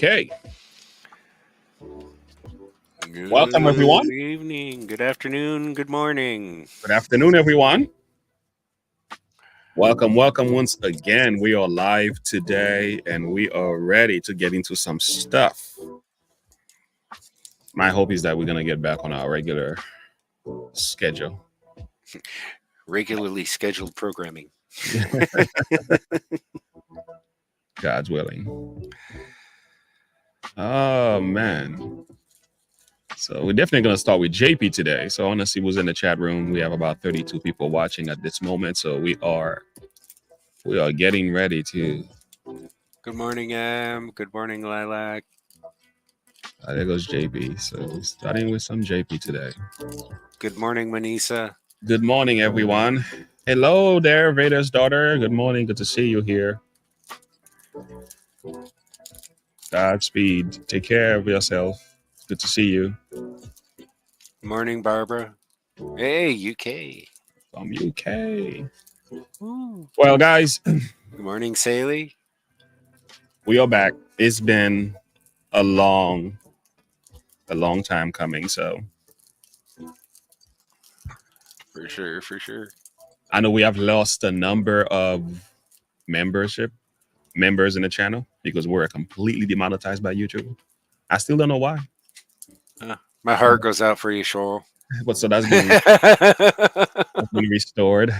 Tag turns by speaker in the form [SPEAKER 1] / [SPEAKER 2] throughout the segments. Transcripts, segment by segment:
[SPEAKER 1] Okay. Welcome, everyone.
[SPEAKER 2] Good evening, good afternoon, good morning.
[SPEAKER 1] Good afternoon, everyone. Welcome once again. We are live today and we are ready to get into some stuff. My hope is that we're going to get back on our regular schedule.
[SPEAKER 2] Regularly scheduled programming.
[SPEAKER 1] God's willing. Oh, man. So we're definitely going to start with JP today. So I want to see who's in the chat room. We have about 32 people watching at this moment. So we are getting ready to.
[SPEAKER 2] Good morning, Em. Good morning, Lilac.
[SPEAKER 1] There goes JP. So we're starting with some JP today.
[SPEAKER 2] Good morning, Manisa.
[SPEAKER 1] Good morning, everyone. Hello there, Vader's daughter. Good morning. Good to see you here. Godspeed. Take care of yourself. Good to see you.
[SPEAKER 2] Morning, Barbara. Hey, UK.
[SPEAKER 1] From UK.
[SPEAKER 2] Ooh.
[SPEAKER 1] Well, guys.
[SPEAKER 2] Good morning, Saley.
[SPEAKER 1] We are back. It's been a long time coming. So
[SPEAKER 2] For sure.
[SPEAKER 1] I know we have lost a number of members in the channel because we're completely demonetized by YouTube. I still don't know why.
[SPEAKER 2] My heart goes out for you, Shoal.
[SPEAKER 1] But so that's been restored.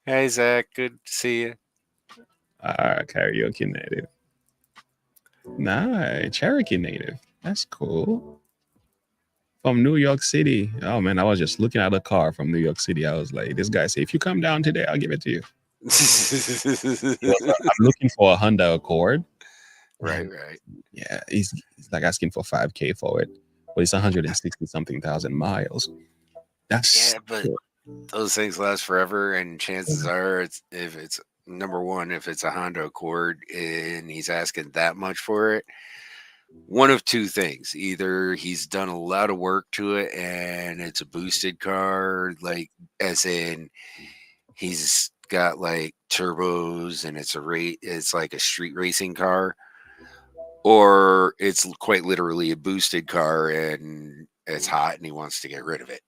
[SPEAKER 2] Hey, Zach. Good to see you.
[SPEAKER 1] Karaoke native. Nice. Cherokee native. That's cool. From New York City. Oh man, I was just looking at a car from New York City. I was like, this guy said, if you come down today, I'll give it to you. I'm looking for a Honda Accord.
[SPEAKER 2] Right.
[SPEAKER 1] Yeah, he's like asking for $5,000 for it, but it's 160 something thousand miles. That's
[SPEAKER 2] but those things last forever, and chances are, if it's a Honda Accord and he's asking that much for it, one of two things: either he's done a lot of work to it and it's a boosted car, like as in he's got like turbos and it's like a street racing car, or it's quite literally a boosted car and it's hot and he wants to get rid of it.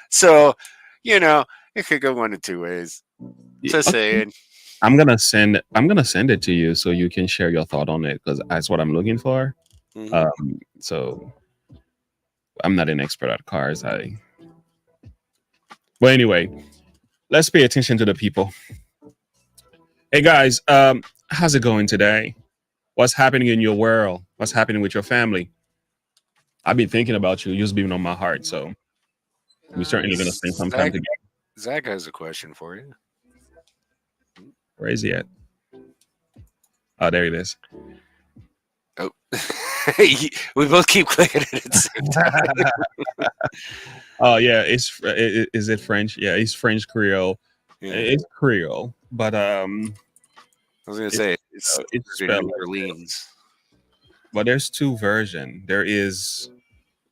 [SPEAKER 2] So, it could go one of two ways. Just saying.
[SPEAKER 1] I'm gonna send it to you so you can share your thought on it, because that's what I'm looking for. Mm-hmm. So I'm not an expert at cars. But anyway, let's pay attention to the people. Hey guys, how's it going today? What's happening in your world? What's happening with your family? I've been thinking about you. You've been on my heart, so we're certainly gonna spend some time together.
[SPEAKER 2] Zach has a question for you.
[SPEAKER 1] Where is he at? Oh, there it is.
[SPEAKER 2] Oh, we both keep clicking at the same time.
[SPEAKER 1] Oh yeah, is it French? Yeah, it's French Creole. Yeah. It's Creole, but
[SPEAKER 2] I was gonna say it's spelled New Orleans.
[SPEAKER 1] But there's two versions. There is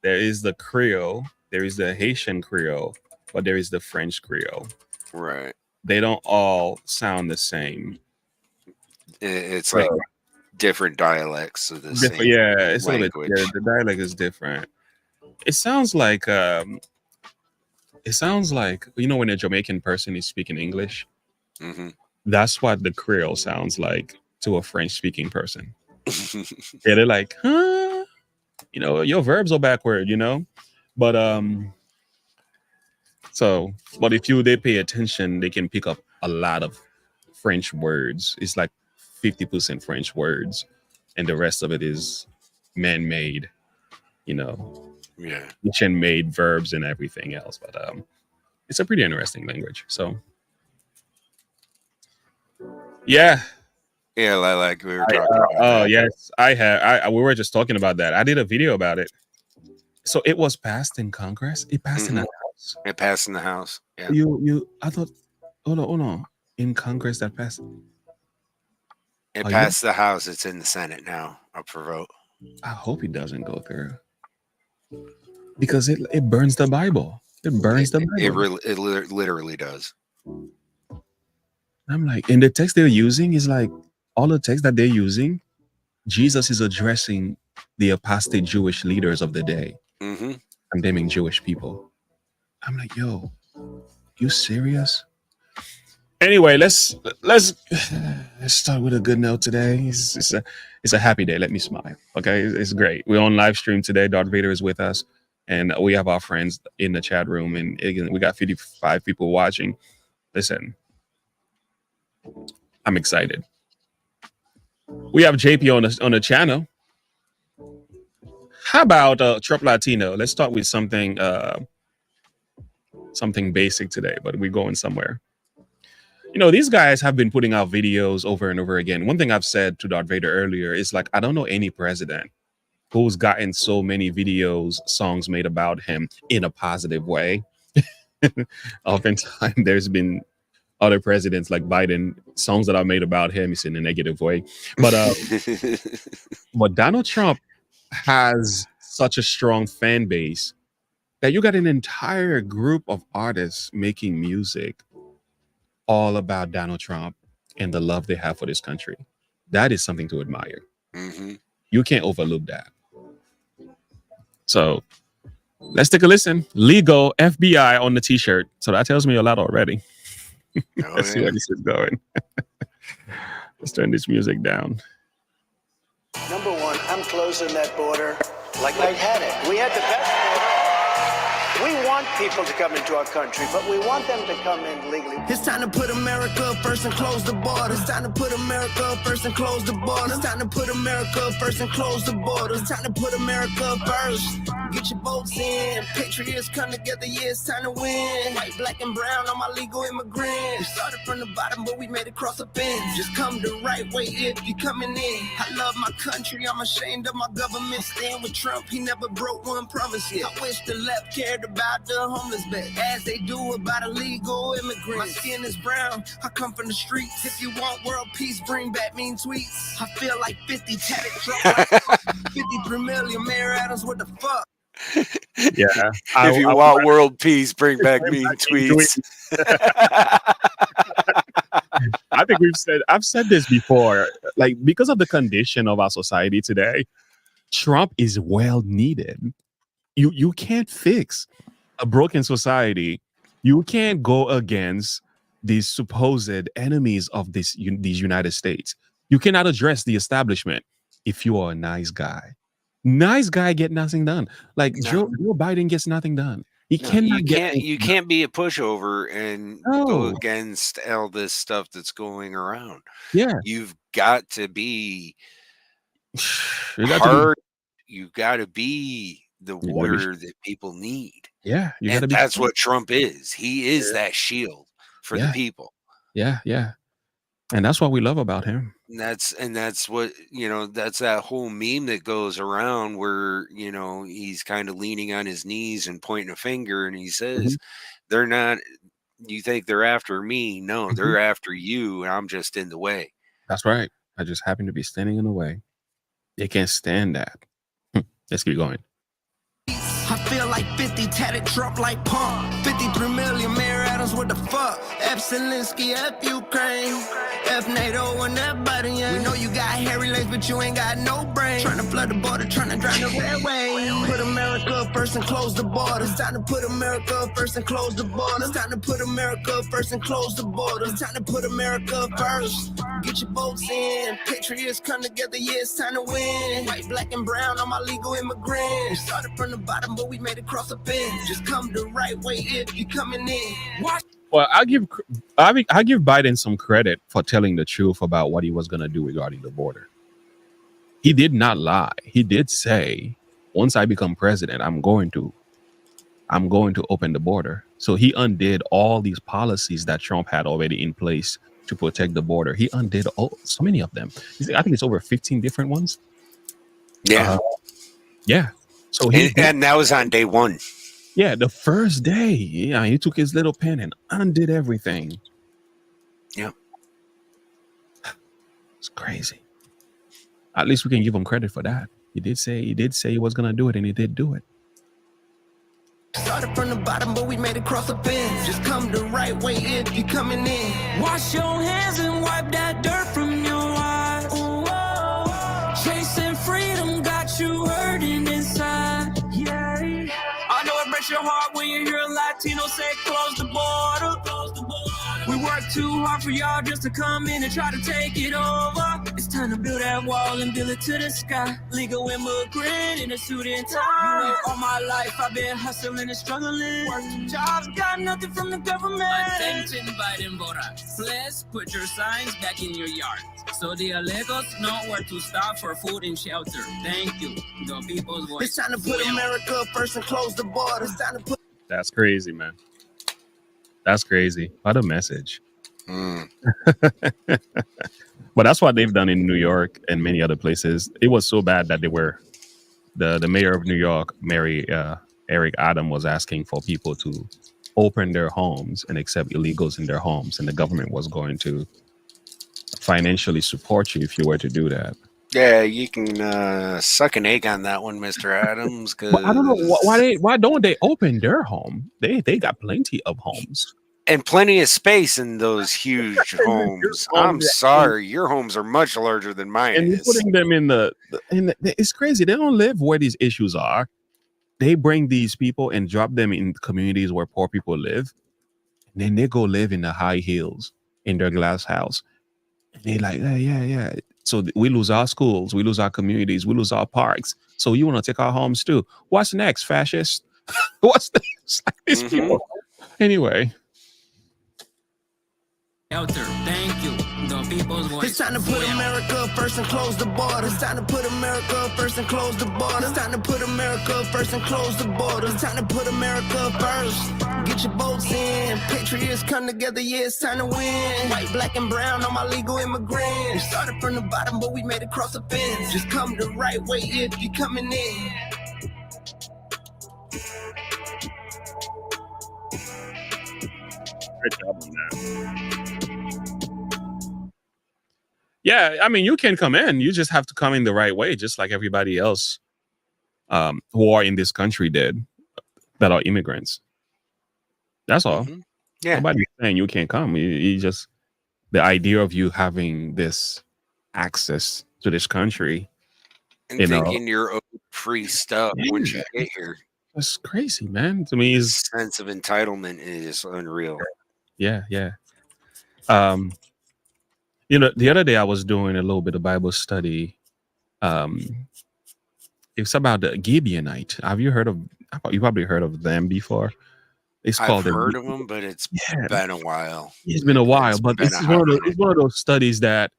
[SPEAKER 1] the Creole, there is the Haitian Creole, but there is the French Creole.
[SPEAKER 2] Right.
[SPEAKER 1] They don't all sound the same.
[SPEAKER 2] It's like different dialects of the same
[SPEAKER 1] it's
[SPEAKER 2] language.
[SPEAKER 1] A little bit, the dialect is different. It sounds like when a Jamaican person is speaking English.
[SPEAKER 2] Mm-hmm.
[SPEAKER 1] That's what the Creole sounds like to a French-speaking person. Yeah, they're like, huh? Your verbs are backward, But but if they pay attention, they can pick up a lot of French words. It's like 50% French words, and the rest of it is man-made, kitchen-made verbs and everything else. But it's a pretty interesting language. So yeah.
[SPEAKER 2] Yeah, like we were talking about.
[SPEAKER 1] Oh yes, I have. We were just talking about that. I did a video about it. So it was passed in Congress. It passed in the House.
[SPEAKER 2] It passed in the House. Yeah.
[SPEAKER 1] I thought. Hold on. In Congress, that passed.
[SPEAKER 2] It passed the House. It's in the Senate now, up for vote.
[SPEAKER 1] I hope it doesn't go through, because it burns the Bible. It burns the Bible.
[SPEAKER 2] It literally does.
[SPEAKER 1] I'm like, and the text they're using is like all the text that they're using. Jesus is addressing the apostate Jewish leaders of the day,
[SPEAKER 2] Mm-hmm.
[SPEAKER 1] condemning Jewish people. I'm like, yo, you serious? Anyway, let's let's start with a good note today. It's a happy day. Let me smile. Okay, it's great. We're on live stream today. Darth Vader is with us, and we have our friends in the chat room, and again, we got 55 people watching. Listen, I'm excited. We have JP on the channel. How about Trump Latino? Let's start with something basic today, but we're going somewhere. You know, these guys have been putting out videos over and over again. One thing I've said to Darth Vader earlier is like, I don't know any president who's gotten so many videos, songs made about him in a positive way. Oftentimes, there's been other presidents like Biden, songs that are made about him is in a negative way. But Donald Trump has such a strong fan base that you got an entire group of artists making music all about Donald Trump and the love they have for this country. That is something to admire.
[SPEAKER 2] Mm-hmm.
[SPEAKER 1] You can't overlook that. So let's take a listen. Legal FBI on the t-shirt. So that tells me a lot already. Let's see where this is going. Let's turn this music down.
[SPEAKER 3] Number one, I'm closing that border like I had it. We had the best border. We want people to come into our country, but we want them to come in legally.
[SPEAKER 4] It's time to put America first and close the border. It's time to put America first and close the border. It's time to put America first and close the border. It's time to put America first. Get your votes in. Patriots come together, yeah, it's time to win. White, black, and brown, all my legal immigrants. We started from the bottom, but we made it across the fence. Just come the right way if you're coming in. I love my country, I'm ashamed of my government. Stand with Trump, he never broke one promise yet. I wish the left cared about the homeless bet, as they do about illegal immigrants. My skin is brown, I come from the streets. If you want world peace, bring back mean tweets. I feel like 50 tatted Trump, 53 million Mayor Adams, what the fuck?
[SPEAKER 1] Yeah.
[SPEAKER 2] If you want world peace, bring back mean tweets.
[SPEAKER 1] I think I've said this before, like because of the condition of our society today, Trump is well needed. You can't fix a broken society. You can't go against these supposed enemies of these United States. You cannot address the establishment if you are a nice guy. Nice guy get nothing done. Like Joe Biden gets nothing done. He cannot
[SPEAKER 2] you can't be a pushover and go against all this stuff that's going around.
[SPEAKER 1] Yeah.
[SPEAKER 2] You've got to be hard. You've got to be the warrior that people need.
[SPEAKER 1] Yeah.
[SPEAKER 2] And that's what Trump is. He is that shield for the people.
[SPEAKER 1] Yeah. And that's what we love about him.
[SPEAKER 2] And that's what, that's that whole meme that goes around where, he's kind of leaning on his knees and pointing a finger and he says, they're not, you think they're after me? No, they're after you. And I'm just in the way.
[SPEAKER 1] That's right. I just happen to be standing in the way. They can't stand that. Let's keep going.
[SPEAKER 4] I feel like 50 tatted Trump like pump. 53 million Mayor Adams, what the fuck? F Zelensky, F Ukraine, F NATO and everybody. We know you got hairy legs, but you ain't got no brain. Trying to flood the border, trying to drown the railway. Put America first and close the border. It's time to put America first and close the border. It's time to put America first and close the border. It's time to put America first. Get your votes in. Patriots come together, yeah, it's time to win. White, black, and brown, all my legal immigrants. We started from the bottom, but we made it across the fence. Just come the right way if you're coming in. Watch.
[SPEAKER 1] Well, I give Biden some credit for telling the truth about what he was going to do regarding the border. He did not lie. He did say, once I become president, I'm going to open the border. So he undid all these policies that Trump had already in place to protect the border. He undid so many of them. I think it's over 15 different ones.
[SPEAKER 2] Yeah.
[SPEAKER 1] Yeah. So
[SPEAKER 2] and that was on day one.
[SPEAKER 1] Yeah, the first day. Yeah, he took his little pen and undid everything.
[SPEAKER 2] Yeah.
[SPEAKER 1] It's crazy. At least we can give him credit for that. He did say he was gonna do it, and he did do it.
[SPEAKER 4] Started from the bottom, but we made it cross the fence. Just come the right way if you coming in. Wash your hands and wipe that dirt from your eyes. Chasing freedom got you hurting inside. Yeah. I know it breaks your heart when you hear a Latino say close the border. We work too hard for y'all just to come in and try to take it over. It's time to build that wall and build it to the sky. Legal immigrant in a suit and tie. You know, all my life I've been hustling and struggling. Work two jobs, got nothing from the government.
[SPEAKER 5] Attention Biden voters, please put your signs back in your yard so the illegals know where to stop for food and shelter. Thank you. The people's voice.
[SPEAKER 4] It's time to put America first and close the border. It's time to put.
[SPEAKER 1] That's crazy, man. That's crazy. What a message. But that's what they've done in New York and many other places. It was so bad that they were the mayor of New York, Eric Adam, was asking for people to open their homes and accept illegals in their homes, and the government was going to financially support you if you were to do that.
[SPEAKER 2] Yeah, you can suck an egg on that one, Mr. Adams.
[SPEAKER 1] But I don't know why don't they open their home? They got plenty of homes
[SPEAKER 2] and plenty of space in those huge homes. I'm sorry, your homes are much larger than mine.
[SPEAKER 1] And you're putting them in the it's crazy. They don't live where these issues are. They bring these people and drop them in communities where poor people live. And then they go live in the high hills in their glass house. And they're like, yeah. So we lose our schools, we lose our communities, we lose our parks. So you want to take our homes too? What's next, fascist? What's next? Like these people. Anyway.
[SPEAKER 5] Shelter. Thank you. The people's voice.
[SPEAKER 4] It's time to put America first and close the border. It's time to put America first and close the border. It's time to put America first and close the border. It's time to put America first. Get your boats in. Patriots come together. Yeah, it's time to win. White, black, and brown on my legal immigrant. We started from the bottom, but we made it cross the fence. Just come the right way if you coming in.
[SPEAKER 1] Great job on that. Yeah, I mean, you can come in. You just have to come in the right way, just like everybody else who are in this country did, that are immigrants. That's all.
[SPEAKER 2] Yeah.
[SPEAKER 1] Nobody's saying you can't come. You just, the idea of you having this access to this country
[SPEAKER 2] and thinking you're owed free stuff once you get here.
[SPEAKER 1] That's crazy, man. To me, is
[SPEAKER 2] sense of entitlement is unreal.
[SPEAKER 1] Yeah. You know, the other day I was doing a little bit of Bible study. It's about the Gibeonite. Have you heard of? You probably heard of them before. It's called.
[SPEAKER 2] I've heard of them, but it's been a while.
[SPEAKER 1] It's been a while, but it's one of those studies that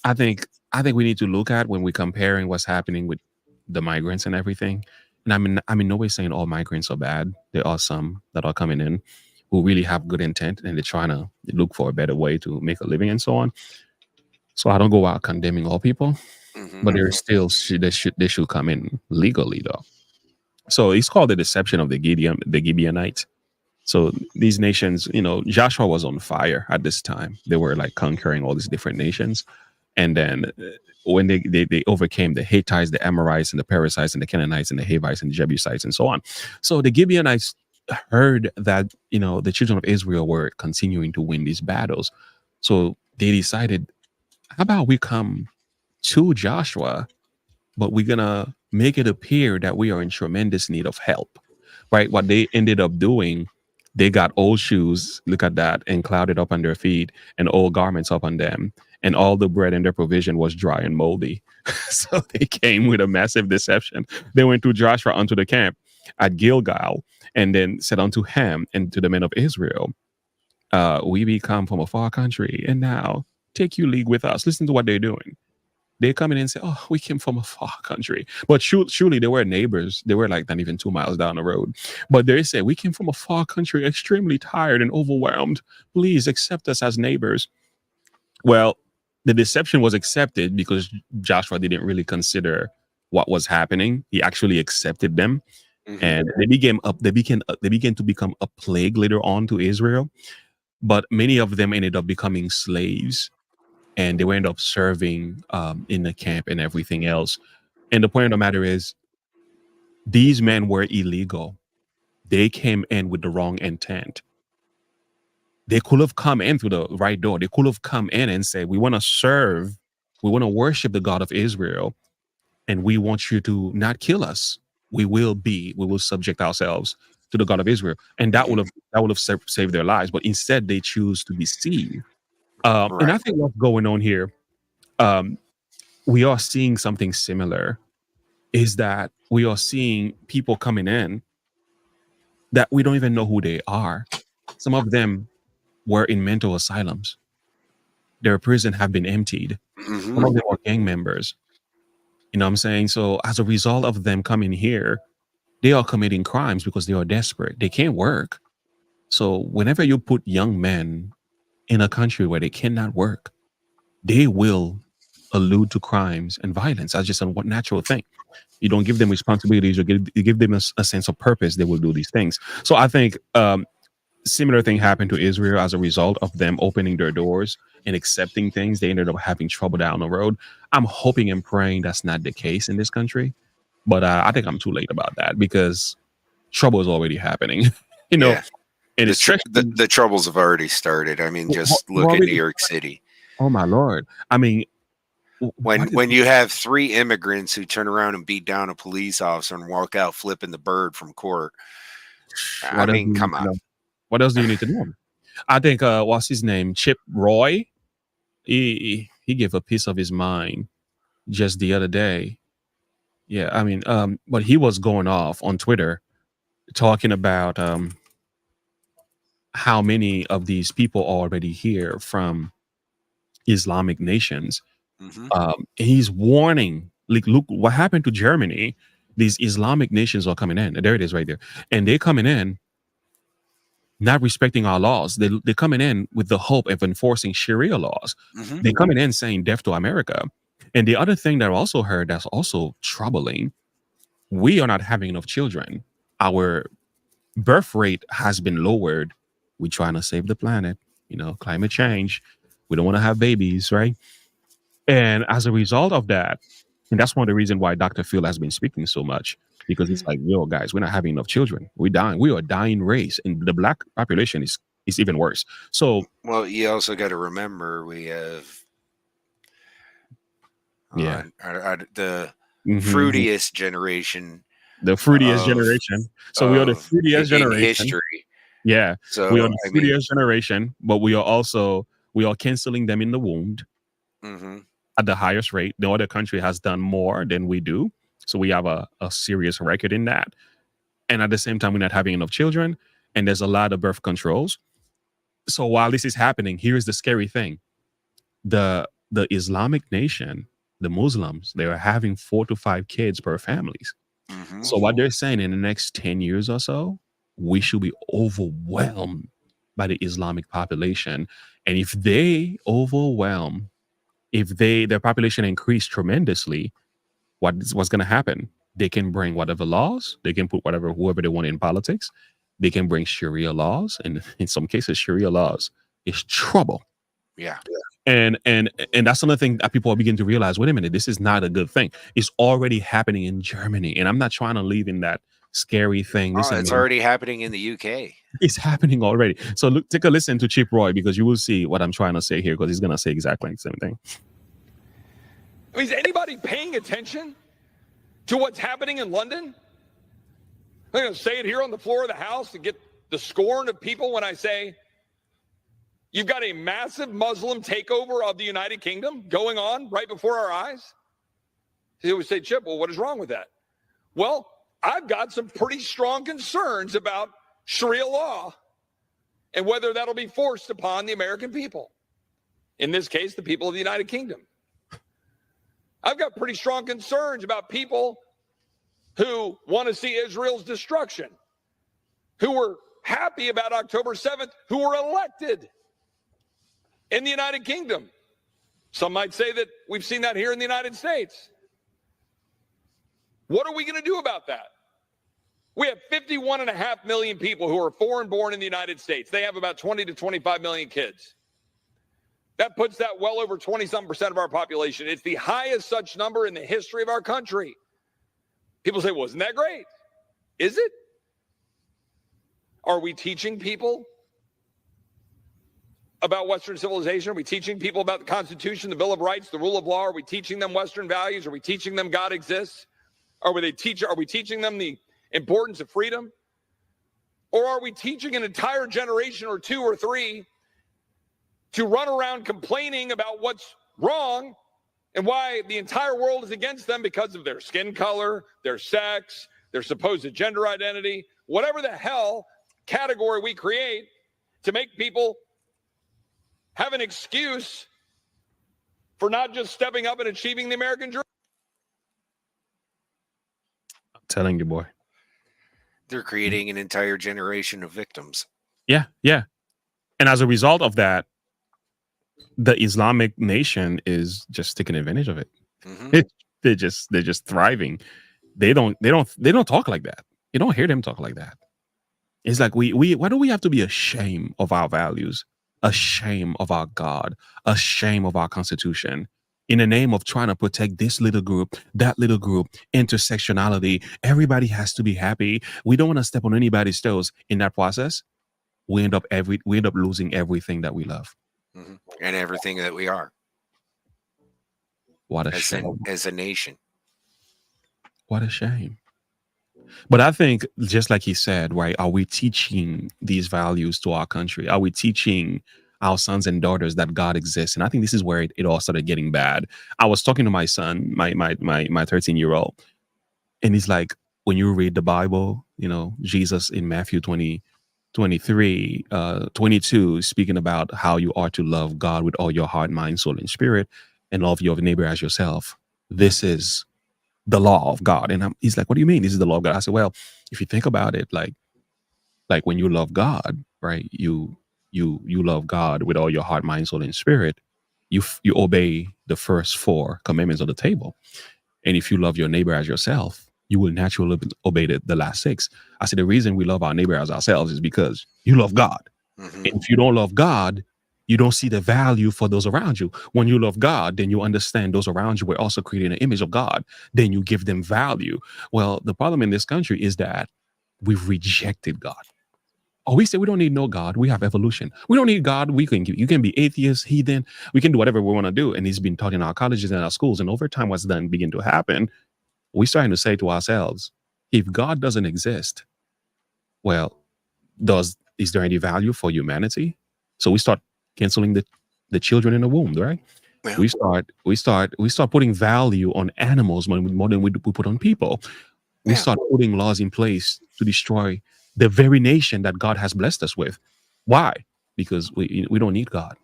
[SPEAKER 1] I think we need to look at when we're comparing what's happening with the migrants and everything. And I'm in no way saying all migrants are bad. There are some that are coming in who really have good intent and they're trying to look for a better way to make a living and so on. So I don't go out condemning all people, but there's still they should come in legally though. So it's called the deception of the Gibeonites. So these nations, you know, Joshua was on fire at this time. They were like conquering all these different nations. And then when they overcame the Hittites, the Amorites, and the Perizzites, and the Canaanites, and the Hivites, and the Jebusites, and so on. So the Gibeonites heard that, you know, the children of Israel were continuing to win these battles. So they decided, how about we come to Joshua, but we're going to make it appear that we are in tremendous need of help, right? What they ended up doing, they got old shoes, look at that, and clouded up on their feet, and old garments up on them. And all the bread and their provision was dry and moldy. So they came with a massive deception. They went to Joshua unto the camp at Gilgal, and then said unto him and to the men of Israel, we be come from a far country, and now take you league with us. Listen to what they're doing. They come in and say, oh, we came from a far country. But surely they were neighbors. They were like not even 2 miles down the road. But they say, we came from a far country, extremely tired and overwhelmed. Please accept us as neighbors. Well, the deception was accepted because Joshua didn't really consider what was happening. He actually accepted them. And they began to become a plague later on to Israel. But many of them ended up becoming slaves, and they ended up serving in the camp and everything else. And the point of the matter is, these men were illegal. They came in with the wrong intent. They could have come in through the right door. They could have come in and said, we want to serve, we want to worship the God of Israel, and we want you to not kill us. We will subject ourselves to the God of Israel. And that would have saved their lives. But instead, they choose to deceive. And I think what's going on here, we are seeing something similar, is that we are seeing people coming in that we don't even know who they are. Some of them were in mental asylums. Their prison have been emptied. Some of them are gang members. You know what I'm saying? So as a result of them coming here, they are committing crimes because they are desperate. They can't work. So whenever you put young men in a country where they cannot work, they will allude to crimes and violence. That's just a natural thing. You don't give them responsibilities, or you give them a sense of purpose, they will do these things. So I think similar thing happened to Israel as a result of them opening their doors and accepting things. They ended up having trouble down the road. I'm hoping and praying that's not the case in this country, but I think I'm too late about that because trouble is already happening. you know, and
[SPEAKER 2] the troubles have already started. I mean, just look at New York City.
[SPEAKER 1] Oh my Lord! I mean,
[SPEAKER 2] when you have 3 immigrants who turn around and beat down a police officer and walk out flipping the bird from court, I mean, come on.
[SPEAKER 1] What else do you need to know? I think what's his name? Chip Roy. He gave a piece of his mind just the other day. Yeah, I mean, but he was going off on Twitter talking about how many of these people are already here from Islamic nations. He's warning, like, look what happened to Germany. These Islamic nations are coming in. There it is right there. And they're coming in not respecting our laws. They're coming in with the hope of enforcing Sharia laws. They're coming in saying death to America. And the other thing that I also heard that's also troubling, we are not having enough children. Our birth rate has been lowered. We're trying to save the planet, climate change. We don't want to have babies, right? And as a result of that, and that's one of the reasons why Dr. Phil has been speaking so much, because it's like, yo, guys, we're not having enough children. We're dying. We are a dying race. And the Black population is even worse. So,
[SPEAKER 2] well, you also got to remember we have the fruitiest generation.
[SPEAKER 1] The fruitiest generation. So we are the fruitiest generation.
[SPEAKER 2] History.
[SPEAKER 1] Yeah. So we are the fruitiest generation, but we are canceling them in the womb at the highest rate. No other country has done more than we do. So we have a serious record in that. And at the same time, we're not having enough children. And there's a lot of birth controls. So while this is happening, here's the scary thing. The Islamic nation, the Muslims, they are having 4 to 5 kids per families. So what they're saying, in the next 10 years or so, we should be overwhelmed by the Islamic population. And if they overwhelm, their population increase tremendously, what's going to happen? They can bring whatever laws, they can put whoever they want in politics. They can bring Sharia laws, and in some cases, Sharia laws is trouble.
[SPEAKER 2] Yeah.
[SPEAKER 1] And that's another thing that people are beginning to realize. Wait a minute, this is not a good thing. It's already happening in Germany, and I'm not trying to leave in that scary thing.
[SPEAKER 2] It's already happening in the UK.
[SPEAKER 1] It's happening already. So take a listen to Chip Roy, because you will see what I'm trying to say here, because he's going to say exactly the same thing.
[SPEAKER 6] I mean, is anybody paying attention to what's happening in London? I'm going to say it here on the floor of the House to get the scorn of people when I say you've got a massive Muslim takeover of the United Kingdom going on right before our eyes. He would say, Chip, well, what is wrong with that? Well, I've got some pretty strong concerns about Sharia law and whether that'll be forced upon the American people. In this case, the people of the United Kingdom. I've got pretty strong concerns about people who want to see Israel's destruction, who were happy about October 7th, who were elected in the United Kingdom. Some might say that we've seen that here in the United States. What are we going to do about that? We have 51.5 million people who are foreign born in the United States. They have about 20 to 25 million kids. That puts that well over 20-some% of our population. It's the highest such number in the history of our country. People say, well, isn't that great? Is it? Are we teaching people about Western civilization? Are we teaching people about the Constitution, the Bill of Rights, the rule of law? Are we teaching them Western values? Are we teaching them God exists? Are we teaching them the importance of freedom? Or are we teaching an entire generation or two or three to run around complaining about what's wrong and why the entire world is against them because of their skin color, their sex, their supposed gender identity, whatever the hell category we create to make people have an excuse for not just stepping up and achieving the American dream?
[SPEAKER 1] I'm telling you, boy.
[SPEAKER 2] They're creating an entire generation of victims.
[SPEAKER 1] Yeah. And as a result of that, the Islamic nation is just taking advantage of it.
[SPEAKER 2] Mm-hmm.
[SPEAKER 1] They're just thriving. They don't talk like that. You don't hear them talk like that. It's like we why do we have to be ashamed of our values, ashamed of our God, ashamed of our Constitution, in the name of trying to protect this little group, that little group, intersectionality? Everybody has to be happy. We don't want to step on anybody's toes. In that process, we end up losing everything that we love.
[SPEAKER 2] Mm-hmm. And everything that we are.
[SPEAKER 1] What a shame.
[SPEAKER 2] As a nation.
[SPEAKER 1] What a shame. But I think, just like he said, right, are we teaching these values to our country? Are we teaching our sons and daughters that God exists? And I think this is where it all started getting bad. I was talking to my son, my 13-year-old, and he's like, when you read the Bible, you know, Jesus in Matthew 22, speaking about how you are to love God with all your heart, mind, soul, and spirit, and love your neighbor as yourself. This is the law of God. And he's like, what do you mean this is the law of God? I said, well, if you think about it, like when you love God, right, you love God with all your heart, mind, soul, and spirit, you obey the first 4 commandments of the table. And if you love your neighbor as yourself, you will naturally obey the last 6. I said, the reason we love our neighbor as ourselves is because you love God.
[SPEAKER 2] Mm-hmm.
[SPEAKER 1] And if you don't love God, you don't see the value for those around you. When you love God, then you understand those around you were also creating an image of God. Then you give them value. Well, the problem in this country is that we've rejected God. Oh, we say we don't need no God. We have evolution. We don't need God. You can be atheist, heathen. We can do whatever we want to do. And he's been taught in our colleges and our schools. And over time, what's done begin to happen, we're starting to say to ourselves, if God doesn't exist, well, is there any value for humanity? So we start canceling the children in the womb, right?
[SPEAKER 2] Yeah.
[SPEAKER 1] We start putting value on animals more than we put on people. We start putting laws in place to destroy the very nation that God has blessed us with. Why? Because we don't need God.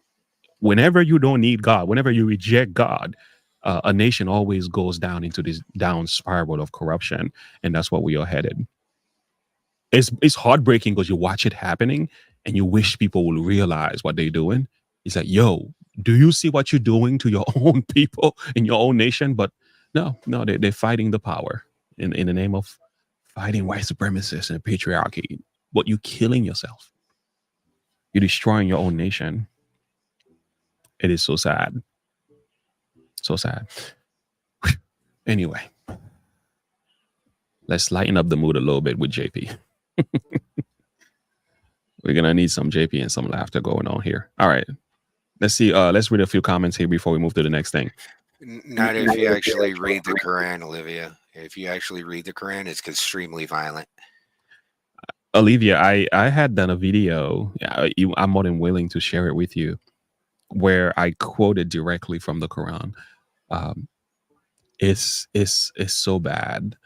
[SPEAKER 1] Whenever you don't need God, whenever you reject God, a nation always goes down into this down spiral of corruption, and that's what we are headed. It's heartbreaking because you watch it happening and you wish people will realize what they're doing. It's like, yo, do you see what you're doing to your own people in your own nation? But no, they're fighting the power in the name of fighting white supremacists and patriarchy. But you're killing yourself. You're destroying your own nation. It is so sad. So sad. Anyway, let's lighten up the mood a little bit with JP. We're gonna need some JP and some laughter going on here. All right, let's see. Let's read a few comments here before we move to the next thing.
[SPEAKER 2] Not if you actually read the Quran, Olivia. If you actually read the Quran, it's extremely violent.
[SPEAKER 1] Olivia, I had done a video. I'm more than willing to share it with you, where I quoted directly from the Quran. It's so bad,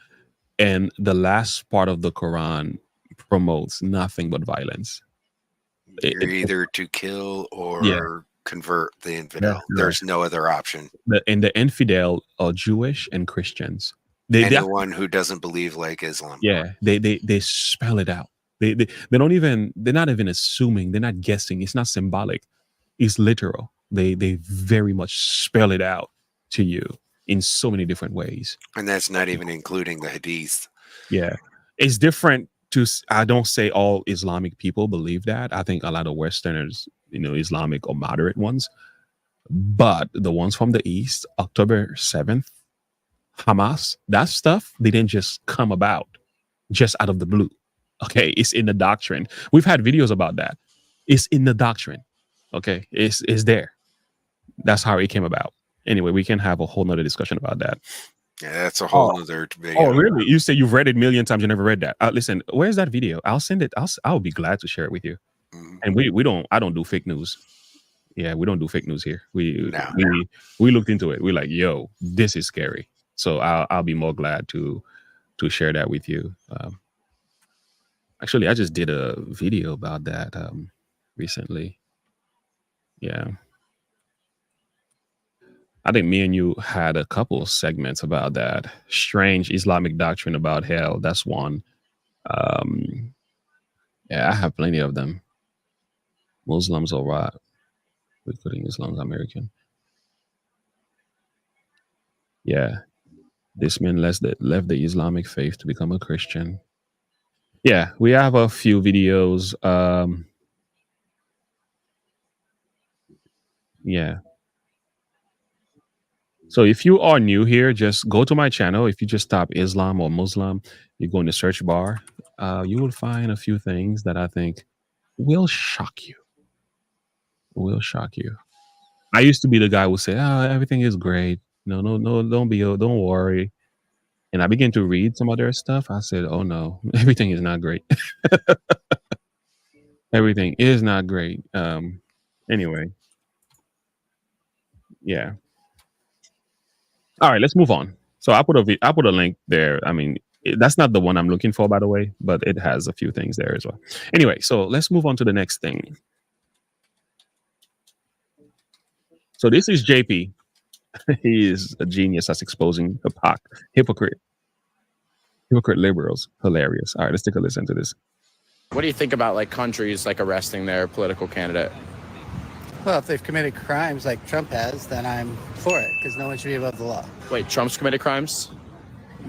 [SPEAKER 1] and the last part of the Quran promotes nothing but violence.
[SPEAKER 2] You're either to kill or convert the infidel. There's no other option.
[SPEAKER 1] And the infidel are Jewish and Christians.
[SPEAKER 2] Anyone who doesn't believe like Islam.
[SPEAKER 1] Yeah, they spell it out. They're not even assuming. They're not guessing. It's not symbolic. It's literal. They very much spell it out to you in so many different ways.
[SPEAKER 2] And that's not even including the hadith.
[SPEAKER 1] Yeah, it's different. I don't say all Islamic people believe that. I think a lot of Westerners, Islamic or moderate ones, but the ones from the East, October 7th, Hamas, that stuff, they didn't just come about just out of the blue. Okay, it's in the doctrine. We've had videos about that. It's in the doctrine. Okay, it's there. That's how it came about. Anyway, we can have a whole nother discussion about that.
[SPEAKER 2] Yeah, that's a whole nother video.
[SPEAKER 1] Oh, really? You say you've read it a million times. You never read that. Listen, where's that video? I'll send it. I'll be glad to share it with you.
[SPEAKER 2] Mhm.
[SPEAKER 1] And I don't do fake news. Yeah, we don't do fake news here. We
[SPEAKER 2] No.
[SPEAKER 1] we looked into it. We're like, yo, this is scary. So I'll be more glad to share that with you. Actually, I just did a video about that recently. Yeah. I think me and you had a couple segments about that. Strange Islamic doctrine about hell. That's one. Yeah, I have plenty of them. Muslims are what? Including Islam's American. Yeah. This man left the Islamic faith to become a Christian. Yeah, we have a few videos. Yeah. So if you are new here, just go to my channel. If you just type Islam or Muslim, you go in the search bar. You will find a few things that I think will shock you. Will shock you. I used to be the guy who say, "Oh, everything is great. No, don't worry." And I began to read some other stuff. I said, "Oh no, everything is not great. Everything is not great." Anyway, yeah. All right, let's move on. So I put a link there. I mean, that's not the one I'm looking for, by the way, but it has a few things there as well. Anyway, so let's move on to the next thing. So this is JP. He is a genius at exposing hypocrite liberals. Hilarious. All right, let's take a listen to this.
[SPEAKER 7] What do you think about like countries like arresting their political candidate?
[SPEAKER 8] Well, if they've committed crimes like Trump has, then I'm for it because no one should be above the law.
[SPEAKER 7] Wait, Trump's committed crimes?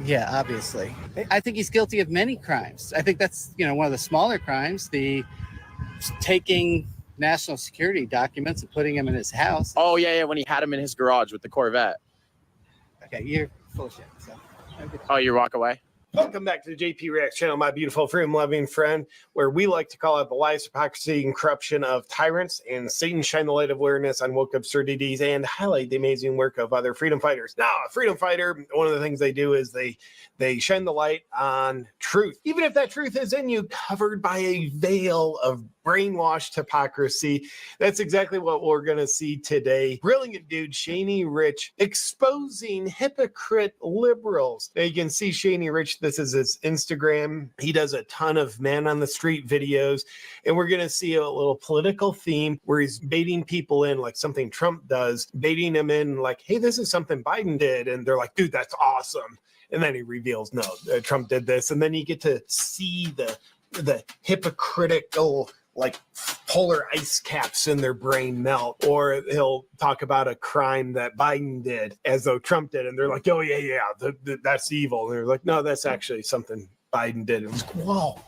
[SPEAKER 8] Yeah, obviously. I think he's guilty of many crimes. I think that's, one of the smaller crimes, the taking national security documents and putting them in his house.
[SPEAKER 7] Oh, yeah, when he had him in his garage with the Corvette.
[SPEAKER 8] Okay, you're full of shit. So.
[SPEAKER 7] Oh, you walk away?
[SPEAKER 9] Welcome back to the JP Reacts channel, my beautiful freedom-loving friend, where we like to call out the lies, hypocrisy, and corruption of tyrants, and Satan shine the light of awareness on woke absurdities and highlight the amazing work of other freedom fighters. Now, a freedom fighter, one of the things they do is they shine the light on truth, even if that truth is in you, covered by a veil of brainwashed hypocrisy. That's exactly what we're going to see today. Brilliant dude, Shaney Rich, exposing hypocrite liberals. Now you can see Shaney Rich, this is his Instagram. He does a ton of man on the street videos, and we're going to see a little political theme where he's baiting people in like something Trump does, baiting them in like, hey, this is something Biden did. And they're like, dude, that's awesome. And then he reveals, no, Trump did this. And then you get to see the hypocritical like polar ice caps in their brain melt, or he'll talk about a crime that Biden did as though Trump did. And they're like, oh yeah, that's evil. And they're like, no, that's actually something Biden did. And it's like, whoa,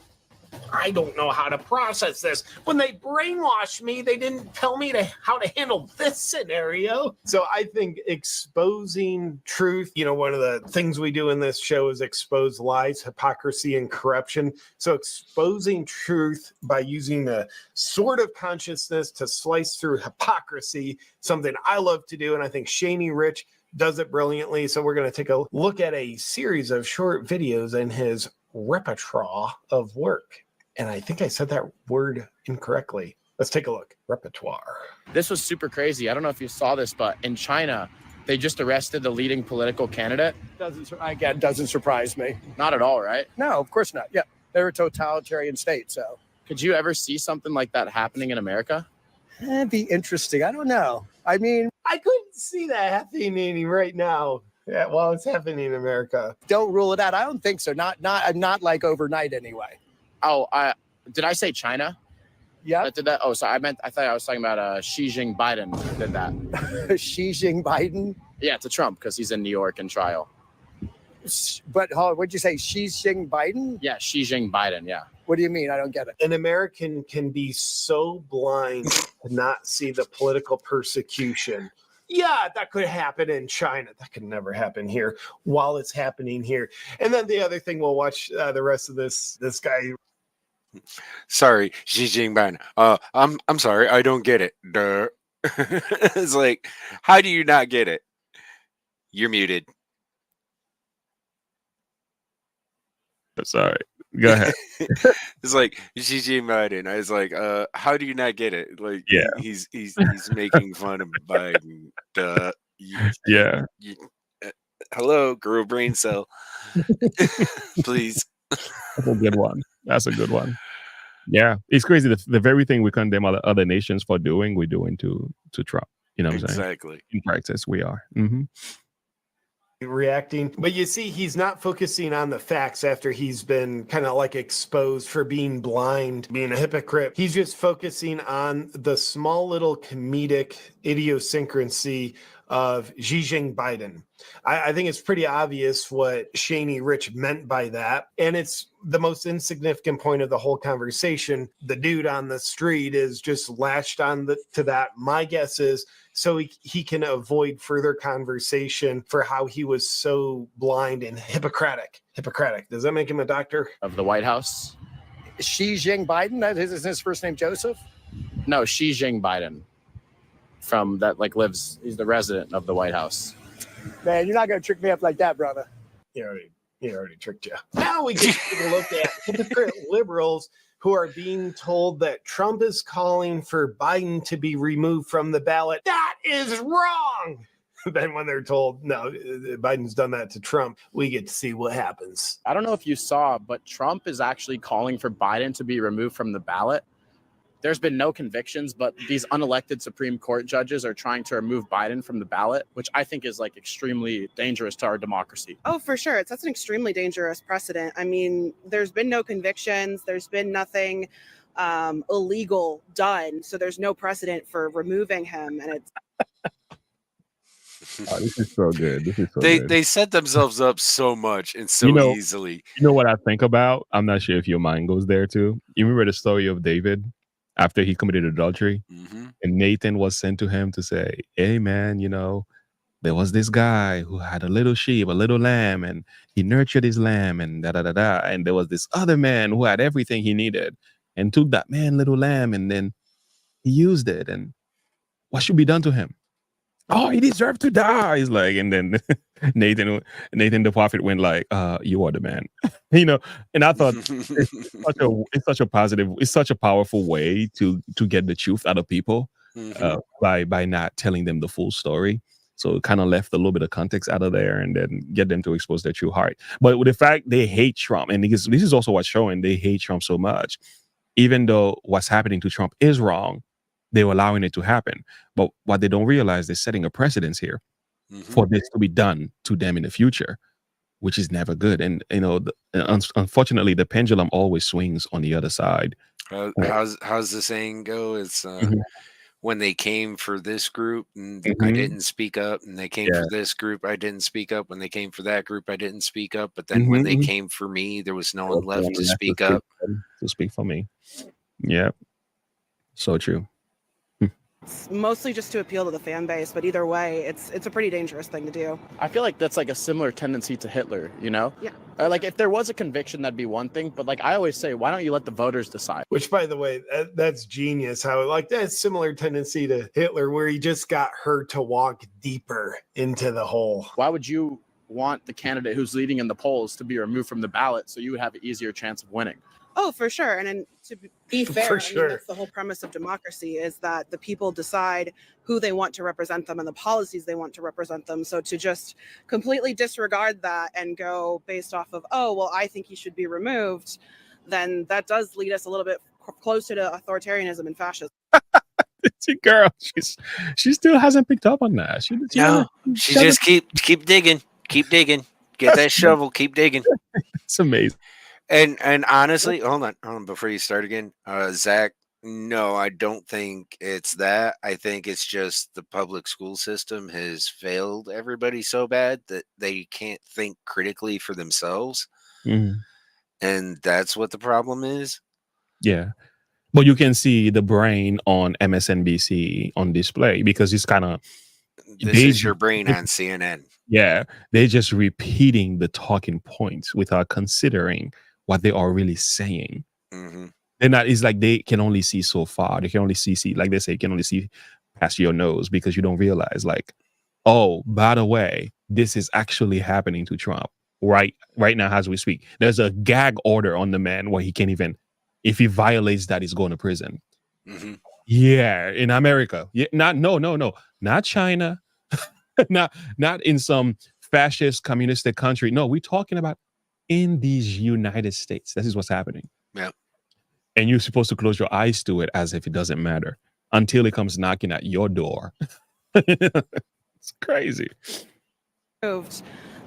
[SPEAKER 9] I don't know how to process this. When they brainwashed me, they didn't tell me how to handle this scenario. So I think exposing truth, one of the things we do in this show is expose lies, hypocrisy, and corruption. So exposing truth by using a sword of consciousness to slice through hypocrisy, something I love to do. And I think Shaney Rich does it brilliantly. So we're going to take a look at a series of short videos in his repertoire of work. And I think I said that word incorrectly. Let's take a look. Repertoire.
[SPEAKER 7] This was super crazy. I don't know if you saw this, but in China, they just arrested the leading political candidate.
[SPEAKER 10] Doesn't surprise me.
[SPEAKER 7] Not at all, right?
[SPEAKER 10] No, of course not. Yeah, they're a totalitarian state, so.
[SPEAKER 7] Could you ever see something like that happening in America?
[SPEAKER 10] It'd be interesting. I don't know. I mean,
[SPEAKER 9] I couldn't see that happening right now. Yeah, well, it's happening in America.
[SPEAKER 10] Don't rule it out. I don't think so. Not like overnight anyway.
[SPEAKER 7] Oh, did I say China?
[SPEAKER 10] Yeah.
[SPEAKER 7] That did that? Oh, sorry. I thought I was talking about Xi Jinping Biden did that.
[SPEAKER 10] Xi Jinping Biden?
[SPEAKER 7] Yeah, to Trump because he's in New York in trial.
[SPEAKER 10] But what'd you say? Xi Jinping Biden?
[SPEAKER 7] Yeah, Xi Jinping Biden. Yeah.
[SPEAKER 10] What do you mean? I don't get it.
[SPEAKER 9] An American can be so blind to not see the political persecution. Yeah, that could happen in China. That could never happen here while it's happening here. And then the other thing, we'll watch the rest of this guy
[SPEAKER 2] Sorry, Xi Jinping. I'm sorry, I don't get it. Duh. It's like, how do you not get it? You're muted.
[SPEAKER 1] Sorry. Go ahead.
[SPEAKER 2] It's like Xi Jinping. I was like, how do you not get it? Like,
[SPEAKER 1] Yeah.
[SPEAKER 2] he's making fun of Biden. Duh.
[SPEAKER 1] Yeah.
[SPEAKER 2] Hello, girl brain cell. Please.
[SPEAKER 1] That's a good one. That's a good one. Yeah. It's crazy. The very thing we condemn other nations for doing, we're doing to Trump. You know what I'm saying?
[SPEAKER 2] Exactly.
[SPEAKER 1] In practice, we are.
[SPEAKER 9] Reacting, but you see, he's not focusing on the facts after he's been kind of like exposed for being blind, being a hypocrite. He's just focusing on the small little comedic idiosyncrasy of Xi Jinping. I think it's pretty obvious what Shaney Rich meant by that. And it's the most insignificant point of the whole conversation. The dude on the street is just latched on to that. My guess is so he can avoid further conversation for how he was so blind and Hippocratic. Does that make him a doctor?
[SPEAKER 7] Of the White House?
[SPEAKER 10] Xi Jinping, that is his first name, Joseph?
[SPEAKER 7] No, Xi Jinping. From that, like, he's the resident of the White House.
[SPEAKER 10] Man, you're not going to trick me up like that, brother.
[SPEAKER 9] He already tricked you. Now we can take a look at hypocrite liberals who are being told that Trump is calling for Biden to be removed from the ballot. That is wrong. Then when they're told, no, Biden's done that to Trump, we get to see what happens.
[SPEAKER 7] I don't know if you saw, but Trump is actually calling for Biden to be removed from the ballot. There's been no convictions, but these unelected Supreme Court judges are trying to remove Biden from the ballot, which I think is like extremely dangerous to our democracy.
[SPEAKER 11] Oh, for sure. That's an extremely dangerous precedent. I mean, there's been no convictions. There's been nothing illegal done. So there's no precedent for removing him. And it's
[SPEAKER 1] Oh, this is so good. Good.
[SPEAKER 2] They set themselves up so much and so easily.
[SPEAKER 1] You know what I think about? I'm not sure if your mind goes there too. You remember the story of David after he committed adultery?
[SPEAKER 2] Mm-hmm.
[SPEAKER 1] And Nathan was sent to him to say, hey, man, there was this guy who had a little sheep, a little lamb, and he nurtured his lamb and da-da-da-da. And there was this other man who had everything he needed and took that man little lamb and then he used it. And what should be done to him? Oh, he deserved to die. He's like, and then Nathan the prophet went like, you are the man. And I thought it's such a powerful way to get the truth out of people by not telling them the full story. So it kind of left a little bit of context out of there and then get them to expose their true heart. But with the fact they hate Trump, and this is also what's showing they hate Trump so much, even though what's happening to Trump is wrong, they're allowing it to happen. But what they don't realize, they're setting a precedence here for this to be done to them in the future, which is never good. And, unfortunately, the pendulum always swings on the other side.
[SPEAKER 2] How's the saying go? It's when they came for this group, and I didn't speak up, and they came for this group, I didn't speak up. When they came for that group, I didn't speak up. But then when they came for me, there was no one left to speak up.
[SPEAKER 1] To speak for me. Yeah. So true.
[SPEAKER 11] It's mostly just to appeal to the fan base, but either way, it's a pretty dangerous thing to do.
[SPEAKER 7] I feel like that's like a similar tendency to Hitler,
[SPEAKER 11] Yeah.
[SPEAKER 7] Like if there was a conviction, that'd be one thing. But like I always say, why don't you let the voters decide?
[SPEAKER 9] Which, by the way, that's genius. How that's similar tendency to Hitler, where he just got her to walk deeper into the hole.
[SPEAKER 7] Why would you want the candidate who's leading in the polls to be removed from the ballot so you would have an easier chance of winning?
[SPEAKER 11] Oh, for sure. And to be fair,
[SPEAKER 9] For sure.
[SPEAKER 11] that's the whole premise of democracy, is that the people decide who they want to represent them and the policies they want to represent them. So to just completely disregard that and go based off of, oh, well, I think he should be removed, then that does lead us a little bit closer to authoritarianism and fascism.
[SPEAKER 1] Girl, she still hasn't picked up on that. She
[SPEAKER 2] just keep digging. Get that shovel, keep digging.
[SPEAKER 1] It's amazing.
[SPEAKER 2] And honestly, hold on before you start again, Zach. No, I don't think it's that. I think it's just the public school system has failed everybody so bad that they can't think critically for themselves, and that's what the problem is.
[SPEAKER 1] Yeah, but you can see the brain on MSNBC on display because it's kind of
[SPEAKER 2] this is your brain on CNN.
[SPEAKER 1] Yeah, they're just repeating the talking points without considering what they are really saying. They're not. It's like they can only see so far. They can only see like they say, can only see past your nose because you don't realize, like, oh, by the way, this is actually happening to Trump right now as we speak. There's a gag order on the man where he can't even, if he violates that, he's going to prison.
[SPEAKER 2] Mm-hmm.
[SPEAKER 1] Yeah, in America. Yeah, not China, not in some fascist communistic country. No, we're talking about in these United States. This is what's happening.
[SPEAKER 2] Yeah.
[SPEAKER 1] And you're supposed to close your eyes to it as if it doesn't matter until it comes knocking at your door. It's crazy.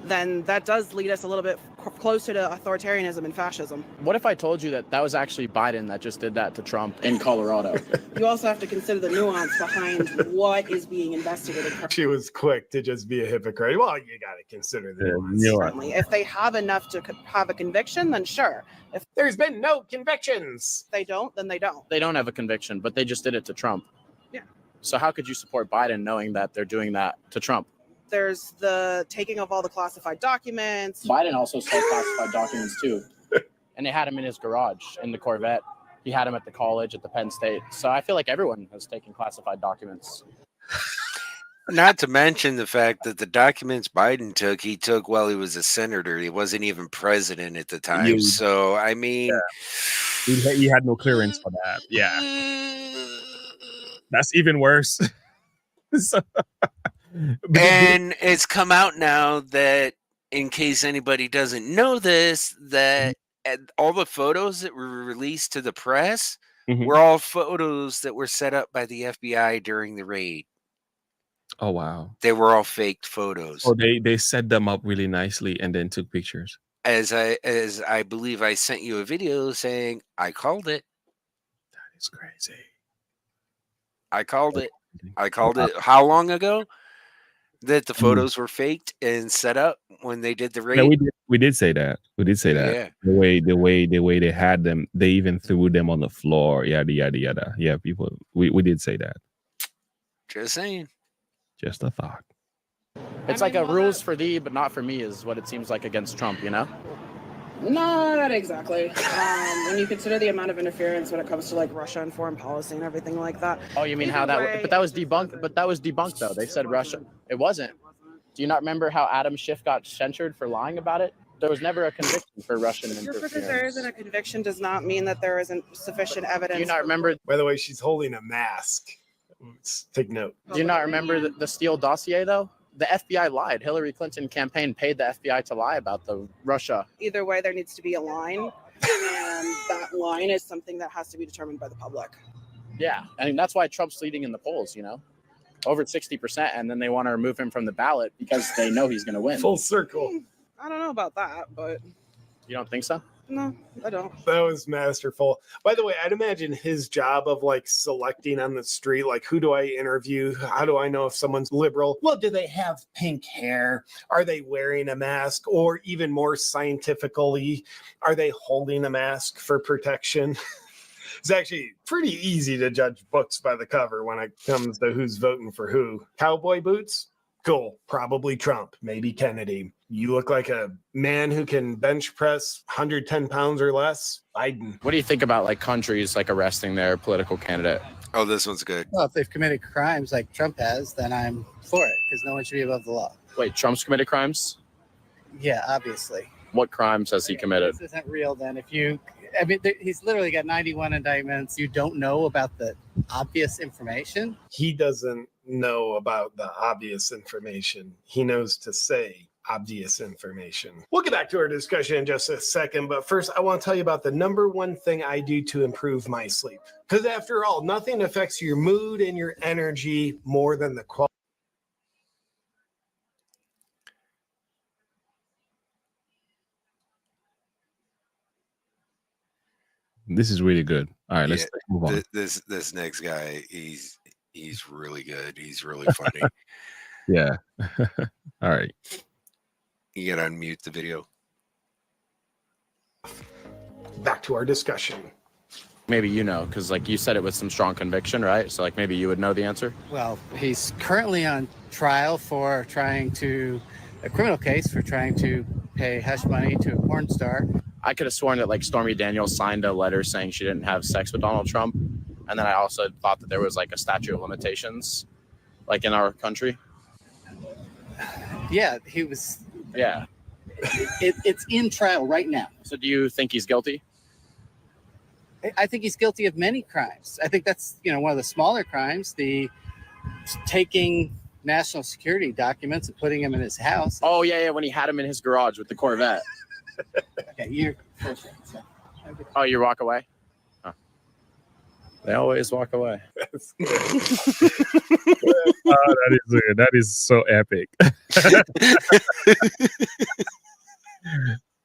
[SPEAKER 11] Then that does lead us a little bit closer to authoritarianism and fascism.
[SPEAKER 7] What if I told you that was actually Biden that just did that to Trump in Colorado?
[SPEAKER 11] You also have to consider the nuance behind what is being investigated.
[SPEAKER 9] She was quick to just be a hypocrite. Well, you got to consider the nuance.
[SPEAKER 11] Certainly. If they have enough to have a conviction, then sure. If
[SPEAKER 9] there's been no convictions,
[SPEAKER 11] they don't, then they don't.
[SPEAKER 7] They don't have a conviction, but they just did it to Trump.
[SPEAKER 11] Yeah.
[SPEAKER 7] So how could you support Biden knowing that they're doing that to Trump?
[SPEAKER 11] There's the taking of all the classified documents.
[SPEAKER 7] Biden also stole classified documents too. And they had him in his garage in the Corvette. He had him at the college at the Penn State. So I feel like everyone has taken classified documents.
[SPEAKER 2] Not to mention the fact that the documents Biden took, he took while he was a senator. He wasn't even president at the time. So, I mean...
[SPEAKER 1] Yeah. He had no clearance for that. Yeah. That's even worse.
[SPEAKER 2] And it's come out now that, in case anybody doesn't know this, that all the photos that were released to the press were all photos that were set up by the FBI during the raid.
[SPEAKER 1] Oh, wow.
[SPEAKER 2] They were all faked photos.
[SPEAKER 1] Oh, they set them up really nicely and then took pictures.
[SPEAKER 2] As I believe I sent you a video saying, I called it.
[SPEAKER 1] That is crazy.
[SPEAKER 2] I called it. How long ago? That the photos were faked and set up when they did the raid.
[SPEAKER 1] Yeah, we did say that.
[SPEAKER 2] Yeah.
[SPEAKER 1] The way they had them, they even threw them on the floor. Yada yada yada. Yeah, people. We did say that.
[SPEAKER 2] Just saying.
[SPEAKER 1] Just a thought.
[SPEAKER 7] It's like a rules for thee, but not for me, is what it seems like against Trump. You know.
[SPEAKER 11] Not exactly. When you consider the amount of interference when it comes to like Russia and foreign policy and everything like that.
[SPEAKER 7] Oh, you mean how that? But that was debunked. But that was debunked though. They said Russia. It wasn't. Do you not remember how Adam Schiff got censured for lying about it? There was never a conviction for Russian interference.
[SPEAKER 11] Just because there isn't a conviction does not mean that there isn't sufficient evidence.
[SPEAKER 7] Do you not remember?
[SPEAKER 9] By the way, she's holding a mask. Take note.
[SPEAKER 7] Do you not remember the Steele dossier though? The FBI lied. Hillary Clinton campaign paid the FBI to lie about the Russia.
[SPEAKER 11] Either way, there needs to be a line, and that line is something that has to be determined by the public.
[SPEAKER 7] Yeah, I mean that's why Trump's leading in the polls. You know, over 60%, and then they want to remove him from the ballot because they know he's going to win.
[SPEAKER 9] Full circle.
[SPEAKER 11] I don't know about that, but
[SPEAKER 7] you don't think so?
[SPEAKER 11] No, I don't.
[SPEAKER 9] That was masterful. By the way, I'd imagine his job of like selecting on the street, like who do I interview? How do I know if someone's liberal? Well, do they have pink hair? Are they wearing a mask? Or even more scientifically, are they holding a mask for protection? It's actually pretty easy to judge books by the cover when it comes to who's voting for who. Cowboy boots? Cool. Probably Trump, maybe Kennedy. You look like a man who can bench press 110 pounds or less. Biden.
[SPEAKER 7] What do you think about like countries like arresting their political candidate?
[SPEAKER 2] Oh, this one's good.
[SPEAKER 8] Well, if they've committed crimes like Trump has, then I'm for it because no one should be above the law.
[SPEAKER 7] Wait, Trump's committed crimes?
[SPEAKER 8] Yeah, obviously.
[SPEAKER 7] What crimes has he committed?
[SPEAKER 8] This isn't real then. He's literally got 91 indictments. You don't know about the obvious information.
[SPEAKER 9] He doesn't know about the obvious information. He knows to say obvious information. We'll get back to our discussion in just a second, but first I want to tell you about the number one thing I do to improve my sleep. Because after all, nothing affects your mood and your energy more than the quality.
[SPEAKER 1] This is really good. All right, let's move on.
[SPEAKER 2] This next guy, he's really good. He's really funny.
[SPEAKER 1] Yeah. All right.
[SPEAKER 2] You gotta unmute the video.
[SPEAKER 9] Back to our discussion.
[SPEAKER 7] Maybe you know, because like you said it with some strong conviction, right? So like maybe you would know the answer.
[SPEAKER 8] Well, he's currently on trial for a criminal case for trying to pay hush money to a porn star.
[SPEAKER 7] I could have sworn that like Stormy Daniels signed a letter saying she didn't have sex with Donald Trump, and then I also thought that there was like a statute of limitations, like in our country.
[SPEAKER 8] Yeah, he was.
[SPEAKER 7] Yeah.
[SPEAKER 8] It's in trial right now.
[SPEAKER 7] So do you think he's guilty?
[SPEAKER 8] I think he's guilty of many crimes. I think that's one of the smaller crimes. The taking national security documents and putting them in his house.
[SPEAKER 7] Oh yeah, when he had him in his garage with the Corvette.
[SPEAKER 8] Okay, you're.
[SPEAKER 7] Oh, you walk away? Huh. They always walk away.
[SPEAKER 1] That is so epic.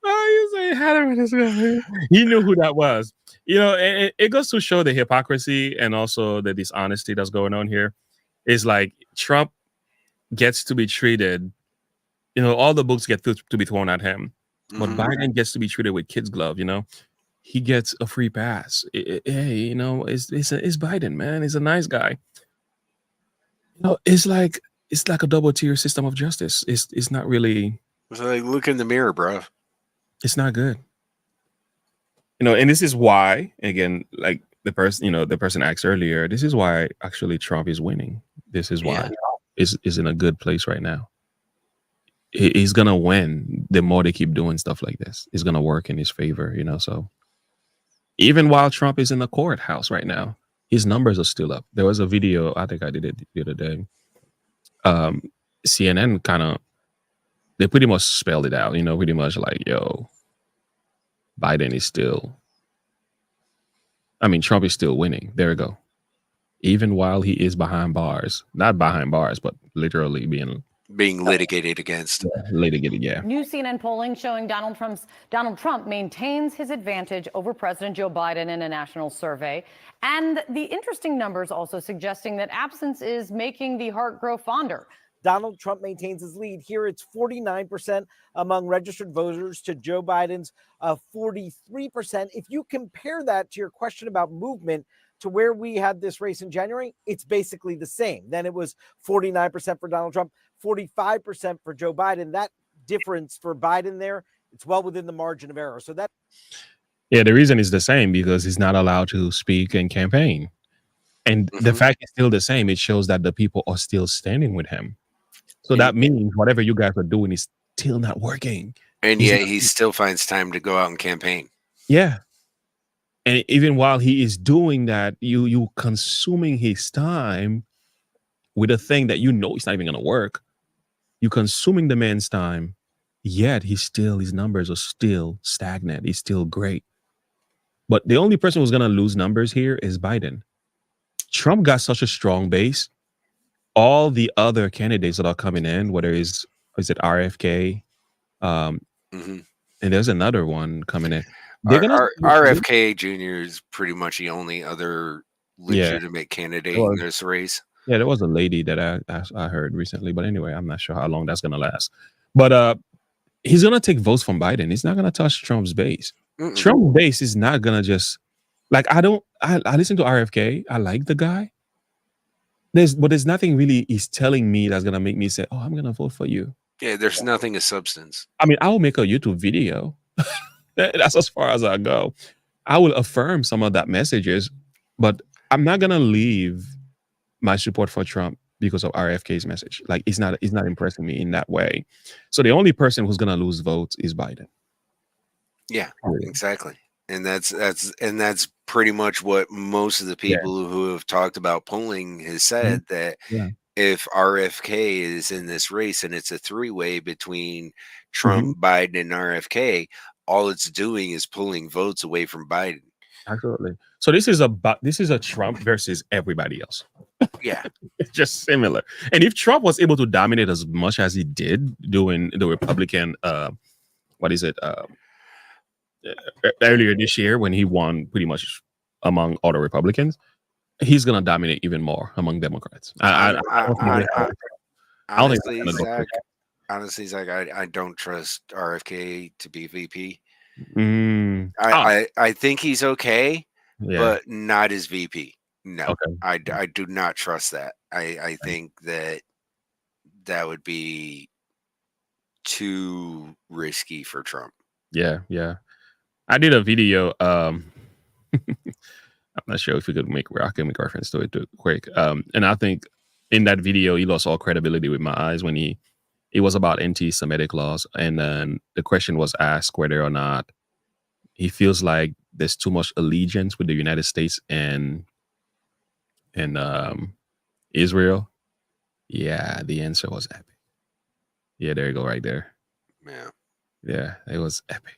[SPEAKER 1] Oh, you say had him in his garage. He knew who that was. It goes to show the hypocrisy and also the dishonesty that's going on here. It's like Trump gets to be treated, all the books get to be thrown at him, but Biden gets to be treated with kid's glove. He gets a free pass. Hey, it's Biden, man. He's a nice guy. It's like a double tier system of justice. It's not really.
[SPEAKER 2] It's like, look in the mirror, bro.
[SPEAKER 1] It's not good. And this is why, again, like the person asked earlier, this is why actually Trump is winning. This is why is in a good place right now. He's gonna win the more they keep doing stuff like this. It's gonna work in his favor, so even while Trump is in the courthouse right now, his numbers are still up. There was a video, I think I did it the other day. CNN they pretty much spelled it out, pretty much like, yo, Biden is still, Trump is still winning. There we go. Even while he is behind bars, not behind bars, but literally being
[SPEAKER 2] litigated against.
[SPEAKER 1] Litigated, yeah.
[SPEAKER 12] New CNN polling showing Donald Trump maintains his advantage over President Joe Biden in a national survey. And the interesting numbers also suggesting that absence is making the heart grow fonder.
[SPEAKER 13] Donald Trump maintains his lead. Here it's 49% among registered voters to Joe Biden's 43%. If you compare that to your question about movement to where we had this race in January, it's basically the same. Then it was 49% for Donald Trump, 45% for Joe Biden. That difference for Biden there, it's well within the margin of error. So that.
[SPEAKER 1] Yeah, the reason is the same because he's not allowed to speak and campaign. And the fact is still the same. It shows that the people are still standing with him. So that means whatever you guys are doing is still not working.
[SPEAKER 2] And yet he still finds time to go out and campaign.
[SPEAKER 1] Yeah. And even while he is doing that, you consuming his time with a thing that it's not even going to work. You consuming the man's time, yet his numbers are still stagnant. He's still great. But the only person who's going to lose numbers here is Biden. Trump got such a strong base. All the other candidates that are coming in, whether is it RFK, and there's another one coming in.
[SPEAKER 2] RFK Jr. is pretty much the only other legitimate candidate in this race.
[SPEAKER 1] Yeah, there was a lady that I heard recently, but anyway, I'm not sure how long that's gonna last. But he's gonna take votes from Biden. He's not gonna touch Trump's base. Trump's base is not gonna just like I listen to RFK. I like the guy. There's nothing really he's telling me that's gonna make me say, "Oh, I'm gonna vote for you."
[SPEAKER 2] Yeah, there's nothing of substance.
[SPEAKER 1] I will make a YouTube video. That's as far as I go. I will affirm some of that messages, but I'm not gonna leave my support for Trump because of RFK's message. Like it's not impressing me in that way. So the only person who's gonna lose votes is Biden.
[SPEAKER 2] Yeah, exactly. And that's pretty much what most of the people who have talked about polling has said, that if RFK is in this race and it's a three-way between Trump, Biden, and RFK, all it's doing is pulling votes away from Biden.
[SPEAKER 1] Absolutely. So this is a Trump versus everybody else.
[SPEAKER 2] Yeah.
[SPEAKER 1] It's just similar. And if Trump was able to dominate as much as he did doing the Republican earlier this year when he won pretty much among all the Republicans, he's gonna dominate even more among Democrats.
[SPEAKER 2] Honestly, Zach, I don't trust RFK to be VP. I think he's okay, but not as VP. No, I do not trust that. I think that would be too risky for Trump.
[SPEAKER 1] Yeah. I did a video. I'm not sure if we could make reference to it too quick. And I think in that video, he lost all credibility with my eyes when it was about anti-Semitic laws, and then the question was asked whether or not he feels like there's too much allegiance with the United States and Israel. Yeah, the answer was epic. Yeah, there you go, right there. Yeah, it was epic.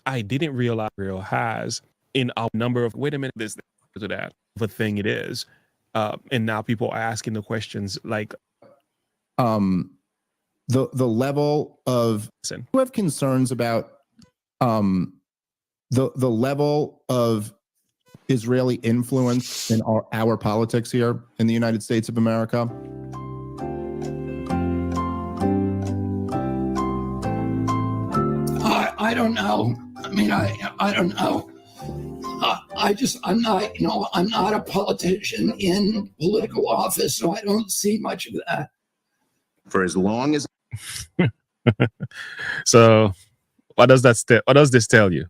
[SPEAKER 1] I didn't realize Israel has in a number of this to that of a thing it is, and now people are asking the questions like,
[SPEAKER 14] the level of you have concerns about the level of Israeli influence in our politics here in the United States of America.
[SPEAKER 15] I don't know. I mean, I don't know. I'm not, I'm not a politician in political office, so I don't see much of that.
[SPEAKER 14] For as long as.
[SPEAKER 1] So, what does this tell you?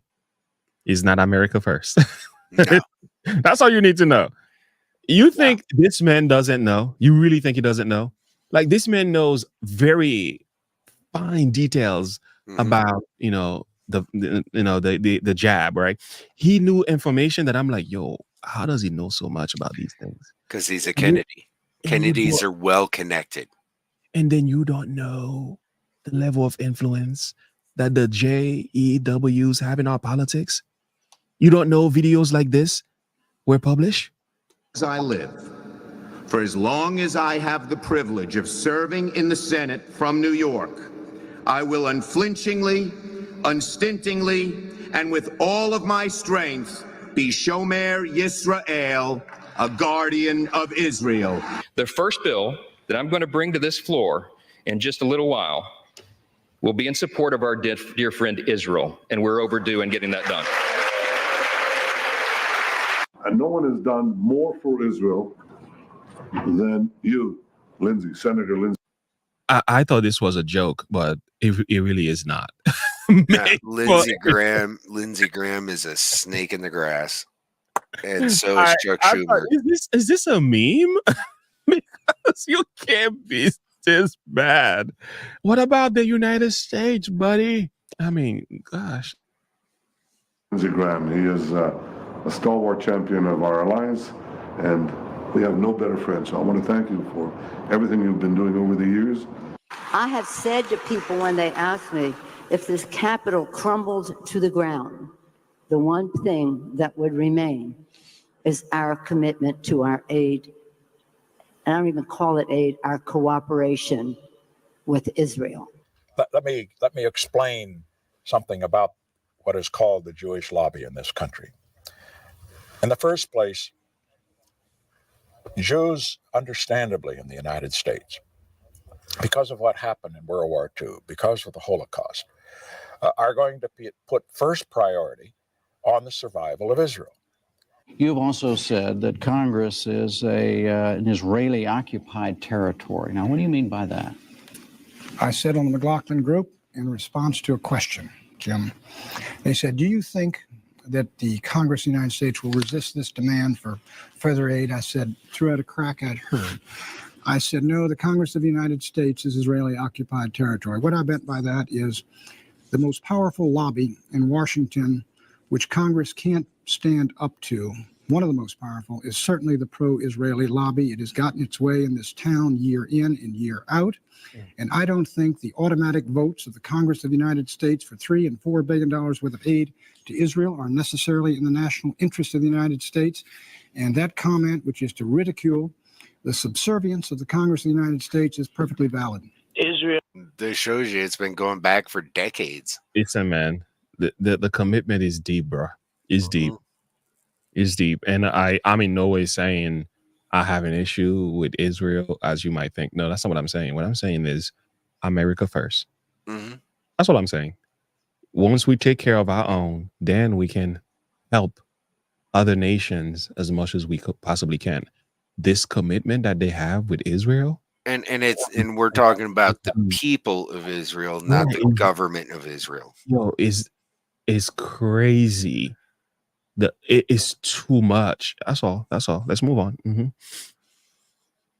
[SPEAKER 1] He's not America first. No. That's all you need to know. You think this man doesn't know? You really think he doesn't know? Like, this man knows very fine details about, the jab, right? He knew information that I'm like, yo, how does he know so much about these things?
[SPEAKER 2] Because he's a Kennedy. Kennedys are well connected.
[SPEAKER 1] And then you don't know the level of influence that the JEWs have in our politics. You don't know videos like this were published?
[SPEAKER 14] As I live, for as long as I have the privilege of serving in the Senate from New York, I will unflinchingly, unstintingly, and with all of my strength be Shomer Yisrael, a guardian of Israel.
[SPEAKER 16] The first bill that I'm going to bring to this floor in just a little while will be in support of our dear friend Israel, and we're overdue in getting that done.
[SPEAKER 17] And no one has done more for Israel than you, Lindsey, Senator Lindsey.
[SPEAKER 1] I thought this was a joke, but it really is not.
[SPEAKER 2] Lindsey Graham is a snake in the grass, and so is Chuck Schumer.
[SPEAKER 1] Is this a meme? Because you can't be this bad. What about the United States, buddy? I mean, gosh.
[SPEAKER 17] Lindsey Graham, he is a stalwart champion of our alliance, and we have no better friend. So I want to thank you for everything you've been doing over the years.
[SPEAKER 18] I have said to people when they ask me if this Capitol crumbled to the ground, the one thing that would remain is our commitment to our aid. And I don't even call it aid, our cooperation with Israel.
[SPEAKER 19] Let me explain something about what is called the Jewish lobby in this country. In the first place, Jews, understandably in the United States, because of what happened in World War II, because of the Holocaust, are going to put first priority on the survival of Israel.
[SPEAKER 20] You've also said that Congress is an Israeli-occupied territory. Now, what do you mean by that?
[SPEAKER 21] I said on the McLaughlin Group, in response to a question, Jim, they said, do you think that the Congress of the United States will resist this demand for further aid? I said, throughout a crack I'd heard. I said, no, the Congress of the United States is Israeli-occupied territory. What I meant by that is the most powerful lobby in Washington, which Congress can't stand up to, one of the most powerful, is certainly the pro-Israeli lobby. It has gotten its way in this town year in and year out. And I don't think the automatic votes of the Congress of the United States for $3 and $4 billion worth of aid to Israel are necessarily in the national interest of the United States. And that comment, which is to ridicule the subservience of the Congress of the United States, is perfectly valid.
[SPEAKER 2] Israel. This shows you it's been going back for decades.
[SPEAKER 1] Listen, man, the commitment is deep, bro. It's deep. It's deep. And I'm in no way saying I have an issue with Israel, as you might think. No, that's not what I'm saying. What I'm saying is America first. That's what I'm saying. Once we take care of our own, then we can help other nations as much as we possibly can. This commitment that they have with Israel,
[SPEAKER 2] and we're talking about the people of Israel, not the government of Israel.
[SPEAKER 1] Yo, is is crazy. It is too much. That's all. Let's move on.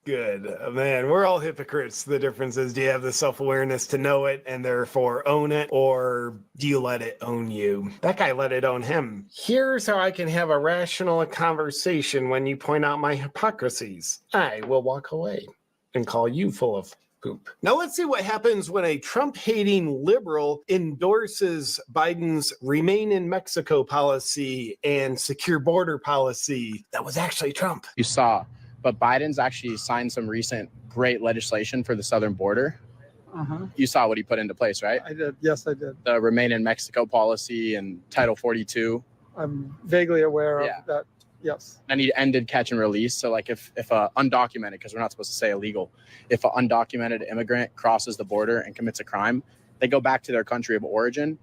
[SPEAKER 9] Good. Man, we're all hypocrites. The difference is, do you have the self-awareness to know it and therefore own it, or do you let it own you? That guy let it own him. Here's how I can have a rational conversation when you point out my hypocrisies. I will walk away and call you full of poop. Now let's see what happens when a Trump-hating liberal endorses Biden's Remain in Mexico policy and secure border policy. That was actually Trump.
[SPEAKER 7] You saw, but Biden's actually signed some recent great legislation for the southern border. You saw what he put into place, right?
[SPEAKER 3] I did. Yes, I did.
[SPEAKER 7] The Remain in Mexico policy and Title 42.
[SPEAKER 3] I'm vaguely aware of that. Yes.
[SPEAKER 7] And he ended catch and release. So like if undocumented, because we're not supposed to say illegal, if an undocumented immigrant crosses the border and commits a crime, they go back to their country of origin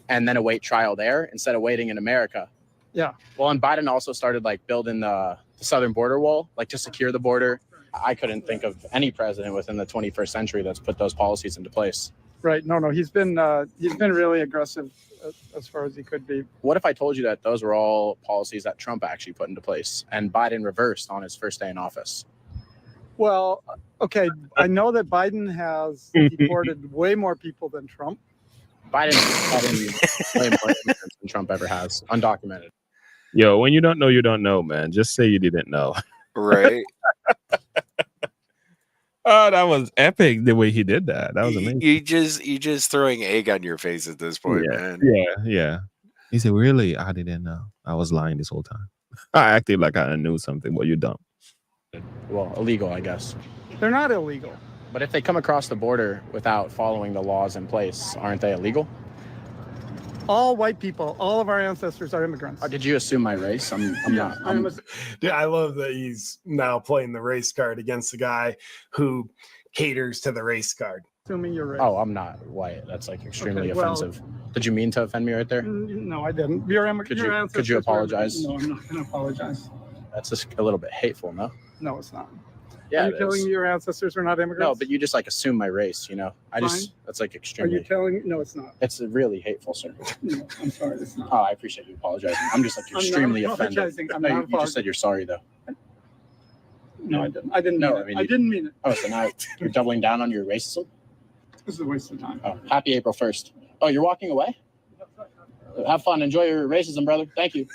[SPEAKER 7] and then await trial there instead of waiting in America.
[SPEAKER 3] Yeah.
[SPEAKER 7] Well, and Biden also started like building the southern border wall, like to secure the border. I couldn't think of any president within the 21st century that's put those policies into place.
[SPEAKER 3] Right. No, he's been really aggressive as far as he could be.
[SPEAKER 7] What if I told you that those were all policies that Trump actually put into place and Biden reversed on his first day in office?
[SPEAKER 3] Well, okay, I know that Biden has deported way more people than Trump.
[SPEAKER 7] Biden way more immigrants than Trump ever has, undocumented.
[SPEAKER 1] Yo, when you don't know, you don't know, man. Just say you didn't know.
[SPEAKER 2] Right.
[SPEAKER 1] Oh, that was epic the way he did that. That was amazing.
[SPEAKER 2] You just throwing egg on your face at this point, man.
[SPEAKER 1] Yeah. He said, really? I didn't know. I was lying this whole time. I acted like I knew something, but you're dumb.
[SPEAKER 7] Well, illegal, I guess.
[SPEAKER 3] They're not illegal.
[SPEAKER 7] But if they come across the border without following the laws in place, aren't they illegal?
[SPEAKER 3] All white people, all of our ancestors are immigrants.
[SPEAKER 7] Or did you assume my race? I'm not.
[SPEAKER 9] Dude, I love that he's now playing the race card against the guy who caters to the race card.
[SPEAKER 3] Assuming you're race.
[SPEAKER 7] Oh, I'm not white. That's like extremely
[SPEAKER 3] Okay, well-
[SPEAKER 7] offensive. Did you mean to offend me right there?
[SPEAKER 3] No, I didn't. Your
[SPEAKER 7] Could
[SPEAKER 3] ancestors
[SPEAKER 7] you
[SPEAKER 3] were-
[SPEAKER 7] apologize?
[SPEAKER 3] No, I'm not going to apologize.
[SPEAKER 7] That's just a little bit hateful, no?
[SPEAKER 3] No, it's not.
[SPEAKER 7] Yeah,
[SPEAKER 3] Are you
[SPEAKER 7] it
[SPEAKER 3] telling
[SPEAKER 7] is.
[SPEAKER 3] me your ancestors were not immigrants?
[SPEAKER 7] No, but you just like assume my race, you know? That's like
[SPEAKER 3] Are
[SPEAKER 7] extremely.
[SPEAKER 3] you telling? No, it's not.
[SPEAKER 7] It's really hateful, sir.
[SPEAKER 3] No, I'm sorry, it's not.
[SPEAKER 7] Oh, I appreciate you apologizing. I'm just like
[SPEAKER 3] I'm not
[SPEAKER 7] extremely offended.
[SPEAKER 3] apologizing. I'm
[SPEAKER 7] No,
[SPEAKER 3] not
[SPEAKER 7] you just said you're sorry though.
[SPEAKER 3] No, I didn't. I didn't
[SPEAKER 7] No,
[SPEAKER 3] mean
[SPEAKER 7] I
[SPEAKER 3] it.
[SPEAKER 7] mean,
[SPEAKER 3] I didn't mean it.
[SPEAKER 7] Oh, so now you're doubling down on your racism?
[SPEAKER 3] This is a waste of time.
[SPEAKER 7] Oh, happy April 1st. Oh, you're walking away? Have fun. Enjoy your racism, brother. Thank you.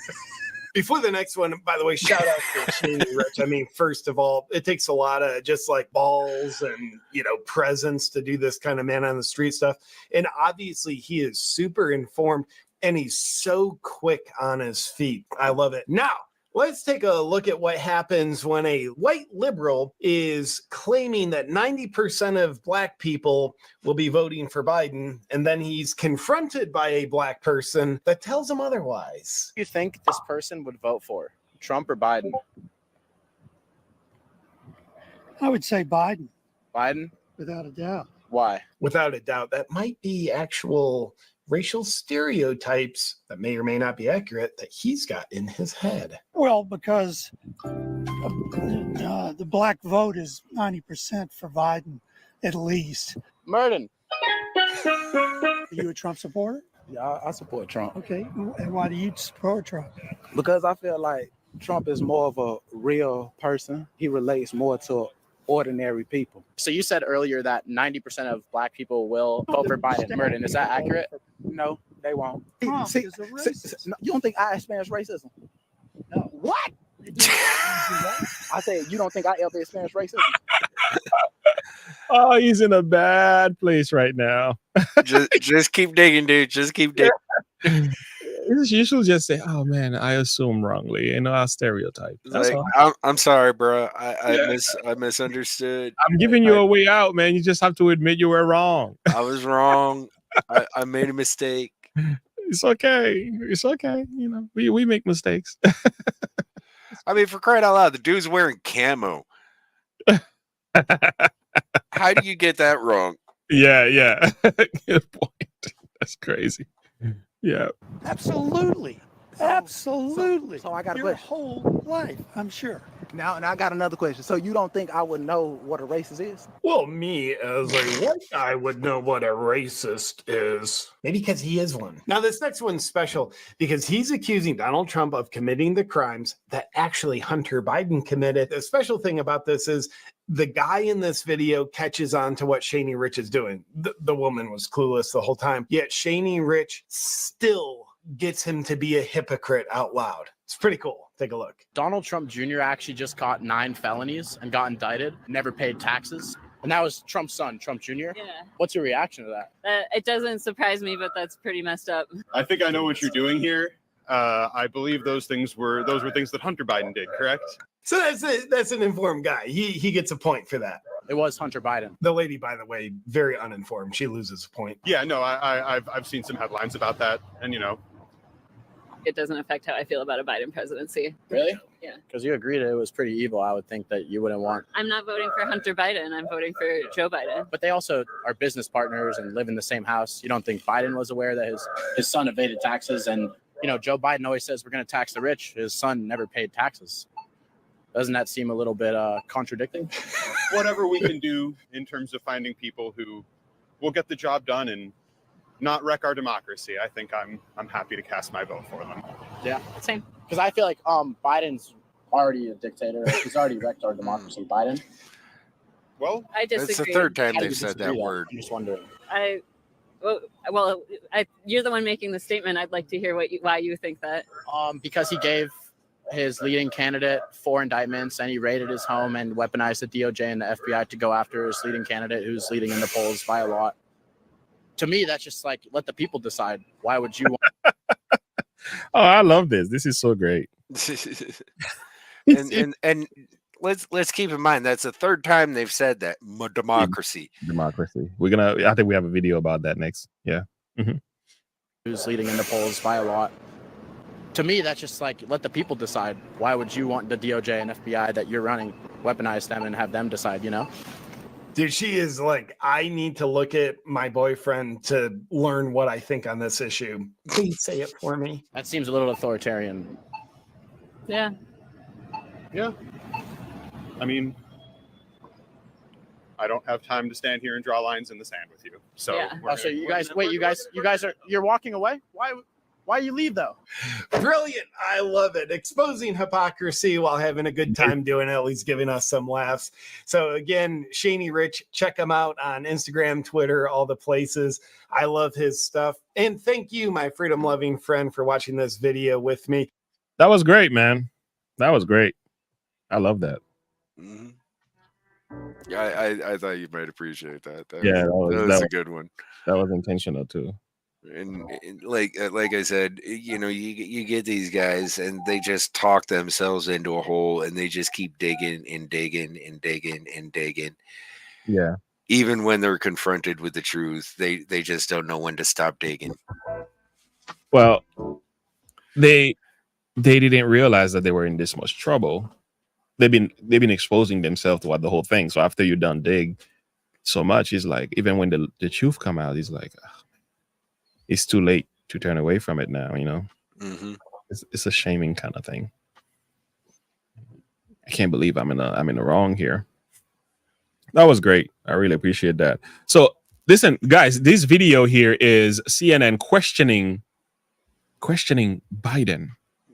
[SPEAKER 9] Before the next one, by the way, shout out to Cheney Rich. I mean, first of all, it takes a lot of just like balls and, presence to do this kind of man on the street stuff. And obviously he is super informed and he's so quick on his feet. I love it. Now, let's take a look at what happens when a white liberal is claiming that 90% of black people will be voting for Biden, and then he's confronted by a black person that tells him otherwise.
[SPEAKER 7] You think this person would vote for Trump or Biden?
[SPEAKER 22] I would say Biden,
[SPEAKER 7] Biden?
[SPEAKER 22] without a doubt.
[SPEAKER 7] Why?
[SPEAKER 9] Without a doubt, that might be actual racial stereotypes that may or may not be accurate that he's got in his head.
[SPEAKER 22] Well, because the black vote is 90% for Biden, at least.
[SPEAKER 7] Merton.
[SPEAKER 22] Are you a Trump supporter?
[SPEAKER 23] Yeah, I support Trump.
[SPEAKER 22] Okay, and why do you support Trump?
[SPEAKER 23] Because I feel like Trump is more of a real person. He relates more to ordinary people.
[SPEAKER 7] So you said earlier that 90% of black people will vote for Biden. Merton, is that accurate?
[SPEAKER 23] No, they won't.
[SPEAKER 22] Trump
[SPEAKER 23] See,
[SPEAKER 22] is a racist.
[SPEAKER 23] no, you don't think I experience racism?
[SPEAKER 22] No.
[SPEAKER 23] What? I said you don't think I ever experienced racism?
[SPEAKER 1] Oh, he's in a bad place right now.
[SPEAKER 2] just keep digging, dude. Just keep digging.
[SPEAKER 1] You should just say, "Oh man, I assume wrongly." I stereotype. That's
[SPEAKER 2] Like,
[SPEAKER 1] all.
[SPEAKER 2] I'm sorry, bro. I misunderstood.
[SPEAKER 1] I'm giving you a way out, man. You just have to admit you were wrong.
[SPEAKER 2] I was wrong. I made a mistake.
[SPEAKER 1] It's okay. It's okay. We make mistakes.
[SPEAKER 2] I mean, for crying out loud, the dude's wearing camo. How do you get that wrong?
[SPEAKER 1] Yeah. Good point. That's crazy. Yeah.
[SPEAKER 22] Absolutely. Absolutely.
[SPEAKER 23] So I got a
[SPEAKER 22] your
[SPEAKER 23] question.
[SPEAKER 22] whole life, I'm sure.
[SPEAKER 23] Now, and I got another question. So you don't think I would know what a racist is?
[SPEAKER 9] Well, me as a white guy would know what a racist is. Maybe because he is one. Now, this next one's special because he's accusing Donald Trump of committing the crimes that actually Hunter Biden committed. The special thing about this is the guy in this video catches on to what Shaney Rich is doing. The woman was clueless the whole time, yet Shaney Rich still gets him to be a hypocrite out loud. It's pretty cool. Take a look.
[SPEAKER 7] Donald Trump Jr. actually just caught 9 felonies and got indicted, never paid taxes. And that was Trump's son, Trump Jr.
[SPEAKER 4] Yeah.
[SPEAKER 7] What's your reaction to that?
[SPEAKER 4] It doesn't surprise me, but that's pretty messed up.
[SPEAKER 5] I think I know what you're doing here. I believe those were things that Hunter Biden did, correct?
[SPEAKER 9] So that's an informed guy. He gets a point for that.
[SPEAKER 7] It was Hunter Biden.
[SPEAKER 9] The lady, by the way, very uninformed. She loses a point.
[SPEAKER 5] Yeah, no, I've seen some headlines about that, and
[SPEAKER 4] It doesn't affect how I feel about a Biden presidency.
[SPEAKER 7] Really?
[SPEAKER 4] Yeah.
[SPEAKER 7] Because you agreed it was pretty evil. I would think that you wouldn't want.
[SPEAKER 4] I'm not voting for Hunter Biden. I'm voting for Joe Biden.
[SPEAKER 7] But they also are business partners and live in the same house. You don't think Biden was aware that his son evaded taxes? And, Joe Biden always says we're going to tax the rich. His son never paid taxes. Doesn't that seem a little bit contradicting?
[SPEAKER 5] whatever we can do in terms of finding people who will get the job done and not wreck our democracy, I think I'm happy to cast my vote for them.
[SPEAKER 7] Yeah, same. Because I feel like Biden's already a dictator. He's already wrecked our democracy. Biden.
[SPEAKER 5] Well,
[SPEAKER 4] I disagree.
[SPEAKER 2] That's the third time
[SPEAKER 7] How do
[SPEAKER 2] they've
[SPEAKER 7] you
[SPEAKER 2] said
[SPEAKER 7] disagree,
[SPEAKER 2] that
[SPEAKER 7] though?
[SPEAKER 2] word.
[SPEAKER 7] I'm just wondering.
[SPEAKER 4] You're the one making the statement. I'd like to hear why you think that.
[SPEAKER 7] Because he gave his leading candidate 4 indictments, and he raided his home and weaponized the DOJ and the FBI to go after his leading candidate, who's leading in the polls by a lot. To me, that's just like, let the people decide. Why would you want?
[SPEAKER 1] Oh, I love this. This is so great.
[SPEAKER 2] and let's keep in mind that's the third time they've said that democracy.
[SPEAKER 1] Democracy. I think we have a video about that next. Yeah. Mm-hmm.
[SPEAKER 7] Who's leading in the polls by a lot. To me, that's just like, let the people decide. Why would you want the DOJ and FBI that you're running weaponize them and have them decide,
[SPEAKER 9] Dude, she is like, I need to look at my boyfriend to learn what I think on this issue. Please say it for me.
[SPEAKER 7] That seems a little authoritarian.
[SPEAKER 4] Yeah.
[SPEAKER 5] Yeah. I mean, I don't have time to stand here and draw lines in the sand with you. So,
[SPEAKER 4] Yeah.
[SPEAKER 7] So you guys you're walking away? Why you leave though?
[SPEAKER 9] Brilliant. I love it. Exposing hypocrisy while having a good time doing it, at least giving us some laughs. So again, Shaney Rich, check him out on Instagram, Twitter, all the places. I love his stuff. And thank you, my freedom loving friend, for watching this video with me.
[SPEAKER 1] That was great, man. That was great. I love that.
[SPEAKER 2] Mm-hmm. Yeah, I thought you might appreciate that. That
[SPEAKER 1] was
[SPEAKER 2] a good one.
[SPEAKER 1] That was intentional too.
[SPEAKER 2] And like I said, you get these guys and they just talk themselves into a hole and they just keep digging and digging and digging and digging.
[SPEAKER 1] Yeah.
[SPEAKER 2] Even when they're confronted with the truth, they just don't know when to stop digging.
[SPEAKER 1] Well, they didn't realize that they were in this much trouble. They've been exposing themselves to the whole thing. So after you're done dig so much, he's like, even when the truth come out, he's like, it's too late to turn away from it now,
[SPEAKER 2] Mm-hmm.
[SPEAKER 1] It's a shaming kind of thing. I can't believe I'm in the wrong here. That was great. I really appreciate that. So listen, guys, this video here is CNN questioning Biden.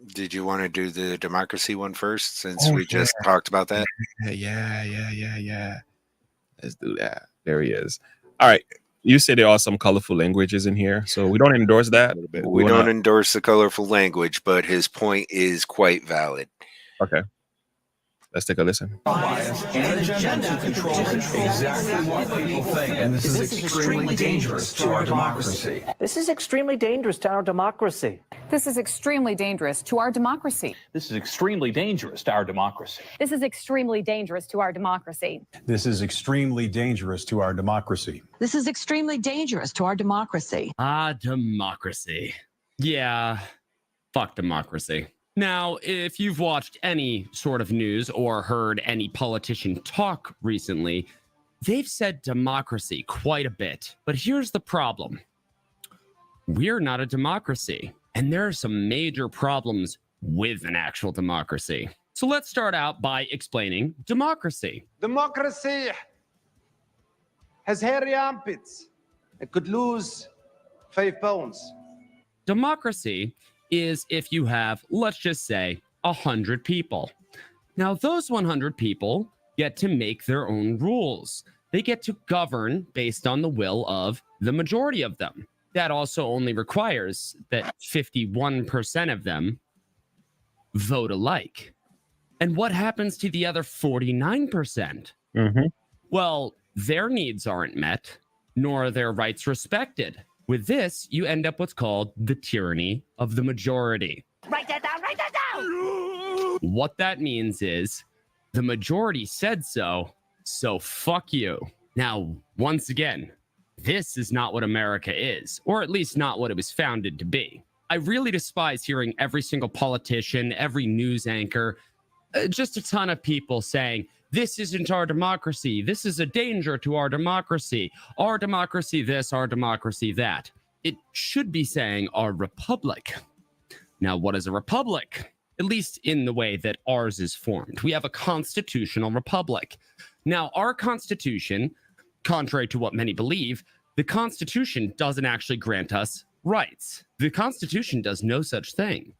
[SPEAKER 2] Did you want to do the democracy one first, since we just talked about that?
[SPEAKER 1] Yeah. Let's do that. There he is. All right. You say there are some colorful languages in here, so we don't endorse that.
[SPEAKER 2] We don't endorse the colorful language, but his point is quite valid.
[SPEAKER 1] Okay. Let's take a listen.
[SPEAKER 6] And agenda to control exactly what people think. And this is extremely dangerous to our democracy.
[SPEAKER 24] This is extremely dangerous to our democracy.
[SPEAKER 25] This is extremely dangerous to our democracy.
[SPEAKER 6] This is extremely dangerous to our democracy.
[SPEAKER 25] This is extremely dangerous to our democracy.
[SPEAKER 26] This is extremely dangerous to our democracy.
[SPEAKER 27] This is extremely dangerous to our democracy.
[SPEAKER 28] Democracy. Yeah, fuck democracy. Now, if you've watched any sort of news or heard any politician talk recently, they've said democracy quite a bit. But here's the problem. We're not a democracy, and there are some major problems with an actual democracy. So let's start out by explaining democracy.
[SPEAKER 8] Democracy has hairy armpits. It could lose 5 pounds.
[SPEAKER 28] Democracy is if you have, let's just say, 100 people. Now, those 100 people get to make their own rules. They get to govern based on the will of the majority of them. That also only requires that 51% of them vote alike. And what happens to the other 49%? Well, their needs aren't met, nor are their rights respected. With this, you end up what's called the tyranny of the majority.
[SPEAKER 27] Write that down, write that down!
[SPEAKER 28] What that means is the majority said so, so fuck you. Now, once again, this is not what America is, or at least not what it was founded to be. I really despise hearing every single politician, every news anchor, just a ton of people saying, this isn't our democracy. This is a danger to our democracy this, our democracy that. It should be saying our republic. Now, what is a republic? At least in the way that ours is formed. We have a constitutional republic. Now, our constitution, contrary to what many believe, the Constitution doesn't actually grant us rights. The Constitution does no such thing.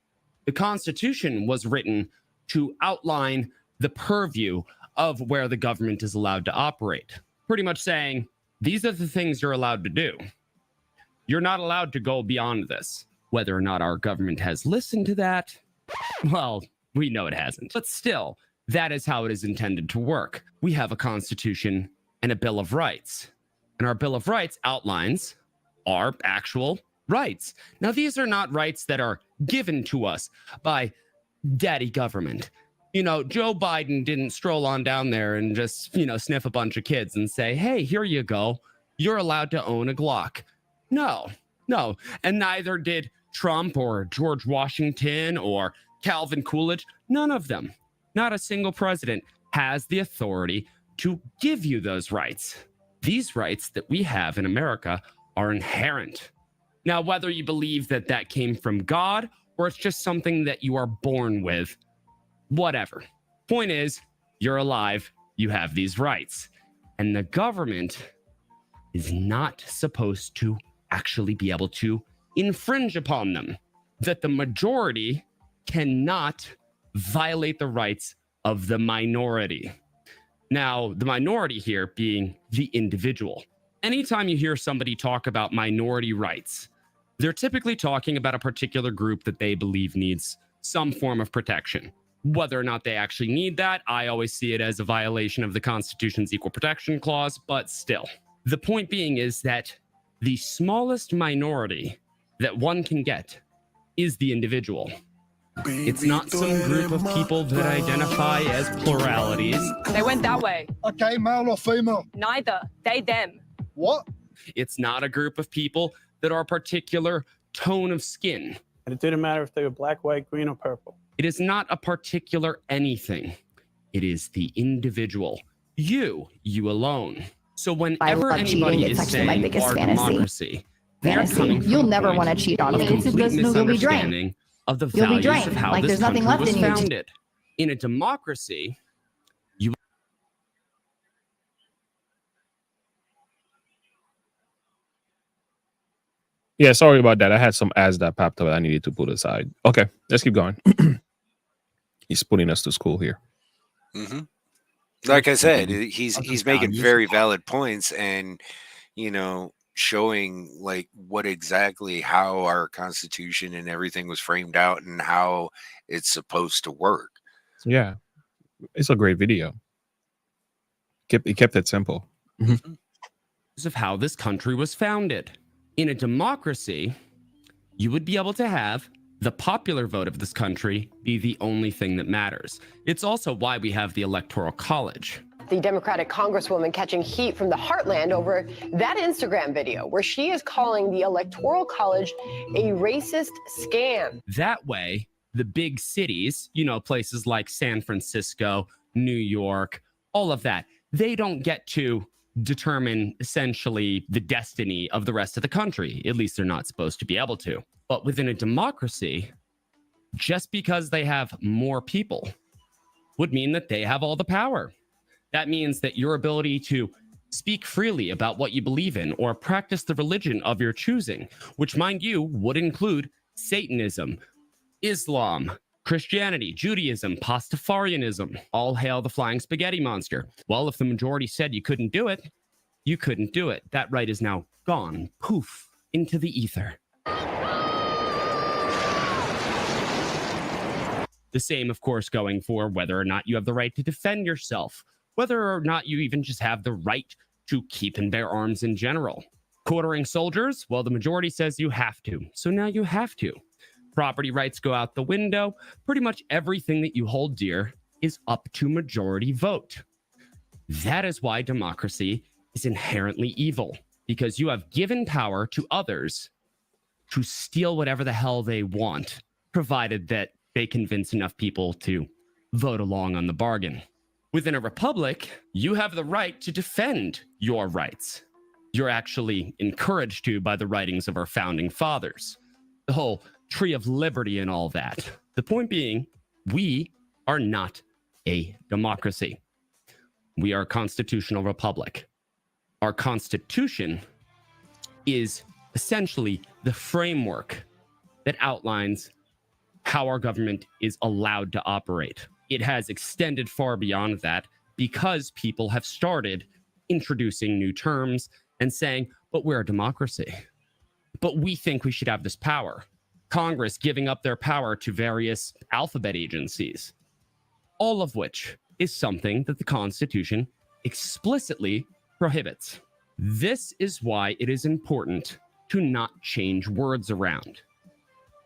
[SPEAKER 28] The Constitution was written to outline the purview of where the government is allowed to operate. Pretty much saying, these are the things you're allowed to do. You're not allowed to go beyond this. Whether or not our government has listened to that, well, we know it hasn't. But still, that is how it is intended to work. We have a constitution and a Bill of Rights. And our Bill of Rights outlines our actual rights. Now, these are not rights that are given to us by daddy government. You know, Joe Biden didn't stroll on down there and just, sniff a bunch of kids and say, hey, here you go. You're allowed to own a Glock. No. And neither did Trump or George Washington or Calvin Coolidge. None of them. Not a single president has the authority to give you those rights. These rights that we have in America are inherent. Now, whether you believe that that came from God or it's just something that you are born with, whatever. Point is, you're alive, you have these rights. And the government is not supposed to actually be able to infringe upon them. That the majority cannot violate the rights of the minority. Now, the minority here being the individual. Anytime you hear somebody talk about minority rights, they're typically talking about a particular group that they believe needs some form of protection. Whether or not they actually need that, I always see it as a violation of the Constitution's Equal Protection Clause, but still. The point being is that the smallest minority that one can get is the individual. It's not some group of people that identify as pluralities.
[SPEAKER 10] They went that way.
[SPEAKER 21] Okay, male or female?
[SPEAKER 10] Neither. They, them.
[SPEAKER 21] What?
[SPEAKER 28] It's not a group of people that are a particular tone of skin.
[SPEAKER 11] And it didn't matter if they were black, white, green, or purple.
[SPEAKER 28] It is not a particular anything. It is the individual. You alone. So whenever anybody is saying our democracy, they're coming from
[SPEAKER 12] You'll never want to cheat on me.
[SPEAKER 28] a complete misunderstanding of the values of how
[SPEAKER 12] Like
[SPEAKER 28] this
[SPEAKER 12] there's nothing
[SPEAKER 28] country
[SPEAKER 12] left
[SPEAKER 28] was
[SPEAKER 12] in you.
[SPEAKER 28] founded. In a democracy, you
[SPEAKER 1] Yeah, sorry about that. I had some ads that popped up I needed to put aside. Okay, let's keep going. He's putting us to school here.
[SPEAKER 2] Mm-hmm. Like I said, he's making very valid points, and showing like what exactly how our Constitution and everything was framed out and how it's supposed to work.
[SPEAKER 1] Yeah, it's a great video. He kept it simple.
[SPEAKER 28] of how this country was founded. In a democracy, you would be able to have the popular vote of this country be the only thing that matters. It's also why we have the Electoral College.
[SPEAKER 13] The Democratic Congresswoman catching heat from the heartland over that Instagram video where she is calling the Electoral College a racist scam.
[SPEAKER 28] That way, the big cities, you know, places like San Francisco, New York, all of that, they don't get to determine essentially the destiny of the rest of the country. At least they're not supposed to be able to. But within a democracy, just because they have more people would mean that they have all the power. That means that your ability to speak freely about what you believe in or practice the religion of your choosing, which, mind you, would include Satanism, Islam, Christianity, Judaism, Pastafarianism, all hail the flying spaghetti monster. Well, if the majority said you couldn't do it, you couldn't do it. That right is now gone, poof, into the ether. The same, of course, going for whether or not you have the right to defend yourself, whether or not you even just have the right to keep and bear arms in general. Quartering soldiers, well, the majority says you have to, so now you have to. Property rights go out the window. Pretty much everything that you hold dear is up to majority vote. That is why democracy is inherently evil, because you have given power to others to steal whatever the hell they want, provided that they convince enough people to vote along on the bargain. Within a republic, you have the right to defend your rights. You're actually encouraged to by the writings of our founding fathers. The whole tree of liberty and all that. The point being, we are not a democracy. We are a constitutional republic. Our constitution is essentially the framework that outlines how our government is allowed to operate. It has extended far beyond that because people have started introducing new terms and saying, but we're a democracy. But we think we should have this power. Congress giving up their power to various alphabet agencies, all of which is something that the Constitution explicitly prohibits. This is why it is important to not change words around.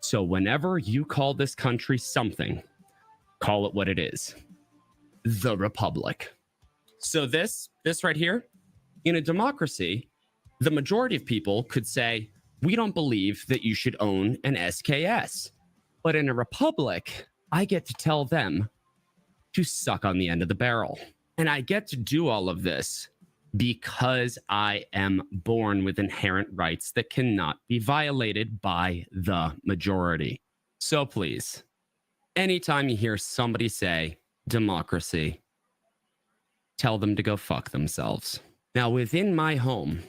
[SPEAKER 28] So whenever you call this country something, call it what it is. The Republic. So this right here, in a democracy, the majority of people could say, we don't believe that you should own an SKS. But in a republic, I get to tell them to suck on the end of the barrel. And I get to do all of this because I am born with inherent rights that cannot be violated by the majority. So please, anytime you hear somebody say democracy, tell them to go fuck themselves. Now, within my home,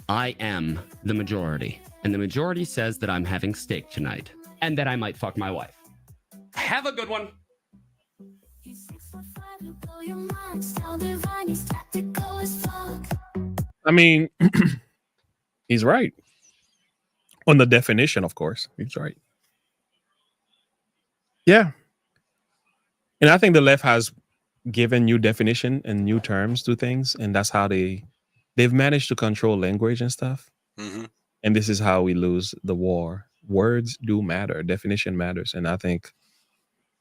[SPEAKER 28] I am the majority. And the majority says that I'm having steak tonight and that I might fuck my wife. Have a good one.
[SPEAKER 1] I mean, he's right. On the definition, of course. He's right. Yeah. And I think the left has given new definition and new terms to things, and that's how they've managed to control language and stuff.
[SPEAKER 2] Mm-hmm.
[SPEAKER 1] And this is how we lose the war. Words do matter. Definition matters. And I think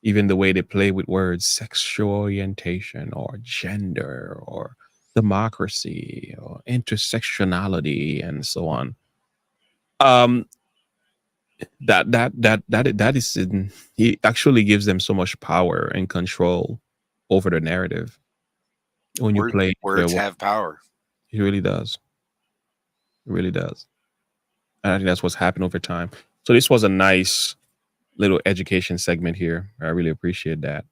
[SPEAKER 1] even the way they play with words, sexual orientation or gender or democracy or intersectionality and so on. That is he actually gives them so much power and control over the narrative. When you play
[SPEAKER 2] words have power.
[SPEAKER 1] It really does. It really does. And I think that's what's happened over time. So this was a nice little education segment here. I really appreciate that.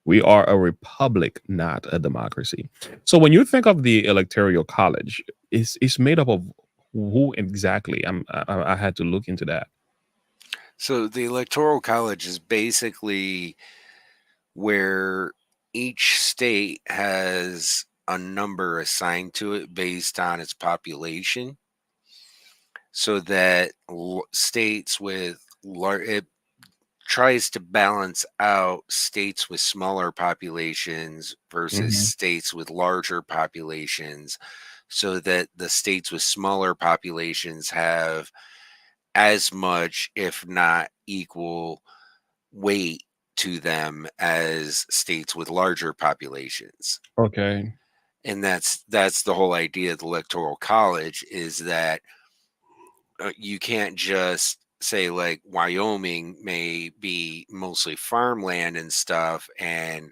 [SPEAKER 1] We are a republic, not a democracy. So when you think of the Electoral College, it's made up of who exactly? I had to look into that.
[SPEAKER 2] So the Electoral College is basically where each state has a number assigned to it based on its population, so that states with it tries to balance out states with smaller populations versus states with larger populations, so that the states with smaller populations have as much, if not equal, weight to them as states with larger populations.
[SPEAKER 1] Okay.
[SPEAKER 2] And that's the whole idea of the Electoral College, is that you can't just say like Wyoming may be mostly farmland and stuff and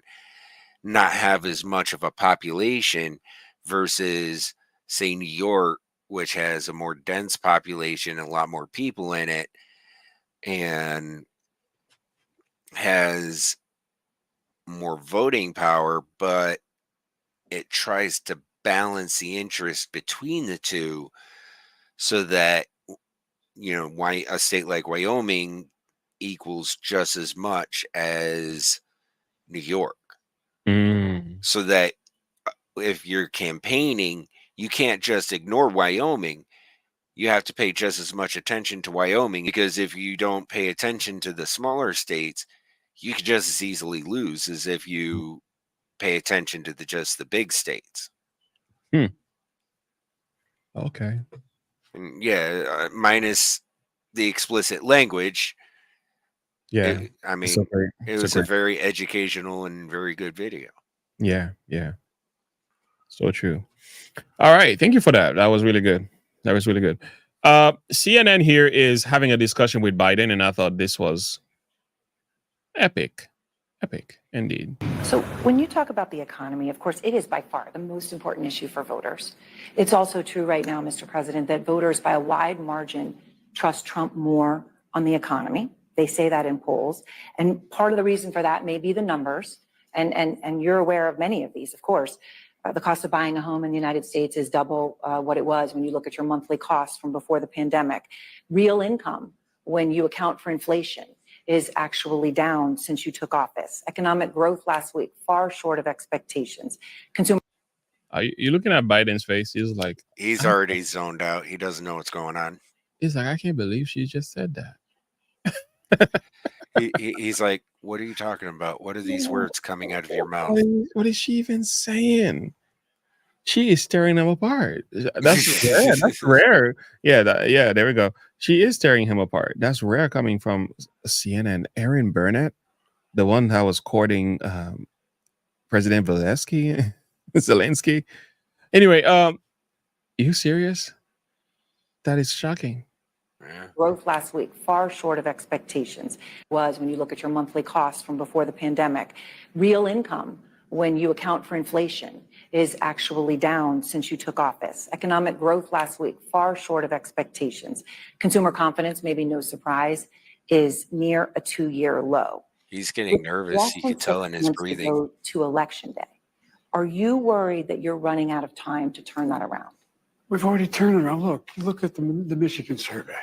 [SPEAKER 2] not have as much of a population versus say New York, which has a more dense population and a lot more people in it and has more voting power, but it tries to balance the interest between the two so that, why a state like Wyoming equals just as much as New York. So that if you're campaigning, you can't just ignore Wyoming. You have to pay just as much attention to Wyoming, because if you don't pay attention to the smaller states, you could just as easily lose as if you pay attention to just the big states.
[SPEAKER 1] Okay.
[SPEAKER 2] And yeah, minus the explicit language.
[SPEAKER 1] Yeah.
[SPEAKER 2] It was a very educational and very good video.
[SPEAKER 1] Yeah. So true. All right. Thank you for that. That was really good. CNN here is having a discussion with Biden, and I thought this was epic. Epic, indeed.
[SPEAKER 12] So when you talk about the economy, of course, it is by far the most important issue for voters. It's also true right now, Mr. President, that voters by a wide margin trust Trump more on the economy. They say that in polls. And part of the reason for that may be the numbers. And you're aware of many of these, of course. The cost of buying a home in the United States is double what it was when you look at your monthly costs from before the pandemic. Real income, when you account for inflation, is actually down since you took office. Economic growth last week, far short of expectations. Consumer.
[SPEAKER 1] Are you looking at Biden's face? He's like,
[SPEAKER 2] he's already zoned out. He doesn't know what's going on.
[SPEAKER 1] He's like, I can't believe she just said that.
[SPEAKER 2] He's like, what are you talking about? What are these words coming out of your mouth?
[SPEAKER 1] What is she even saying? She is tearing them apart. That's rare. Yeah, there we go. She is tearing him apart. That's rare coming from CNN. Aaron Burnett, the one that was courting President Zelensky. Anyway, are you serious? That is shocking.
[SPEAKER 12] Growth last week, far short of expectations, was when you look at your monthly costs from before the pandemic. Real income, when you account for inflation, is actually down since you took office. Economic growth last week, far short of expectations. Consumer confidence, maybe no surprise, is near a 2-year low.
[SPEAKER 2] He's getting nervous. You can tell in his breathing.
[SPEAKER 12] To election day. Are you worried that you're running out of time to turn that around?
[SPEAKER 21] We've already turned it around. Look at the Michigan survey.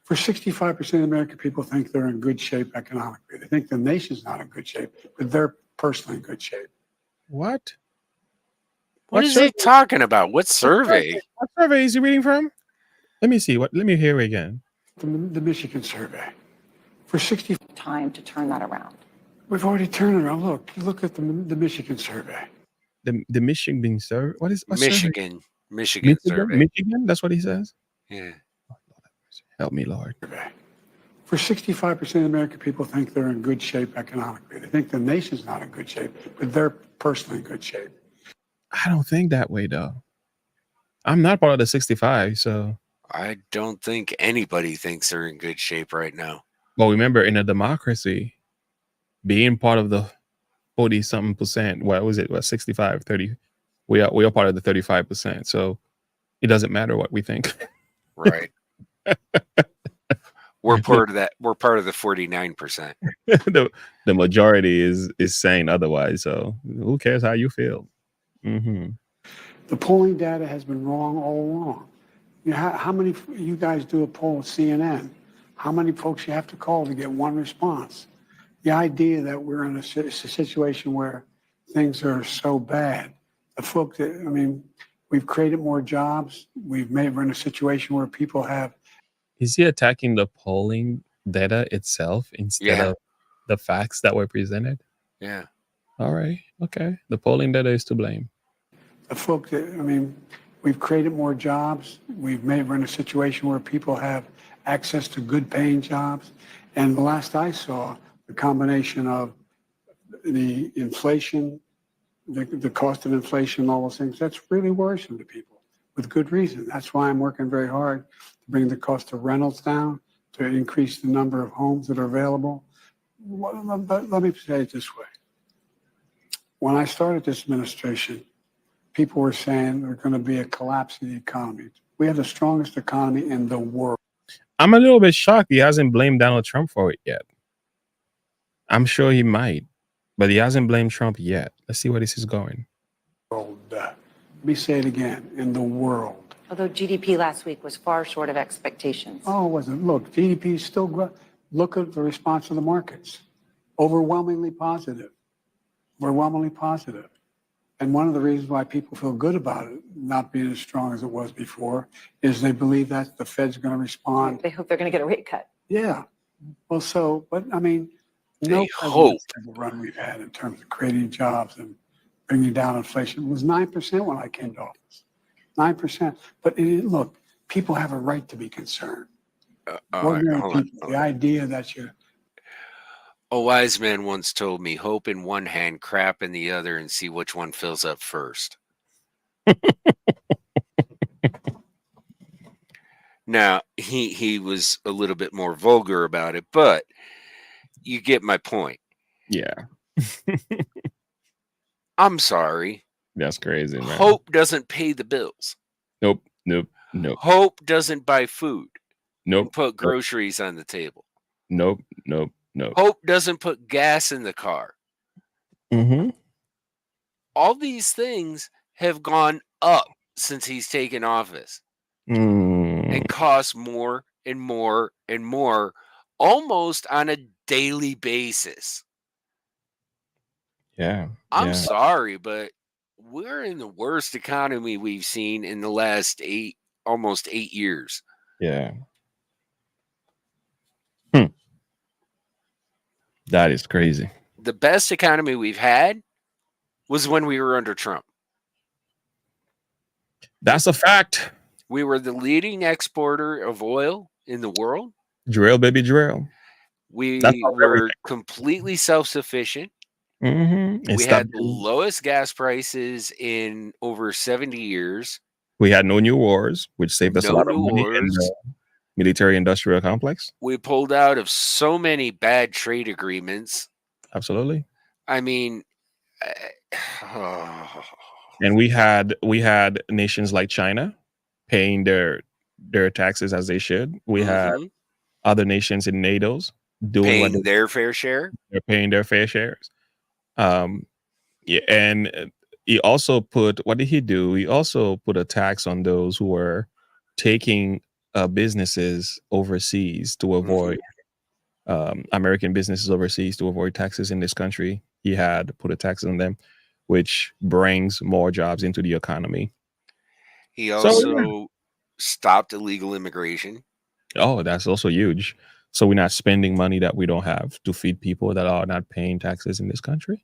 [SPEAKER 21] For 65% of the American people think they're in good shape economically. They think the nation's not in good shape, but they're personally in good shape.
[SPEAKER 1] What?
[SPEAKER 2] What is he talking about? What survey?
[SPEAKER 1] What survey is he reading from? Let me see. Let me hear it again.
[SPEAKER 21] The Michigan survey. For 60
[SPEAKER 12] time to turn that around.
[SPEAKER 21] We've already turned it around. Look at the Michigan survey.
[SPEAKER 1] The Michigan survey. What
[SPEAKER 2] Michigan?
[SPEAKER 1] Survey?
[SPEAKER 2] Michigan survey.
[SPEAKER 1] Michigan. That's what he says.
[SPEAKER 2] Yeah.
[SPEAKER 1] Help me, Lord.
[SPEAKER 21] For 65% of the American people think they're in good shape economically. They think the nation's not in good shape, but they're personally in good shape.
[SPEAKER 1] I don't think that way, though. I'm not part of the 65, so.
[SPEAKER 2] I don't think anybody thinks they're in good shape right now.
[SPEAKER 1] Well, remember, in a democracy, being part of the 40-something%, what was it? 65, 30? We are part of the 35%, so it doesn't matter what we think.
[SPEAKER 2] Right. We're part of that. We're part of the 49%.
[SPEAKER 1] The majority is saying otherwise. So who cares how you feel? Mm-hmm.
[SPEAKER 21] The polling data has been wrong all along. How many you guys do a poll at CNN? How many folks you have to call to get one response? The idea that we're in a situation where things are so bad. The folks that, we've created more jobs. We're in a situation where people have.
[SPEAKER 1] Is he attacking the polling data itself instead of the facts that were presented?
[SPEAKER 2] Yeah.
[SPEAKER 1] All right. Okay. The polling data is to blame.
[SPEAKER 21] The folks that, we've created more jobs. We're in a situation where people have access to good paying jobs. And the last I saw, the combination of the inflation, the cost of inflation, all those things, that's really worrisome to people with good reason. That's why I'm working very hard to bring the cost of rentals down, to increase the number of homes that are available. But let me say it this way. When I started this administration, people were saying there's going to be a collapse in the economy. We have the strongest economy in the world.
[SPEAKER 1] I'm a little bit shocked he hasn't blamed Donald Trump for it yet. I'm sure he might. But he hasn't blamed Trump yet. Let's see where this is going.
[SPEAKER 22] Let me say it again, in the world.
[SPEAKER 12] Although GDP last week was far short of expectations.
[SPEAKER 22] Oh, it wasn't. Look, GDP is still growing. Look at the response of the markets. Overwhelmingly positive. Overwhelmingly positive. And one of the reasons why people feel good about it not being as strong as it was before is they believe that the Fed's going to respond.
[SPEAKER 12] They hope they're going to get a rate cut.
[SPEAKER 22] Yeah. Well, so, but I mean, no
[SPEAKER 2] They hope.
[SPEAKER 22] presidential run we've had in terms of creating jobs and bringing down inflation. It was 9% when I came to office. 9%. But look, people have a right to be concerned. Ordinary people, the idea that you're.
[SPEAKER 2] A wise man once told me, hope in one hand, crap in the other, and see which one fills up first. Now, he was a little bit more vulgar about it, but you get my point.
[SPEAKER 1] Yeah.
[SPEAKER 2] I'm sorry.
[SPEAKER 1] That's crazy, man.
[SPEAKER 2] Hope doesn't pay the bills.
[SPEAKER 1] Nope. Nope. Nope.
[SPEAKER 2] Hope doesn't buy food.
[SPEAKER 1] Nope.
[SPEAKER 2] And put groceries on the table.
[SPEAKER 1] Nope. Nope. Nope.
[SPEAKER 2] Hope doesn't put gas in the car.
[SPEAKER 1] Mm-hmm.
[SPEAKER 2] All these things have gone up since he's taken office and cost more and more and more, almost on a daily basis.
[SPEAKER 1] Yeah.
[SPEAKER 2] I'm sorry, but we're in the worst economy we've seen in the last almost 8 years.
[SPEAKER 1] Yeah. That is crazy.
[SPEAKER 2] The best economy we've had was when we were under Trump.
[SPEAKER 1] That's a fact.
[SPEAKER 2] We were the leading exporter of oil in the world.
[SPEAKER 1] Drill, baby, drill.
[SPEAKER 2] We were completely self-sufficient.
[SPEAKER 1] Mm-hmm.
[SPEAKER 2] We had the lowest gas prices in over 70 years.
[SPEAKER 1] We had no new wars, which saved us a lot of money in the military-industrial complex.
[SPEAKER 2] We pulled out of so many bad trade agreements.
[SPEAKER 1] Absolutely.
[SPEAKER 2] I mean,
[SPEAKER 1] and we had nations like China paying their taxes as they should. We had other nations in NATO's doing
[SPEAKER 2] their fair share.
[SPEAKER 1] They're paying their fair shares. Yeah, and he also put, what did he do? He also put a tax on those who were taking businesses overseas to avoid American businesses overseas to avoid taxes in this country. He had put a tax on them, which brings more jobs into the economy.
[SPEAKER 2] He also stopped illegal immigration.
[SPEAKER 1] Oh, that's also huge. So we're not spending money that we don't have to feed people that are not paying taxes in this country.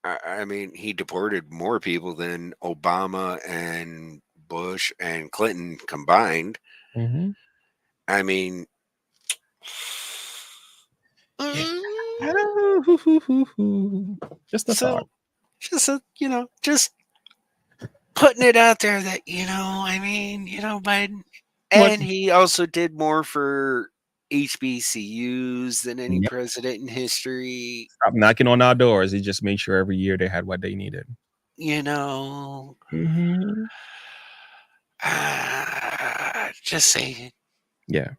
[SPEAKER 2] I mean, he deported more people than Obama and Bush and Clinton combined.
[SPEAKER 1] Mm-hmm.
[SPEAKER 2] I mean,
[SPEAKER 1] just a thought.
[SPEAKER 2] Just putting it out there that, I mean, Biden. And he also did more for HBCUs than any president in history.
[SPEAKER 1] Stop knocking on our doors. He just made sure every year they had what they needed.
[SPEAKER 2] Just saying.
[SPEAKER 1] Yeah.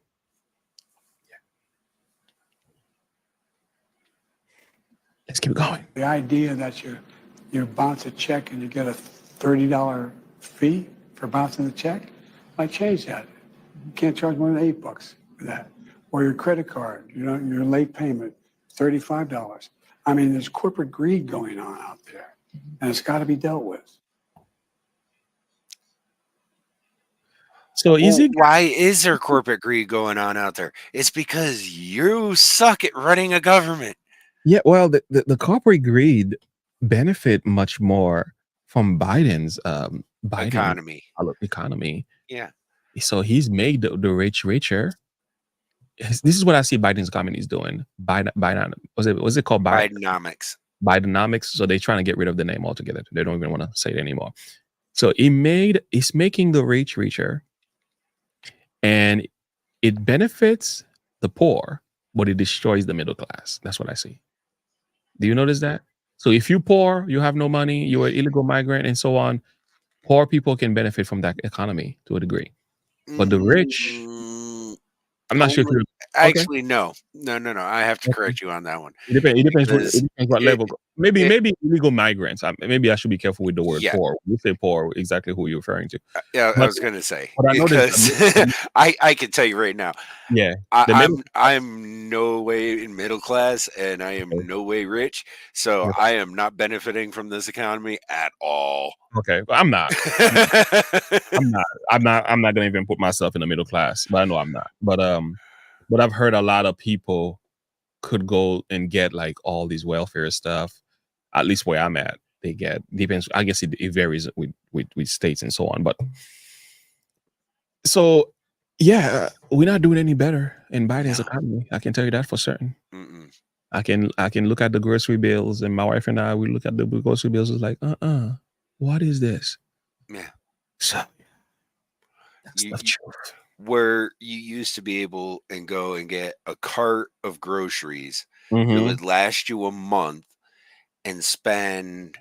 [SPEAKER 1] Let's keep going.
[SPEAKER 22] The idea that you bounce a check and you get a $30 fee for bouncing the check might change that. You can't charge more than $8 for that. Or your credit card, your late payment, $35. I mean, there's corporate greed going on out there, and it's got to be dealt with.
[SPEAKER 1] So
[SPEAKER 2] why is there corporate greed going on out there? It's because you suck at running a government.
[SPEAKER 1] Yeah, well, the corporate greed benefit much more from Biden's
[SPEAKER 2] economy.
[SPEAKER 1] Yeah. So he's made the rich richer. This is what I see Biden's economy is doing. Biden, was it called
[SPEAKER 2] Bidenomics?
[SPEAKER 1] Bidenomics. So they're trying to get rid of the name altogether. They don't even want to say it anymore. So he's making the rich richer, and it benefits the poor, but it destroys the middle class. That's what I see. Do you notice that? So if you're poor, you have no money, you're an illegal migrant, and so on, poor people can benefit from that economy to a degree. But the rich, I'm not sure if
[SPEAKER 2] Only-
[SPEAKER 1] you're okay.
[SPEAKER 2] Actually, no. I have to
[SPEAKER 1] Okay.
[SPEAKER 2] correct you on that one.
[SPEAKER 1] It depends
[SPEAKER 2] Because
[SPEAKER 1] what
[SPEAKER 2] it-
[SPEAKER 1] level. Maybe
[SPEAKER 2] it-
[SPEAKER 1] illegal migrants. Maybe I should be careful with the word
[SPEAKER 2] Yeah.
[SPEAKER 1] poor. When you say poor, exactly who you're referring to.
[SPEAKER 2] Yeah, I
[SPEAKER 1] But,
[SPEAKER 2] was gonna say
[SPEAKER 1] but I noticed
[SPEAKER 2] because I can tell you right now,
[SPEAKER 1] yeah, the middle
[SPEAKER 2] I'm no way in middle class and I am no way rich, so
[SPEAKER 1] okay.
[SPEAKER 2] I am not benefiting from this economy at all.
[SPEAKER 1] Okay, but I'm not. I'm not gonna even put myself in the middle class, but I know I'm not. But I've heard a lot of people could go and get like all these welfare stuff. At least where I'm at, they get depends. I guess it varies with states and so on. But so yeah, we're not doing any better in Biden's economy. I can tell you that for certain.
[SPEAKER 2] Mm-mm.
[SPEAKER 1] I can look at the grocery bills, and my wife and I we look at the grocery bills. It's like, what is this?
[SPEAKER 2] Yeah.
[SPEAKER 1] So that's the truth.
[SPEAKER 2] Where you used to be able and go and get a cart of groceries that
[SPEAKER 1] Mhm.
[SPEAKER 2] would last you a month and spend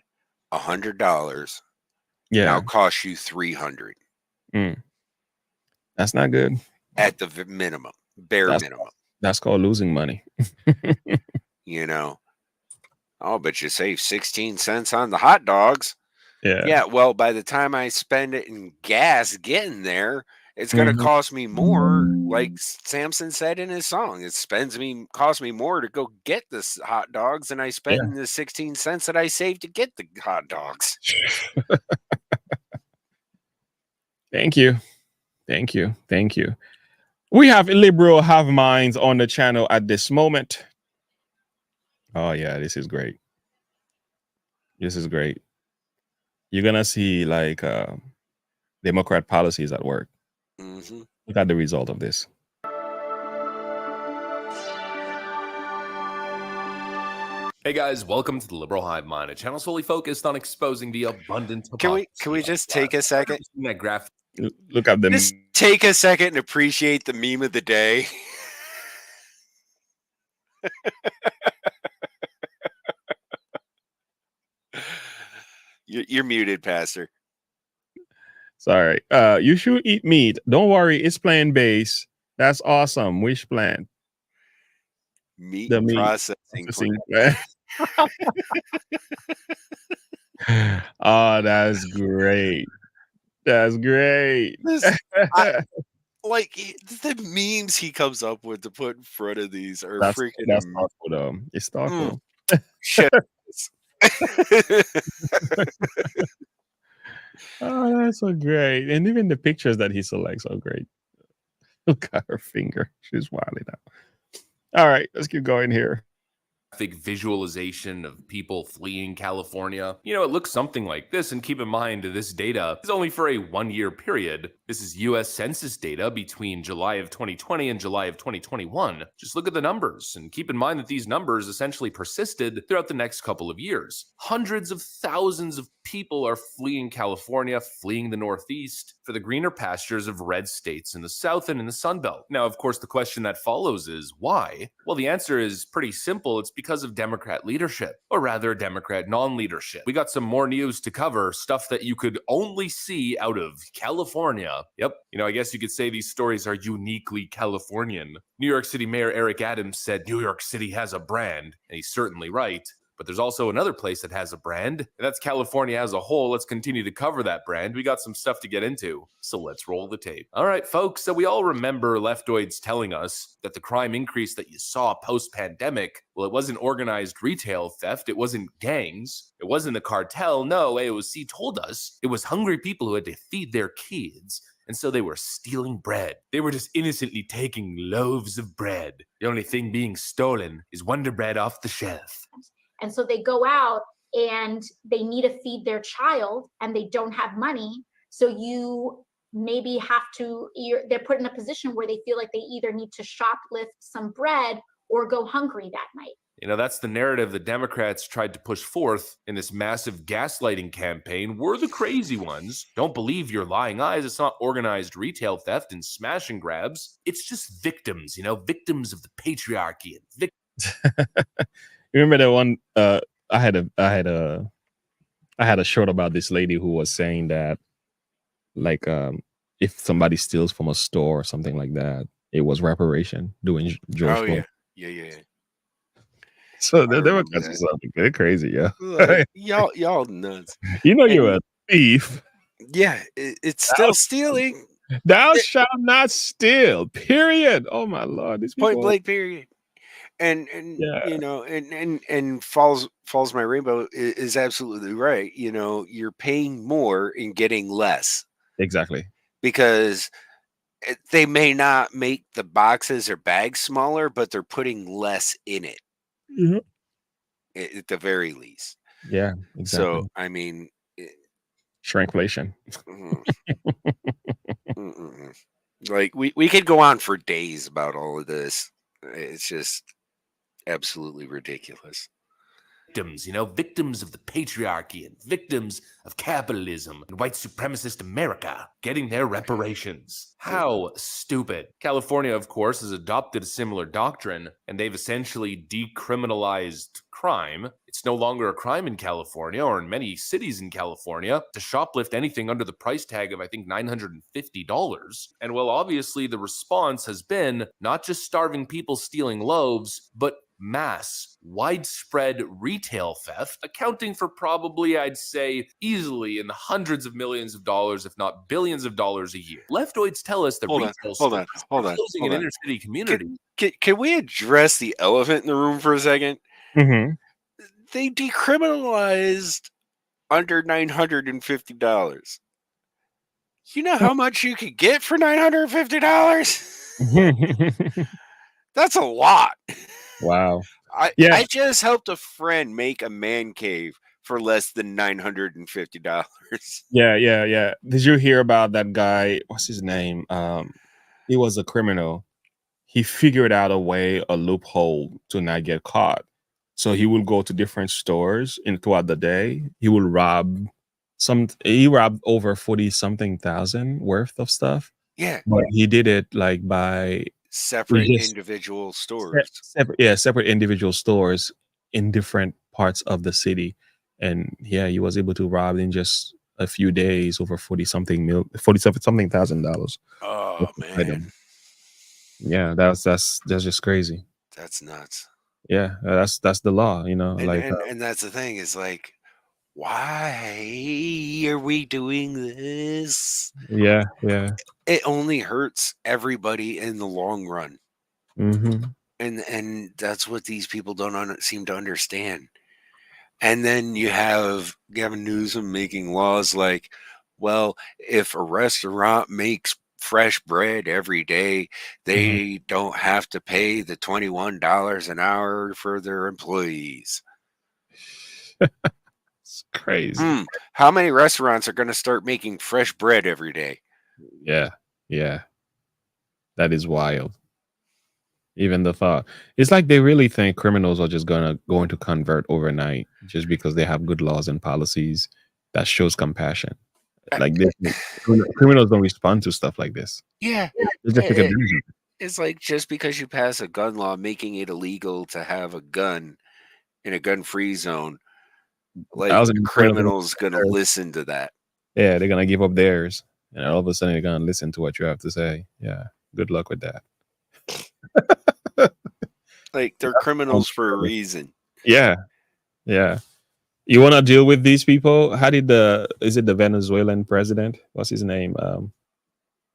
[SPEAKER 2] $100
[SPEAKER 1] Yeah.
[SPEAKER 2] now cost you $300
[SPEAKER 1] Mm. That's not good.
[SPEAKER 2] at the minimum, bare
[SPEAKER 1] That's
[SPEAKER 2] minimum.
[SPEAKER 1] that's called losing money.
[SPEAKER 2] You know, I'll bet you save 16 cents on the hot dogs.
[SPEAKER 1] Yeah.
[SPEAKER 2] Yeah, well, by the time I spend it in gas getting there, it's going to
[SPEAKER 1] Mhm.
[SPEAKER 2] cost me more. Like Samson said in his song, cost me more to go get this hot dogs than I spent in the 16 cents that I saved to get the hot dogs.
[SPEAKER 1] Thank you. Thank you. Thank you. We have Liberal Have Minds on the channel at this moment. Oh yeah, this is great. This is great. You're gonna see like Democrat policies at work.
[SPEAKER 2] Mm-hmm.
[SPEAKER 1] Look at the result of this.
[SPEAKER 3] Hey guys, welcome to the Liberal Hive Mind, a channel solely focused on exposing the abundant.
[SPEAKER 2] Can we just take a second?
[SPEAKER 3] That graph.
[SPEAKER 1] Look at them.
[SPEAKER 2] Just take a second and appreciate the meme of the day. You're muted, Pastor.
[SPEAKER 1] Sorry. You should eat meat. Don't worry, it's plant-based. That's awesome. Which plant?
[SPEAKER 2] Meat
[SPEAKER 1] The meat
[SPEAKER 2] processing
[SPEAKER 1] plant. Oh, that's great. That's great.
[SPEAKER 2] Like the memes he comes up with to put in front of these are
[SPEAKER 1] That's
[SPEAKER 2] freaking.
[SPEAKER 1] thoughtful though. It's thoughtful.
[SPEAKER 2] Shit.
[SPEAKER 1] Oh, that's so great. And even the pictures that he selects are great. Look at her finger. She's wilding out. All right, let's keep going here.
[SPEAKER 3] Visualization of people fleeing California. You know, it looks something like this, and keep in mind this data is only for a 1-year period. This is US Census data between July of 2020 and July of 2021. Just look at the numbers, and keep in mind that these numbers essentially persisted throughout the next couple of years. Hundreds of thousands of people are fleeing California, fleeing the Northeast for the greener pastures of red states in the South and in the Sun Belt. Now, of course, the question that follows is why? Well, the answer is pretty simple. It's because of Democrat leadership, or rather Democrat non-leadership. We got some more news to cover, stuff that you could only see out of California. Yep, you know, I guess you could say these stories are uniquely Californian. New York City Mayor Eric Adams said New York City has a brand, and he's certainly right. But there's also another place that has a brand, and that's California as a whole. Let's continue to cover that brand. We got some stuff to get into, so let's roll the tape. All right, folks, so we all remember leftoids telling us that the crime increase that you saw post-pandemic, well, it wasn't organized retail theft, it wasn't gangs, it wasn't a cartel, no, AOC told us it was hungry people who had to feed their kids. And so they were stealing bread. They were just innocently taking loaves of bread. The only thing being stolen is Wonder Bread off the shelf.
[SPEAKER 14] And so they go out and they need to feed their child and they don't have money. So you maybe have to, they're put in a position where they feel like they either need to shoplift some bread or go hungry that night.
[SPEAKER 3] You know, that's the narrative the Democrats tried to push forth in this massive gaslighting campaign. We're the crazy ones. Don't believe your lying eyes. It's not organized retail theft and smash and grabs. It's just victims, you know, victims of the patriarchy.
[SPEAKER 1] You remember that one? I had a short about this lady who was saying that, like, if somebody steals from a store or something like that, It was reparation doing George
[SPEAKER 2] Oh
[SPEAKER 1] Floyd.
[SPEAKER 2] yeah.
[SPEAKER 1] So
[SPEAKER 2] I
[SPEAKER 1] the
[SPEAKER 2] remember
[SPEAKER 1] Democrats are
[SPEAKER 2] that.
[SPEAKER 1] something. They're crazy, yeah.
[SPEAKER 2] Like, y'all nuts.
[SPEAKER 1] You know you're
[SPEAKER 2] And
[SPEAKER 1] a thief.
[SPEAKER 2] yeah, it's still stealing.
[SPEAKER 1] Thou shalt not steal. Period. Oh my Lord, these
[SPEAKER 2] Point
[SPEAKER 1] people.
[SPEAKER 2] blank. Period. And
[SPEAKER 1] Yeah.
[SPEAKER 2] you know, and falls my rainbow is absolutely right. You know, you're paying more and getting less
[SPEAKER 1] Exactly.
[SPEAKER 2] because they may not make the boxes or bags smaller, but they're putting less in it
[SPEAKER 1] Mhm.
[SPEAKER 2] at the very least.
[SPEAKER 1] Yeah, exactly.
[SPEAKER 2] So I mean,
[SPEAKER 1] Shrinkflation.
[SPEAKER 2] mm, like we could go on for days about all of this. It's just absolutely ridiculous.
[SPEAKER 3] Victims, victims of the patriarchy and victims of capitalism and white supremacist America getting their reparations. How stupid. California, of course, has adopted a similar doctrine, and they've essentially decriminalized crime. It's no longer a crime in California or in many cities in California to shoplift anything under the price tag of, I think, $950. And well, obviously, the response has been not just starving people stealing loaves, but mass, widespread retail theft, accounting for probably, I'd say, easily in the hundreds of millions of dollars, if not billions of dollars a year. Leftoids tell us that retail stores are closing in inner city communities.
[SPEAKER 2] Can we address the elephant in the room for a second?
[SPEAKER 1] Mm-hmm.
[SPEAKER 2] They decriminalized under $950. You know how much you could get for $950? That's a lot.
[SPEAKER 1] Wow.
[SPEAKER 2] I just helped a friend make a man cave for less than $950.
[SPEAKER 1] Yeah. Did you hear about that guy? What's his name? He was a criminal. He figured out a loophole to not get caught. So he will go to different stores throughout the day. He will rob he robbed over 40 something thousand worth of stuff.
[SPEAKER 2] Yeah.
[SPEAKER 1] But he did it like by
[SPEAKER 2] separate individual stores.
[SPEAKER 1] Separate individual stores in different parts of the city. And yeah, he was able to rob in just a few days over 40 something thousand dollars.
[SPEAKER 2] Oh man.
[SPEAKER 1] Yeah, that's just crazy.
[SPEAKER 2] That's nuts.
[SPEAKER 1] Yeah, that's the law,
[SPEAKER 2] And that's the thing is like, why are we doing this?
[SPEAKER 1] Yeah.
[SPEAKER 2] It only hurts everybody in the long run.
[SPEAKER 1] Mm-hmm.
[SPEAKER 2] And that's what these people don't seem to understand. And then you have Gavin Newsom making laws like, well, if a restaurant makes fresh bread every day, they don't have to pay the $21 an hour for their employees.
[SPEAKER 1] It's crazy.
[SPEAKER 2] How many restaurants are going to start making fresh bread every day?
[SPEAKER 1] Yeah. That is wild. Even the thought. It's like they really think criminals are just going to convert overnight just because they have good laws and policies that shows compassion. Like this, criminals don't respond to stuff like this.
[SPEAKER 2] Yeah.
[SPEAKER 1] They just take advantage of it.
[SPEAKER 2] It's like just because you pass a gun law making it illegal to have a gun in a gun-free zone, like the criminals gonna listen to that.
[SPEAKER 1] Yeah, they're gonna give up theirs, and all of a sudden they're gonna listen to what you have to say. Yeah, good luck with that.
[SPEAKER 2] Like they're criminals for a reason.
[SPEAKER 1] Yeah. You want to deal with these people? How did is it the Venezuelan president? What's his name?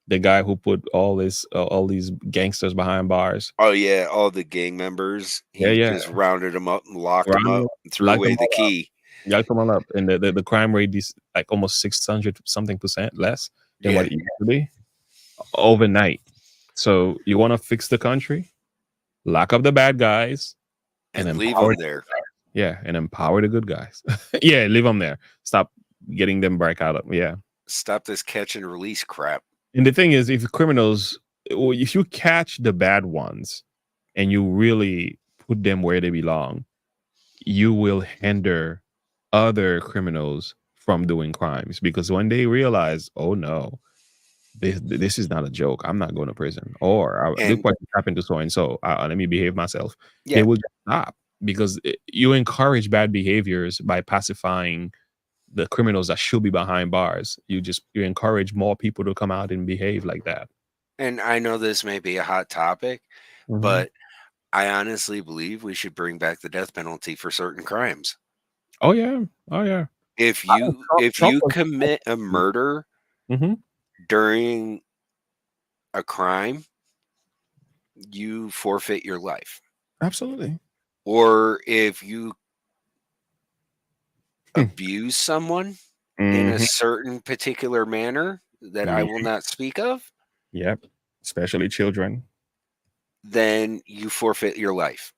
[SPEAKER 1] The guy who put all these gangsters behind bars.
[SPEAKER 2] Oh yeah, all the gang members. He just rounded them up and locked them up and threw away the key.
[SPEAKER 1] Locked them all up, and the crime rate is like almost 600 something % less than what it used to be overnight. So you want to fix the country? Lock up the bad guys
[SPEAKER 2] and leave them there.
[SPEAKER 1] Yeah, and empower the good guys. Yeah, leave them there. Stop getting them back out of. Yeah.
[SPEAKER 2] Stop this catch and release crap.
[SPEAKER 1] And the thing is, if you catch the bad ones and you really put them where they belong, you will hinder other criminals from doing crimes, because when they realize, oh no, this is not a joke, I'm not going to prison, or look what happened to so and so, let me behave myself. They will just stop, because you encourage bad behaviors by pacifying the criminals that should be behind bars. You encourage more people to come out and behave like that.
[SPEAKER 2] and I know this may be a hot topic, but I honestly believe we should bring back the death penalty for certain crimes.
[SPEAKER 1] Oh yeah. Oh yeah.
[SPEAKER 2] If
[SPEAKER 1] I know
[SPEAKER 2] you
[SPEAKER 1] was-
[SPEAKER 2] commit a murder
[SPEAKER 1] Mhm.
[SPEAKER 2] during a crime, you forfeit your life.
[SPEAKER 1] Absolutely.
[SPEAKER 2] Or if you abuse someone in a
[SPEAKER 1] Mhm.
[SPEAKER 2] certain particular manner that I will
[SPEAKER 1] Mhm.
[SPEAKER 2] not speak of,
[SPEAKER 1] Yep. Especially children.
[SPEAKER 2] then you forfeit your life.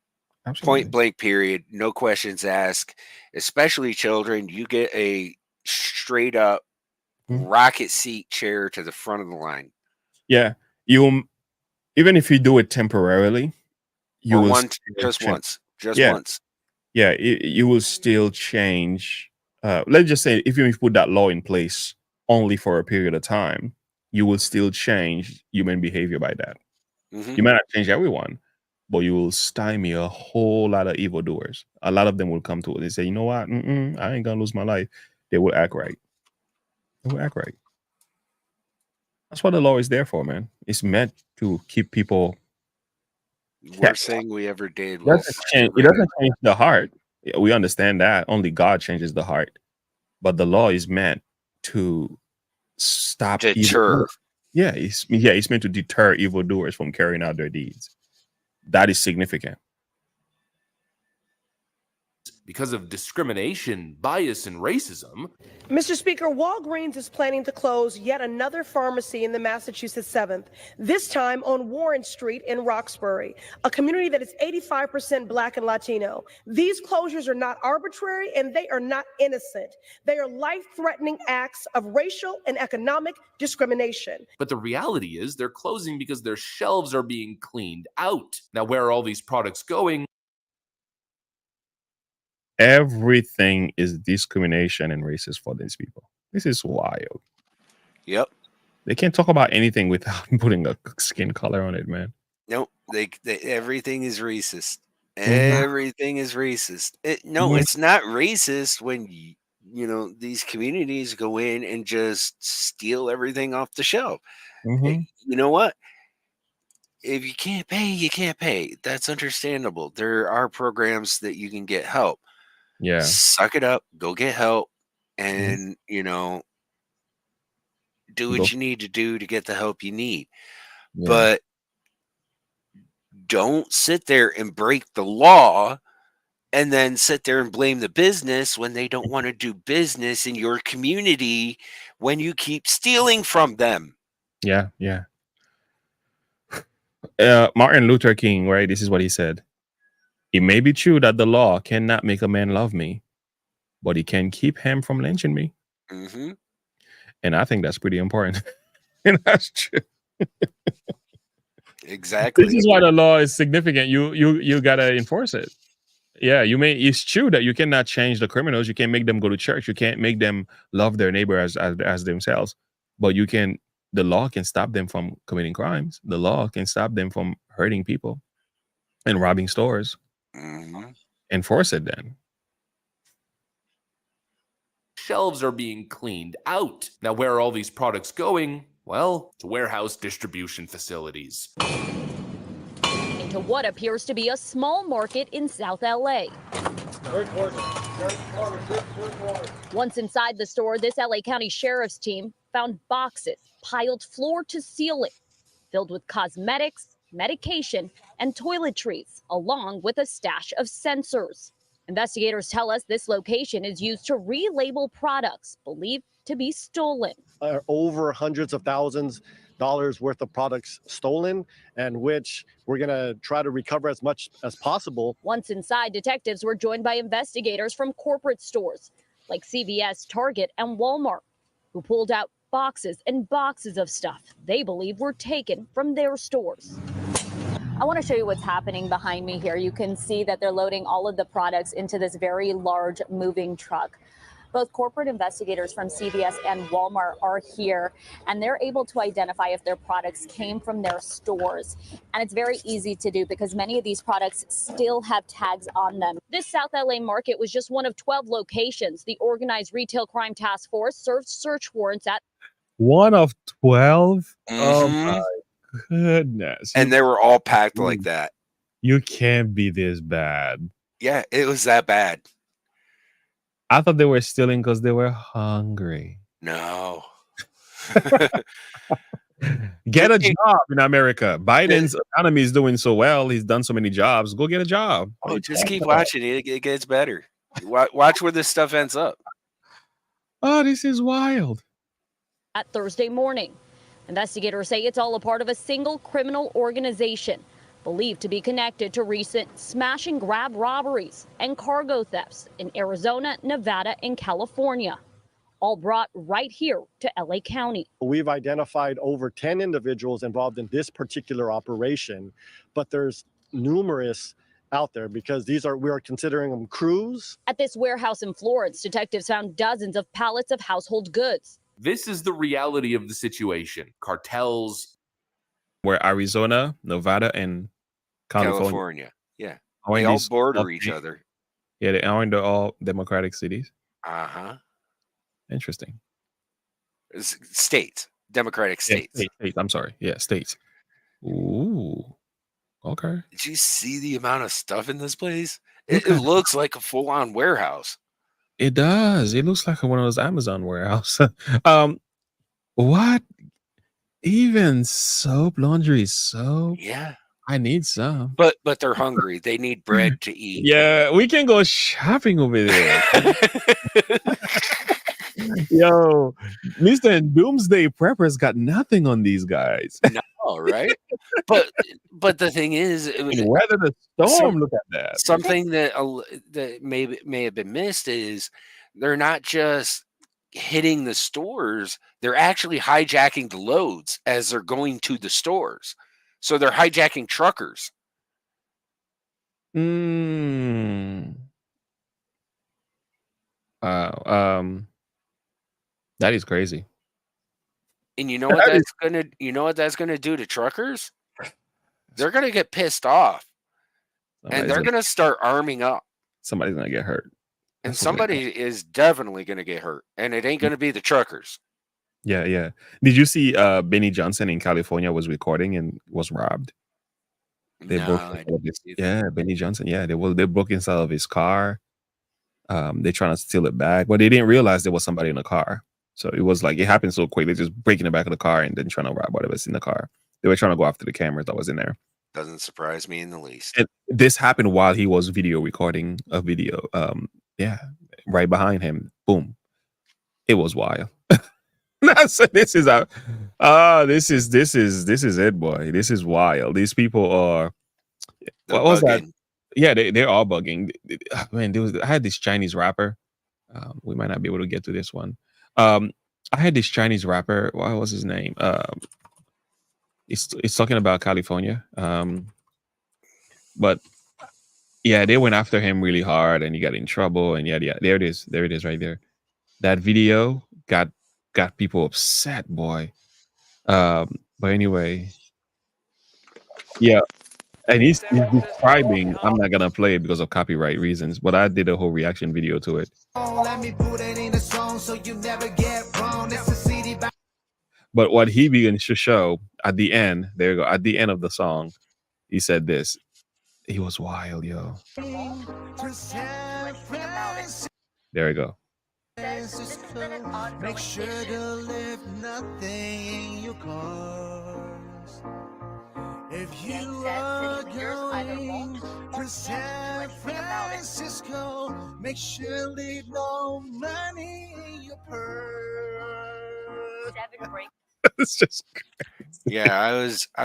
[SPEAKER 1] Absolutely.
[SPEAKER 2] Point blank, period. No questions asked. Especially children, you get a straight up rocket seat chair to the front of the line.
[SPEAKER 1] Yeah. You even if you do it temporarily, you
[SPEAKER 2] Or
[SPEAKER 1] will
[SPEAKER 2] once,
[SPEAKER 1] still
[SPEAKER 2] just
[SPEAKER 1] change.
[SPEAKER 2] once, just
[SPEAKER 1] Yeah.
[SPEAKER 2] once.
[SPEAKER 1] Yeah, you will still change. Let's just say, if you put that law in place only for a period of time, you will still change human behavior by that.
[SPEAKER 2] Mhm.
[SPEAKER 1] You might not change everyone, but you will stymie a whole lot of evildoers. A lot of them will come to it and say, you know what? I ain't gonna lose my life. They will act right. They will act right. That's what the law is there for, man. It's meant to keep people checked.
[SPEAKER 2] Worst thing we ever did
[SPEAKER 1] It
[SPEAKER 2] was
[SPEAKER 1] doesn't change, it doesn't change the heart. Yeah, we understand that. Only God changes the heart. But the law is meant to stop
[SPEAKER 2] deter.
[SPEAKER 1] it's meant to deter evildoers from carrying out their deeds. That is significant.
[SPEAKER 3] Because of discrimination, bias, and racism.
[SPEAKER 5] Mr. Speaker, Walgreens is planning to close yet another pharmacy in the Massachusetts 7th, this time on Warren Street in Roxbury, a community that is 85% Black and Latino. These closures are not arbitrary and they are not innocent. They are life-threatening acts of racial and economic discrimination.
[SPEAKER 3] But the reality is they're closing because their shelves are being cleaned out. Now, where are all these products going?
[SPEAKER 1] Everything is discrimination and racist for these people. This is wild.
[SPEAKER 2] Yep.
[SPEAKER 1] They can't talk about anything without putting a skin color on it, man.
[SPEAKER 2] Nope. They everything is racist. Everything is racist. No, it's not racist when these communities go in and just steal everything off the shelf. You know what? If you can't pay, you can't pay. That's understandable. There are programs that you can get help.
[SPEAKER 1] Yeah.
[SPEAKER 2] Suck it up, go get help, and do what you need to do to get the help you need.
[SPEAKER 1] Yeah.
[SPEAKER 2] But don't sit there and break the law and then sit there and blame the business when they don't want to do business in your community when you keep stealing from them.
[SPEAKER 1] Yeah, yeah. Martin Luther King, right? This is what he said. It may be true that the law cannot make a man love me, but it can keep him from lynching me.
[SPEAKER 2] Mm-hmm.
[SPEAKER 1] And I think that's pretty important. And that's true.
[SPEAKER 2] Exactly.
[SPEAKER 1] This is why the law is significant. You gotta enforce it. Yeah, it's true that you cannot change the criminals. You can't make them go to church. You can't make them love their neighbor as themselves. But the law can stop them from committing crimes. The law can stop them from hurting people and robbing stores.
[SPEAKER 2] Mm-hmm.
[SPEAKER 1] Enforce it then.
[SPEAKER 3] Shelves are being cleaned out. Now, where are all these products going? Well, to warehouse distribution facilities.
[SPEAKER 15] Into what appears to be a small market in South LA. Once inside the store, this LA County Sheriff's team found boxes piled floor to ceiling, filled with cosmetics, medication, and toiletries, along with a stash of sensors. Investigators tell us this location is used to relabel products believed to be stolen.
[SPEAKER 16] Over hundreds of thousands dollars worth of products stolen, and which we're going to try to recover as much as possible.
[SPEAKER 15] Once inside, detectives were joined by investigators from corporate stores like CVS, Target, and Walmart, who pulled out boxes and boxes of stuff they believe were taken from their stores. I want to show you what's happening behind me here. You can see that they're loading all of the products into this very large moving truck. Both corporate investigators from CVS and Walmart are here, and they're able to identify if their products came from their stores. And it's very easy to do because many of these products still have tags on them. This South LA market was just one of 12 locations. The Organized Retail Crime Task Force served search warrants at
[SPEAKER 1] one of 12.
[SPEAKER 2] Mm-hmm.
[SPEAKER 1] Oh my goodness.
[SPEAKER 2] And they were all packed like that.
[SPEAKER 1] You can't be this bad.
[SPEAKER 2] Yeah, it was that bad.
[SPEAKER 1] I thought they were stealing because they were hungry.
[SPEAKER 2] No.
[SPEAKER 1] Get a job in America. Biden's economy is doing so well. He's done so many jobs. Go get a job.
[SPEAKER 2] Oh, just keep watching. It gets better. Watch where this stuff ends up.
[SPEAKER 1] Oh, this is wild.
[SPEAKER 15] At Thursday morning, investigators say it's all a part of a single criminal organization believed to be connected to recent smash and grab robberies and cargo thefts in Arizona, Nevada, and California, all brought right here to LA County.
[SPEAKER 16] We've identified over 10 individuals involved in this particular operation, but there's numerous out there because we are considering them crews.
[SPEAKER 15] At this warehouse in Florence, detectives found dozens of pallets of household goods.
[SPEAKER 3] This is the reality of the situation. Cartels.
[SPEAKER 1] Where Arizona, Nevada, and California.
[SPEAKER 2] Yeah.
[SPEAKER 1] Aren't
[SPEAKER 2] They all
[SPEAKER 1] these
[SPEAKER 2] border each other.
[SPEAKER 1] Yeah, they aren't all democratic cities.
[SPEAKER 2] Uh-huh.
[SPEAKER 1] Interesting.
[SPEAKER 2] States. Democratic states.
[SPEAKER 1] Yeah, states. I'm sorry. Yeah, states. Ooh. Okay.
[SPEAKER 2] Did you see the amount of stuff in this place? It looks like a full-on warehouse.
[SPEAKER 1] It does. It looks like one of those Amazon warehouse. What? Even soap, laundry, soap.
[SPEAKER 2] Yeah.
[SPEAKER 1] I need some.
[SPEAKER 2] But they're hungry. They need bread to eat.
[SPEAKER 1] Yeah, we can go shopping over there. Yo, Mr. Doomsday Preppers got nothing on these guys.
[SPEAKER 2] No, right? But the thing is,
[SPEAKER 1] weather the storm. Look at that.
[SPEAKER 2] Something that may have been missed is they're not just hitting the stores; they're actually hijacking the loads as they're going to the stores. So they're hijacking truckers.
[SPEAKER 1] That is crazy.
[SPEAKER 2] And you know what that's gonna do to truckers? They're gonna get pissed off. And they're gonna start arming up.
[SPEAKER 1] Somebody's gonna get hurt.
[SPEAKER 2] And somebody is definitely gonna get hurt. And it ain't gonna be the truckers.
[SPEAKER 1] Yeah, yeah. Did you see Benny Johnson in California was recording and was robbed? They Benny Johnson. Yeah, they broke inside of his car. They trying to steal it back, but they didn't realize there was somebody in the car. So it was like it happened so quick. They just breaking the back of the car and then trying to rob whatever's in the car. They were trying to go after the cameras that was in there.
[SPEAKER 2] Doesn't surprise me in the least.
[SPEAKER 1] And this happened while he was video recording a video. Yeah, right behind him. Boom. It was wild. So this is it, boy. This is wild. These people are. What was that? Yeah, they're all bugging. Man, I had this Chinese rapper. We might not be able to get to this one. I had this Chinese rapper. What was his name? He's talking about California. But yeah, they went after him really hard, and he got in trouble. And yeah, there it is right there. That video got people upset, boy. But anyway, yeah. And he's describing. I'm not gonna play it because of copyright reasons, but I did a whole reaction video to it. But what he begins to show at the end, there you go. At the end of the song, he said this. He was wild, yo. There we go.
[SPEAKER 4] Make sure to leave nothing in your cars. If you are going to San Francisco, make sure leave no money in your purse.
[SPEAKER 1] It's just
[SPEAKER 2] crazy. Yeah, I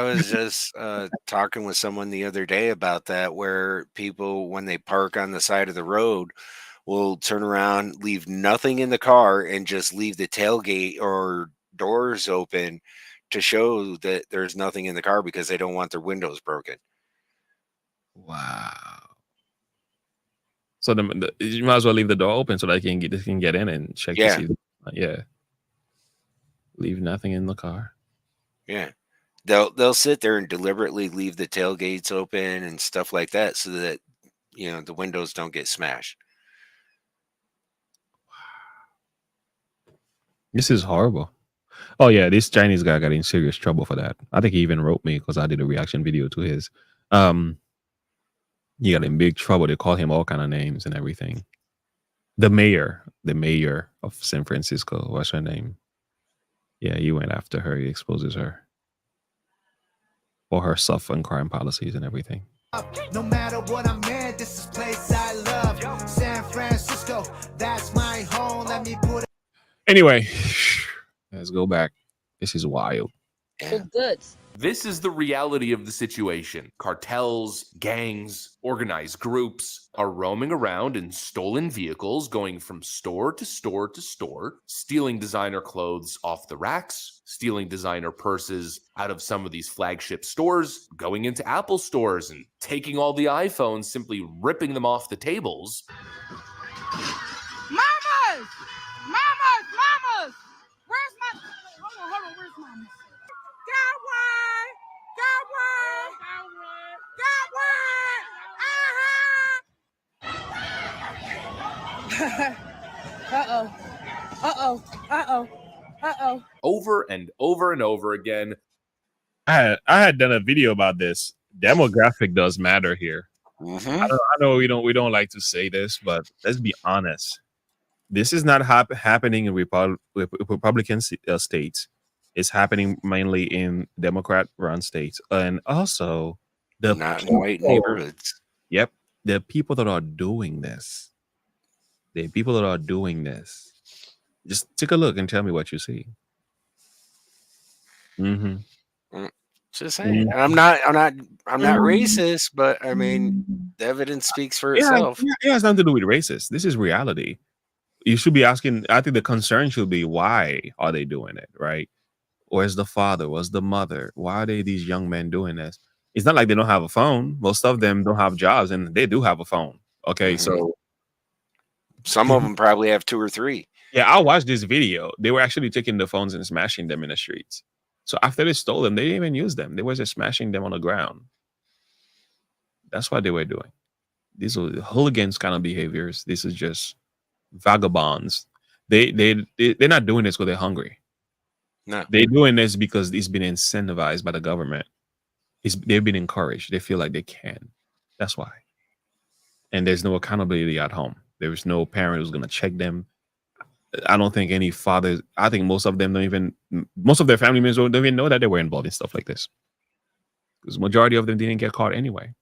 [SPEAKER 2] was just talking with someone the other day about that, where people, when they park on the side of the road, will turn around, leave nothing in the car, and just leave the tailgate or doors open to show that there's nothing in the car because they don't want their windows broken.
[SPEAKER 1] Wow. So you might as well leave the door open so they can get in and check to see. Yeah. Leave nothing in the car.
[SPEAKER 2] Yeah. They'll sit there and deliberately leave the tailgates open and stuff like that so that the windows don't get smashed.
[SPEAKER 1] This is horrible. Oh yeah, this Chinese guy got in serious trouble for that. I think he even wrote me because I did a reaction video to his. Um, he got in big trouble. They called him all kind of names and everything. The mayor of San Francisco, what's her name? Yeah, he went after her. He exposes her for her soft and crime policies and everything.
[SPEAKER 4] No matter what I'm in, this is place I love. San Francisco, that's my home. Let me put it.
[SPEAKER 1] Anyway, let's go back. This is wild.
[SPEAKER 15] Goods.
[SPEAKER 3] This is the reality of the situation. Cartels, gangs, organized groups are roaming around in stolen vehicles, going from store to store to store, stealing designer clothes off the racks, stealing designer purses out of some of these flagship stores, going into Apple stores and taking all the iPhones, simply ripping them off the tables.
[SPEAKER 7] Mamas! Mamas! Mamas! Where's my... Hold on, where's mama? Got one! Uh-oh.
[SPEAKER 3] Over and over and over again.
[SPEAKER 1] I had done a video about this. Demographic does matter here. I know we don't like to say this, but let's be honest. This is not happening in Republican states. It's happening mainly in Democrat-run states, and also the
[SPEAKER 2] not white neighborhoods.
[SPEAKER 1] Yep, the people that are doing this. The people that are doing this. Just take a look and tell me what you see.
[SPEAKER 2] Just saying. I'm not racist, but I mean, the evidence speaks for itself.
[SPEAKER 1] It has nothing to do with racist. This is reality. You should be asking. I think the concern should be, why are they doing it, right? Where's the father? Where's the mother? Why are these young men doing this? It's not like they don't have a phone. Most of them don't have jobs, and they do have a phone. Okay, so
[SPEAKER 2] some of them probably have 2 or 3.
[SPEAKER 1] Yeah, I watched this video. They were actually taking the phones and smashing them in the streets. So after they stole them, they didn't even use them. They were just smashing them on the ground. That's what they were doing. These are hooligans kind of behaviors. This is just vagabonds. They're not doing this because they're hungry.
[SPEAKER 2] No,
[SPEAKER 1] they're doing this because it's been incentivized by the government. They've been encouraged. They feel like they can. That's why. And there's no accountability at home. There's no parent who's going to check them. I don't think any fathers. I think most of them don't even. Most of their family members don't even know that they were involved in stuff like this. Because majority of them didn't get caught anyway.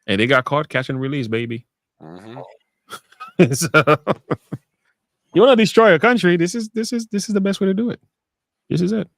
[SPEAKER 1] And they got caught, catch and release, baby. So, you want to destroy a country? This is the best way to do it. This is it.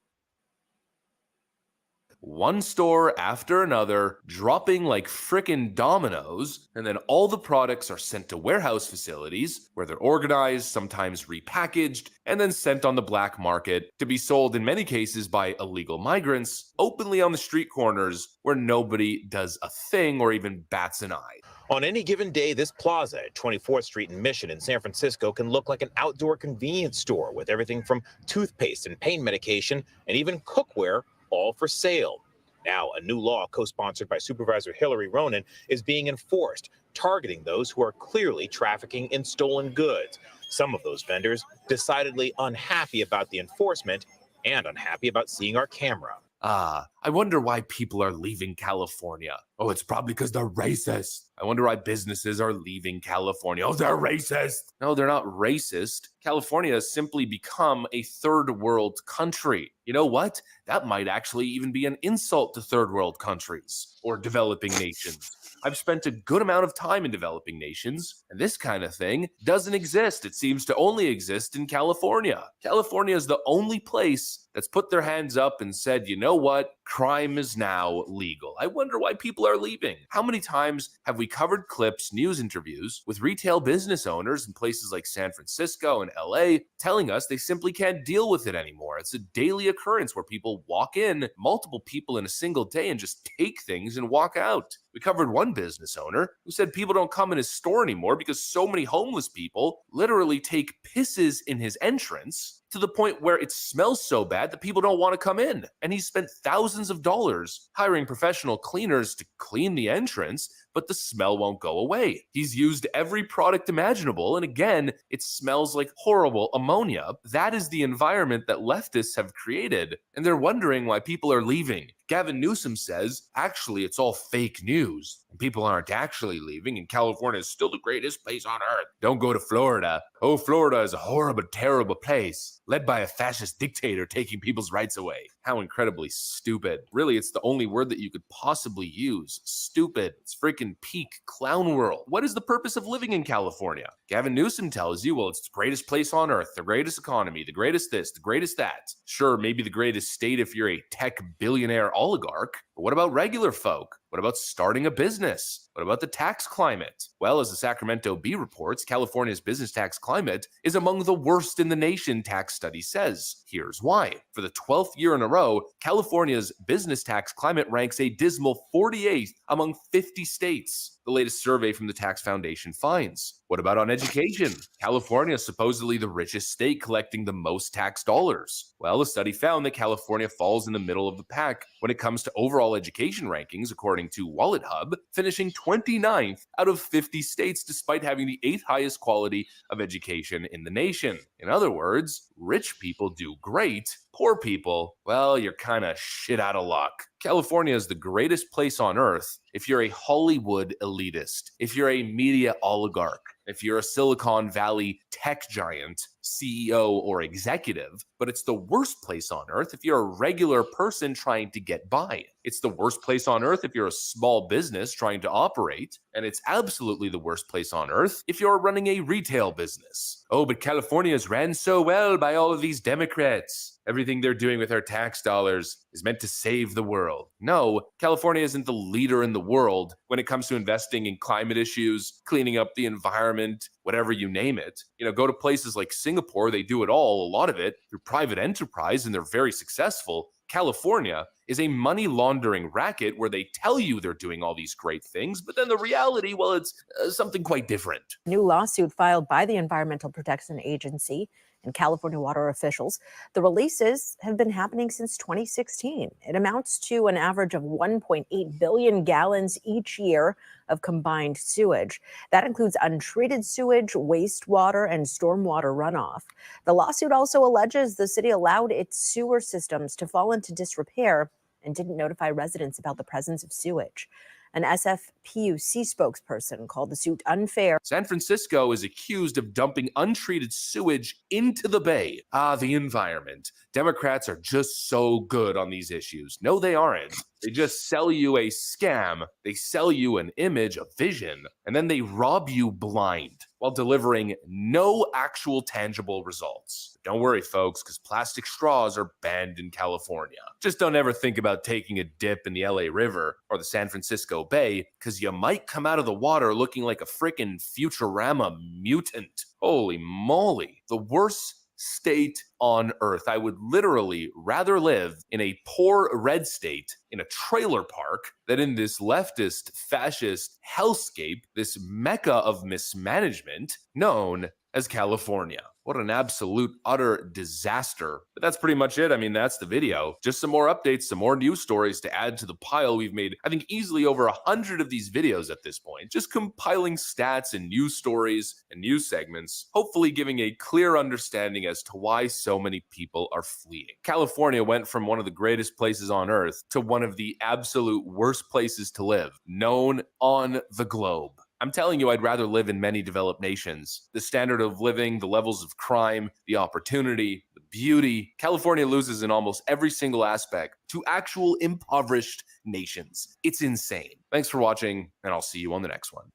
[SPEAKER 3] One store after another, dropping like frickin' dominoes, and then all the products are sent to warehouse facilities where they're organized, sometimes repackaged, and then sent on the black market to be sold in many cases by illegal migrants openly on the street corners where nobody does a thing or even bats an eye.
[SPEAKER 9] On any given day, this plaza at 24th Street and Mission in San Francisco can look like an outdoor convenience store with everything from toothpaste and pain medication and even cookware, all for sale. Now, a new law co-sponsored by Supervisor Hillary Ronen is being enforced, targeting those who are clearly trafficking in stolen goods. Some of those vendors decidedly unhappy about the enforcement and unhappy about seeing our camera.
[SPEAKER 3] I wonder why people are leaving California. Oh, it's probably because they're racist. I wonder why businesses are leaving California. Oh, they're racist. No, they're not racist. California has simply become a third world country. You know what? That might actually even be an insult to third world countries or developing nations. I've spent a good amount of time in developing nations, and this kind of thing doesn't exist. It seems to only exist in California. California is the only place that's put their hands up and said, you know what? Crime is now legal. I wonder why people are leaving. How many times have we covered clips, news interviews with retail business owners in places like San Francisco and LA telling us they simply can't deal with it anymore? It's a daily occurrence where people walk in, multiple people in a single day, and just take things and walk out. We covered one business owner who said people don't come in his store anymore because so many homeless people literally take pisses in his entrance to the point where it smells so bad that people don't want to come in. And he spent thousands of dollars hiring professional cleaners to clean the entrance but the smell won't go away. He's used every product imaginable, and again, it smells like horrible ammonia. That is the environment that leftists have created, and they're wondering why people are leaving. Gavin Newsom says, actually, it's all fake news, and people aren't actually leaving, and California is still the greatest place on earth. Don't go to Florida. Oh, Florida is a horrible, terrible place, led by a fascist dictator taking people's rights away. How incredibly stupid. Really, it's the only word that you could possibly use. Stupid. It's freaking peak clown world. What is the purpose of living in California? Gavin Newsom tells you, well, it's the greatest place on earth, the greatest economy, the greatest this, the greatest that. Sure, maybe the greatest state if you're a tech billionaire oligarch, but what about regular folk? What about starting a business? What about the tax climate? Well, as the Sacramento Bee reports, California's business tax climate is among the worst in the nation, tax study says. Here's why. For the 12th year in a row, California's business tax climate ranks a dismal 48th among 50 states. The latest survey from the Tax Foundation finds. What about on education? California is supposedly the richest state, collecting the most tax dollars. Well, a study found that California falls in the middle of the pack when it comes to overall education rankings, according to Wallet Hub, finishing 29th out of 50 states despite having the 8th highest quality of education in the nation. In other words, rich people do great. Poor people, well, you're kind of shit out of luck. California is the greatest place on earth if you're a Hollywood elitist, if you're a media oligarch, if you're a Silicon Valley tech giant, CEO or executive, but it's the worst place on earth if you're a regular person trying to get by. It's the worst place on earth if you're a small business trying to operate, and it's absolutely the worst place on earth if you're running a retail business. Oh, but California is ran so well by all of these Democrats. Everything they're doing with our tax dollars is meant to save the world. No, California isn't the leader in the world when it comes to investing in climate issues, cleaning up the environment, whatever you name it. You know, go to places like Singapore, they do it all, a lot of it, through private enterprise, and they're very successful. California is a money laundering racket where they tell you they're doing all these great things, but then the reality, well, it's something quite different.
[SPEAKER 6] New lawsuit filed by the Environmental Protection Agency and California water officials. The releases have been happening since 2016. It amounts to an average of 1.8 billion gallons each year of combined sewage. That includes untreated sewage, wastewater, and stormwater runoff. The lawsuit also alleges the city allowed its sewer systems to fall into disrepair and didn't notify residents about the presence of sewage. An SFPUC spokesperson called the suit unfair.
[SPEAKER 3] San Francisco is accused of dumping untreated sewage into the bay. The environment. Democrats are just so good on these issues. No, they aren't. They just sell you a scam. They sell you an image, a vision, and then they rob you blind while delivering no actual tangible results. But don't worry, folks, because plastic straws are banned in California. Just don't ever think about taking a dip in the LA River or the San Francisco Bay, because you might come out of the water looking like a frickin' Futurama mutant. Holy moly. The worst state on earth. I would literally rather live in a poor red state in a trailer park than in this leftist, fascist hellscape, this mecca of mismanagement known as California. What an absolute, utter disaster. But that's pretty much it. I mean, that's the video. Just some more updates, some more news stories to add to the pile. We've made, I think, easily over 100 of these videos at this point. Just compiling stats and news stories and news segments, hopefully giving a clear understanding as to why so many people are fleeing. California went from one of the greatest places on earth to one of the absolute worst places to live, known on the globe. I'm telling you, I'd rather live in many developed nations. The standard of living, the levels of crime, the opportunity, the beauty. California loses in almost every single aspect to actual impoverished nations. It's insane. Thanks for watching, and I'll see you on the next one.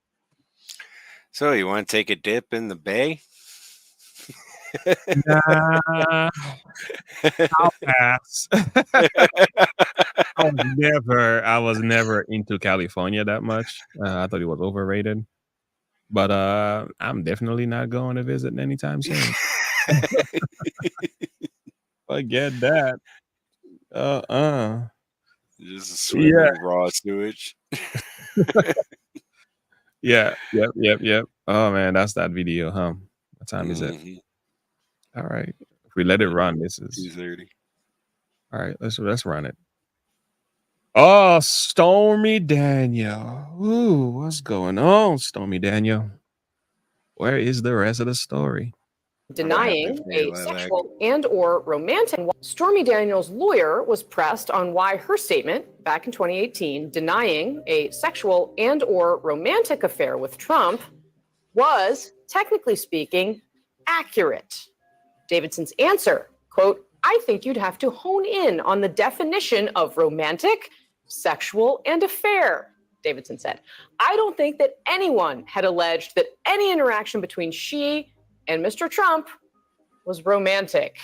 [SPEAKER 2] So, you want to take a dip in the bay?
[SPEAKER 1] Nah, I'll pass. I was never into California that much. I thought it was overrated. But I'm definitely not going to visit anytime soon. Forget that.
[SPEAKER 2] Just swimming raw sewage.
[SPEAKER 1] Yeah. Yep. Oh man, that's that video, huh? What time is it? All right. If we let it run, this is
[SPEAKER 2] 2:30.
[SPEAKER 1] all right. Let's run it. Oh, Stormy Daniel. Ooh, what's going on, Stormy Daniel? Where is the rest of the story?
[SPEAKER 17] Denying a sexual and or romantic. Stormy Daniels' lawyer was pressed on why her statement back in 2018 denying a sexual and or romantic affair with Trump was, technically speaking, accurate. Davidson's answer, quote, I think you'd have to hone in on the definition of romantic, sexual, and affair, Davidson said. I don't think that anyone had alleged that any interaction between she and Mr. Trump was romantic.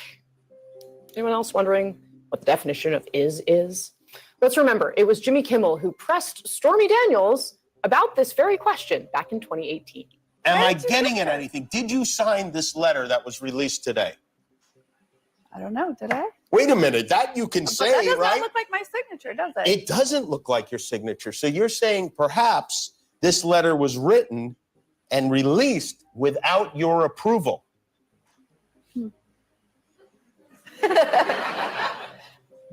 [SPEAKER 17] Anyone else wondering what the definition of is? Let's remember, it was Jimmy Kimmel who pressed Stormy Daniels about this very question back in 2018.
[SPEAKER 18] Am I getting at anything? Did you sign this letter that was released today?
[SPEAKER 19] I don't know. Did I?
[SPEAKER 18] Wait a minute. That you can
[SPEAKER 19] But
[SPEAKER 18] say,
[SPEAKER 19] that does
[SPEAKER 18] right?
[SPEAKER 19] not look like my signature, does it?
[SPEAKER 18] It doesn't look like your signature. So you're saying perhaps this letter was written and released without your approval. Do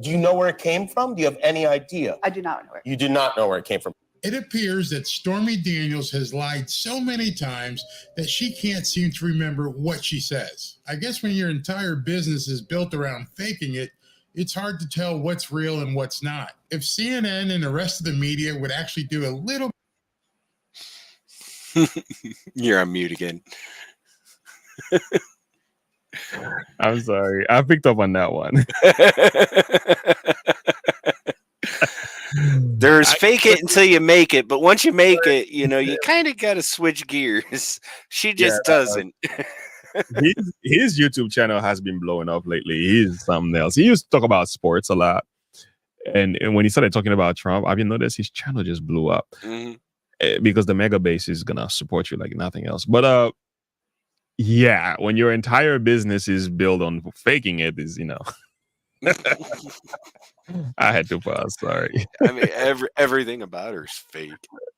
[SPEAKER 18] you know where it came from? Do you have any idea?
[SPEAKER 19] I do not know where.
[SPEAKER 18] You do not know where it came from.
[SPEAKER 20] It appears that Stormy Daniels has lied so many times that she can't seem to remember what she says. I guess when your entire business is built around faking it, it's hard to tell what's real and what's not. If CNN and the rest of the media would actually do a little...
[SPEAKER 2] You're on mute again.
[SPEAKER 1] I'm sorry. I picked up on that one.
[SPEAKER 2] There's fake it until you make it, but once you make it, you know, you kind of got to switch gears. She just doesn't.
[SPEAKER 1] His YouTube channel has been blowing up lately. He's something else. He used to talk about sports a lot. And when he started talking about Trump, have you noticed his channel just blew up? Because the mega base is going to support you like nothing else. But yeah, when your entire business is built on faking it, is, you know. I had to pause. Sorry.
[SPEAKER 2] I mean, everything about her is fake.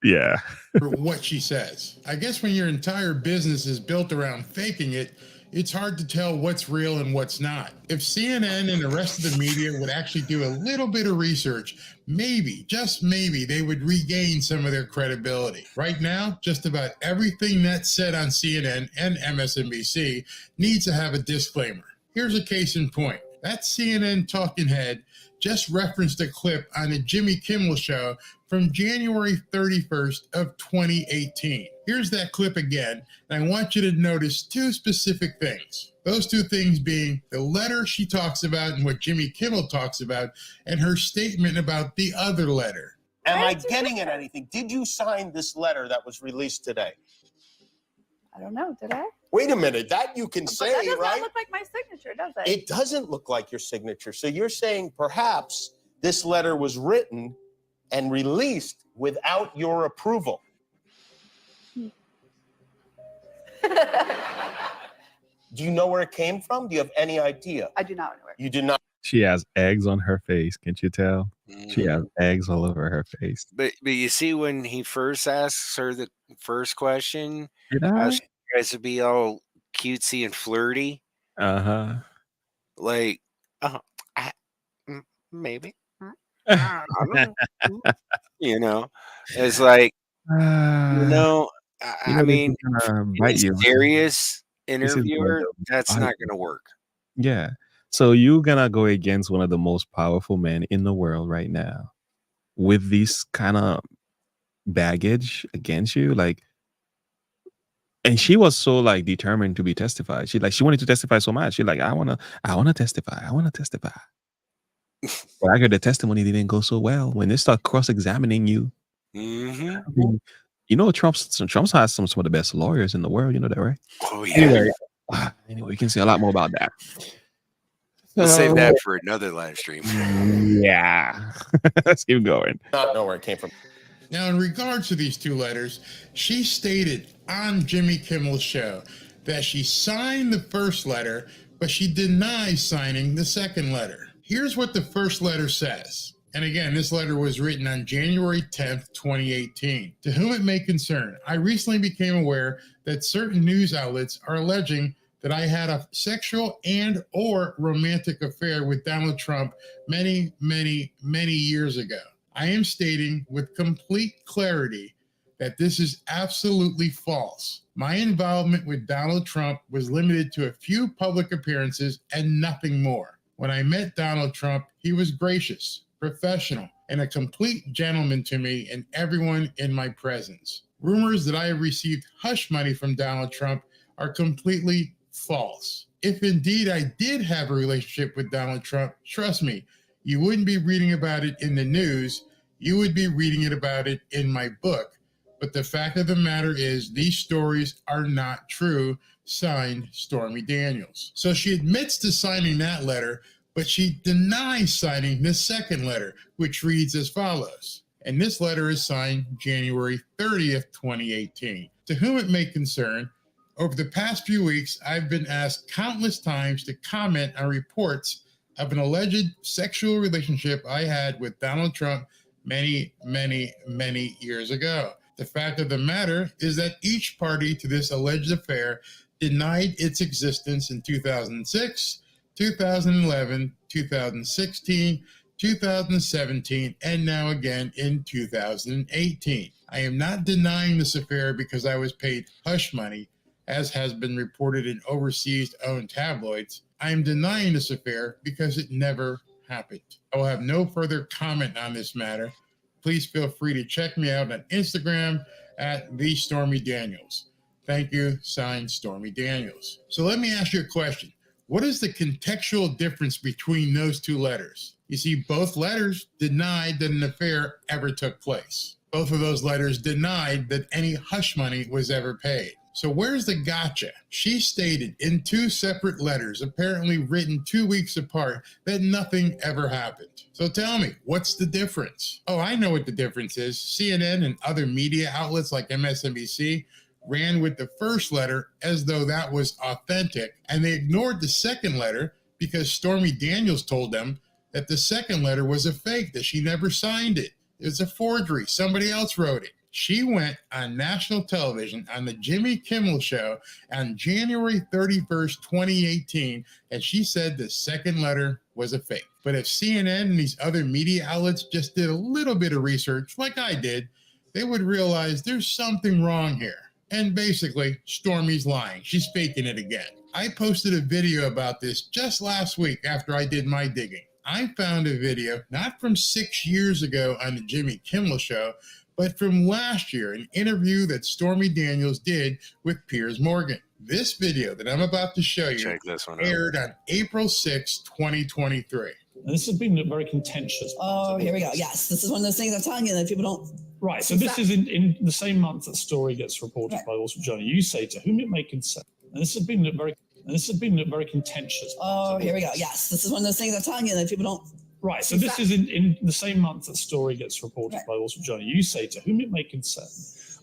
[SPEAKER 1] Yeah.
[SPEAKER 20] what she says. I guess when your entire business is built around faking it, it's hard to tell what's real and what's not. If CNN and the rest of the media would actually do a little bit of research, maybe, just maybe, they would regain some of their credibility. Right now, just about everything that's said on CNN and MSNBC needs to have a disclaimer. Here's a case in point. That CNN talking head just referenced a clip on the Jimmy Kimmel show from January 31st of 2018. Here's that clip again, and I want you to notice two specific things. Those two things being the letter she talks about and what Jimmy Kimmel talks about, and her statement about the other letter.
[SPEAKER 18] Am I getting at anything? Did you sign this letter that was released today?
[SPEAKER 19] I don't know. Did I?
[SPEAKER 18] Wait a minute. That you can say,
[SPEAKER 19] that does
[SPEAKER 18] right?
[SPEAKER 19] not look like my signature, does it?
[SPEAKER 18] It doesn't look like your signature. So you're saying perhaps this letter was written and released without your approval. Do you know where it came from? Do you have any idea?
[SPEAKER 19] I do not know where.
[SPEAKER 18] You do not.
[SPEAKER 1] She has eggs on her face. Can't you tell? She has eggs all over her face.
[SPEAKER 2] But you see, when he first asks her the first question,
[SPEAKER 1] Did
[SPEAKER 2] how
[SPEAKER 1] I?
[SPEAKER 2] she tries to be all cutesy and flirty,
[SPEAKER 1] Uh-huh.
[SPEAKER 2] like, maybe. I don't know. You know, it's like, you know, I mean,
[SPEAKER 1] bite
[SPEAKER 2] any
[SPEAKER 1] you.
[SPEAKER 2] serious
[SPEAKER 1] This is going
[SPEAKER 2] interviewer,
[SPEAKER 1] to
[SPEAKER 2] that's
[SPEAKER 1] bite
[SPEAKER 2] not
[SPEAKER 1] you.
[SPEAKER 2] going to work.
[SPEAKER 1] Yeah. So you're gonna go against one of the most powerful men in the world right now with this kind of baggage against you, like, and she was so like determined to be testified. She wanted to testify so much. She like, I wanna testify. But I heard the testimony didn't go so well. When they start cross-examining you, I mean, you know, Trump's has some of the best lawyers in the world. You know that, right?
[SPEAKER 2] Oh yeah.
[SPEAKER 1] Anyway, we can say a lot more about that.
[SPEAKER 2] We'll save that for another live stream.
[SPEAKER 1] Yeah. Let's keep going.
[SPEAKER 18] Not know where it came from.
[SPEAKER 20] Now, in regards to these two letters, she stated on Jimmy Kimmel's show that she signed the first letter, but she denies signing the second letter. Here's what the first letter says. And again, this letter was written on January 10th, 2018. To whom it may concern, I recently became aware that certain news outlets are alleging that I had a sexual and or romantic affair with Donald Trump many, many, many years ago. I am stating with complete clarity that this is absolutely false. My involvement with Donald Trump was limited to a few public appearances and nothing more. When I met Donald Trump, he was gracious, professional, and a complete gentleman to me and everyone in my presence. Rumors that I have received hush money from Donald Trump are completely false. If indeed I did have a relationship with Donald Trump, trust me, you wouldn't be reading about it in the news, you would be reading about it in my book. But the fact of the matter is, these stories are not true. Signed, Stormy Daniels. So she admits to signing that letter, but she denies signing the second letter, which reads as follows. And this letter is signed January 30th, 2018. To whom it may concern, over the past few weeks, I've been asked countless times to comment on reports of an alleged sexual relationship I had with Donald Trump many, many, many years ago. The fact of the matter is that each party to this alleged affair denied its existence in 2006, 2011, 2016, 2017, and now again in 2018. I am not denying this affair because I was paid hush money, as has been reported in overseas owned tabloids. I am denying this affair because it never happened. I will have no further comment on this matter. Please feel free to check me out on Instagram at @TheStormyDaniels. Thank you, signed Stormy Daniels. So let me ask you a question. What is the contextual difference between those two letters? You see, both letters denied that an affair ever took place. Both of those letters denied that any hush money was ever paid. So where's the gotcha? She stated in two separate letters, apparently written 2 weeks apart, that nothing ever happened. So tell me, what's the difference? Oh, I know what the difference is. CNN and other media outlets like MSNBC ran with the first letter as though that was authentic, and they ignored the second letter because Stormy Daniels told them that the second letter was a fake, that she never signed it. It's a forgery. Somebody else wrote it. She went on national television on the Jimmy Kimmel Show on January 31st, 2018, and she said the second letter was a fake. But if CNN and these other media outlets just did a little bit of research, like I did, they would realize there's something wrong here. And basically, Stormy's lying. She's faking it again. I posted a video about this just last week after I did my digging. I found a video not from 6 years ago on the Jimmy Kimmel Show, but from last year, an interview that Stormy Daniels did with Piers Morgan. This video that I'm about to show you aired on April 6, 2023.
[SPEAKER 8] And this has been very contentious.
[SPEAKER 10] Oh, here we go. Yes, this is one of those things I'm telling you that people don't.
[SPEAKER 8] Right, so this is in the same month that story gets reported by the Wall Street Journal. You say to whom it may concern. And this has been very contentious.
[SPEAKER 10] Oh, here we go. Yes, this is one of those things I'm telling you that people don't.
[SPEAKER 8] Right, so this is in the same month that story gets reported by the Wall Street Journal. You say to whom it may concern.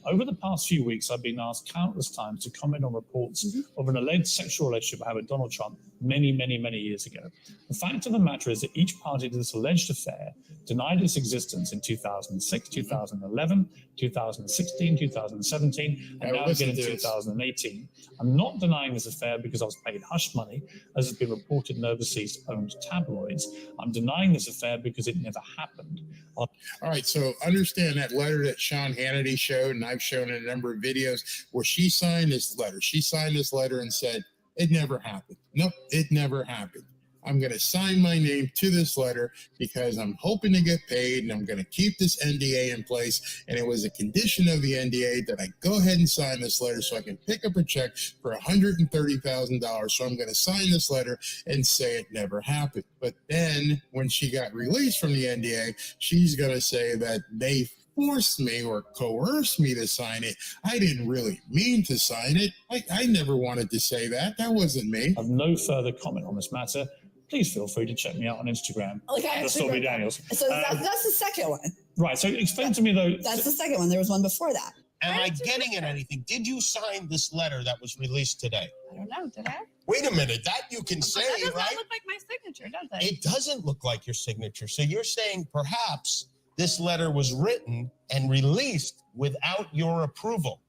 [SPEAKER 8] Over the past few weeks, I've been asked countless times to comment on reports of an alleged sexual relationship I had with Donald Trump many, many, many years ago. The fact of the matter is that each party to this alleged affair denied its existence in 2006, 2011, 2016, 2017, and now again in 2018. I'm not denying this affair because I was paid hush money, as has been reported in overseas owned tabloids. I'm denying this affair because it never happened.
[SPEAKER 20] All right, so understand that letter that Sean Hannity showed, and I've shown in a number of videos, where she signed this letter. She signed this letter and said, it never happened. Nope, it never happened. I'm going to sign my name to this letter because I'm hoping to get paid, and I'm going to keep this NDA in place. And it was a condition of the NDA that I go ahead and sign this letter so I can pick up a check for $130,000. So I'm going to sign this letter and say it never happened. But then when she got released from the NDA, she's going to say that they forced me or coerced me to sign it. I didn't really mean to sign it. I never wanted to say that. That wasn't me.
[SPEAKER 8] I have no further comment on this matter. Please feel free to check me out on Instagram.
[SPEAKER 10] Okay,
[SPEAKER 8] Stormy Daniels.
[SPEAKER 10] So that's the second one.
[SPEAKER 8] Right. So explain to me though.
[SPEAKER 10] That's the second one. There was one before that.
[SPEAKER 18] Am I getting at anything? Did you sign this letter that was released today?
[SPEAKER 19] I don't know. Did I?
[SPEAKER 18] Wait a minute. That you can say,
[SPEAKER 19] That does
[SPEAKER 18] right?
[SPEAKER 19] not look like my signature, does it?
[SPEAKER 18] It doesn't look like your signature. So you're saying perhaps this letter was written and released without your approval.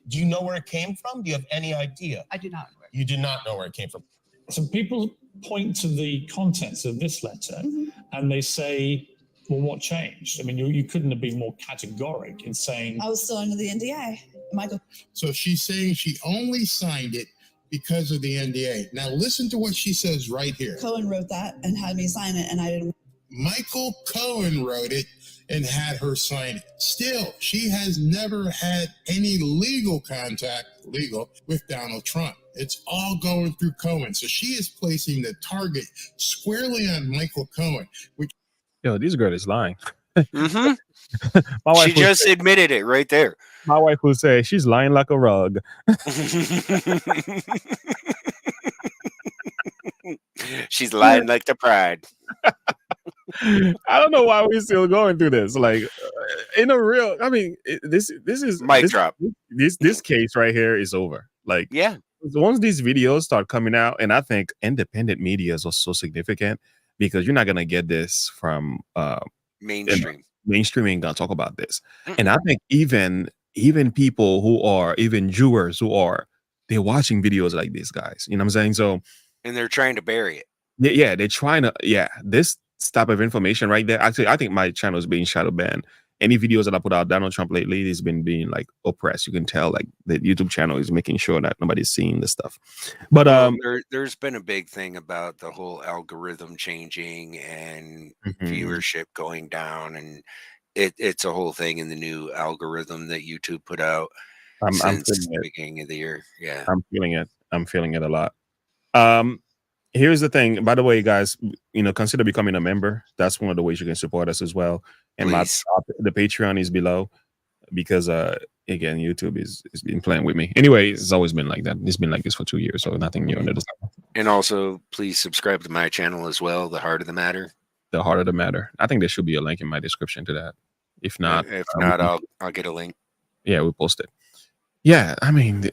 [SPEAKER 18] Do you know where it came from? Do you have any idea?
[SPEAKER 19] I do not.
[SPEAKER 18] You do not know where it came from.
[SPEAKER 8] So people point to the contents of this letter and they say Well, what changed? I mean, you couldn't have been more categoric in saying.
[SPEAKER 10] I was still under the NDA. Michael.
[SPEAKER 20] So she's saying she only signed it because of the NDA. Now listen to what she says right here.
[SPEAKER 10] Cohen wrote that and had me sign it, and I didn't.
[SPEAKER 20] Michael Cohen wrote it and had her sign it. Still, she has never had any legal contact, with Donald Trump. It's all going through Cohen. So she is placing the target squarely on Michael Cohen, which.
[SPEAKER 1] Yo, this girl is lying.
[SPEAKER 2] Mm-hmm.
[SPEAKER 1] My wife
[SPEAKER 2] She just admitted it right there.
[SPEAKER 1] My wife will say she's lying like a rug.
[SPEAKER 2] She's lying like the pride.
[SPEAKER 1] I don't know why we're still going through this. Like, in a real, I mean, this is
[SPEAKER 2] mic drop.
[SPEAKER 1] This case right here is over. Like,
[SPEAKER 2] yeah,
[SPEAKER 1] once these videos start coming out, and I think independent media is also significant because you're not gonna get this from
[SPEAKER 2] mainstream.
[SPEAKER 1] Mainstream ain't gonna talk about this. And I think even people who are even Jewers they're watching videos like these guys. You know what I'm saying? So,
[SPEAKER 2] and they're trying to bury it.
[SPEAKER 1] Yeah, they're trying to. Yeah, this type of information right there. Actually, I think my channel is being shadow banned. Any videos that I put out Donald Trump lately has been being like oppressed. You can tell like the YouTube channel is making sure that nobody's seeing this stuff. But
[SPEAKER 2] there's been a big thing about the whole algorithm changing and viewership going down, and it's a whole thing in the new algorithm that YouTube put out since the beginning of the year. Yeah,
[SPEAKER 1] I'm feeling it. I'm feeling it a lot. Here's the thing, by the way, guys, consider becoming a member. That's one of the ways you can support us as well. And the Patreon is below because, again, YouTube is been playing with me. Anyway, it's always been like that. It's been like this for 2 years, so nothing new under the sun.
[SPEAKER 2] And also, please subscribe to my channel as well, The Heart of the Matter.
[SPEAKER 1] The Heart of the Matter. I think there should be a link in my description to that. If not,
[SPEAKER 2] I'll get a link.
[SPEAKER 1] Yeah, we'll post it. Yeah, I mean,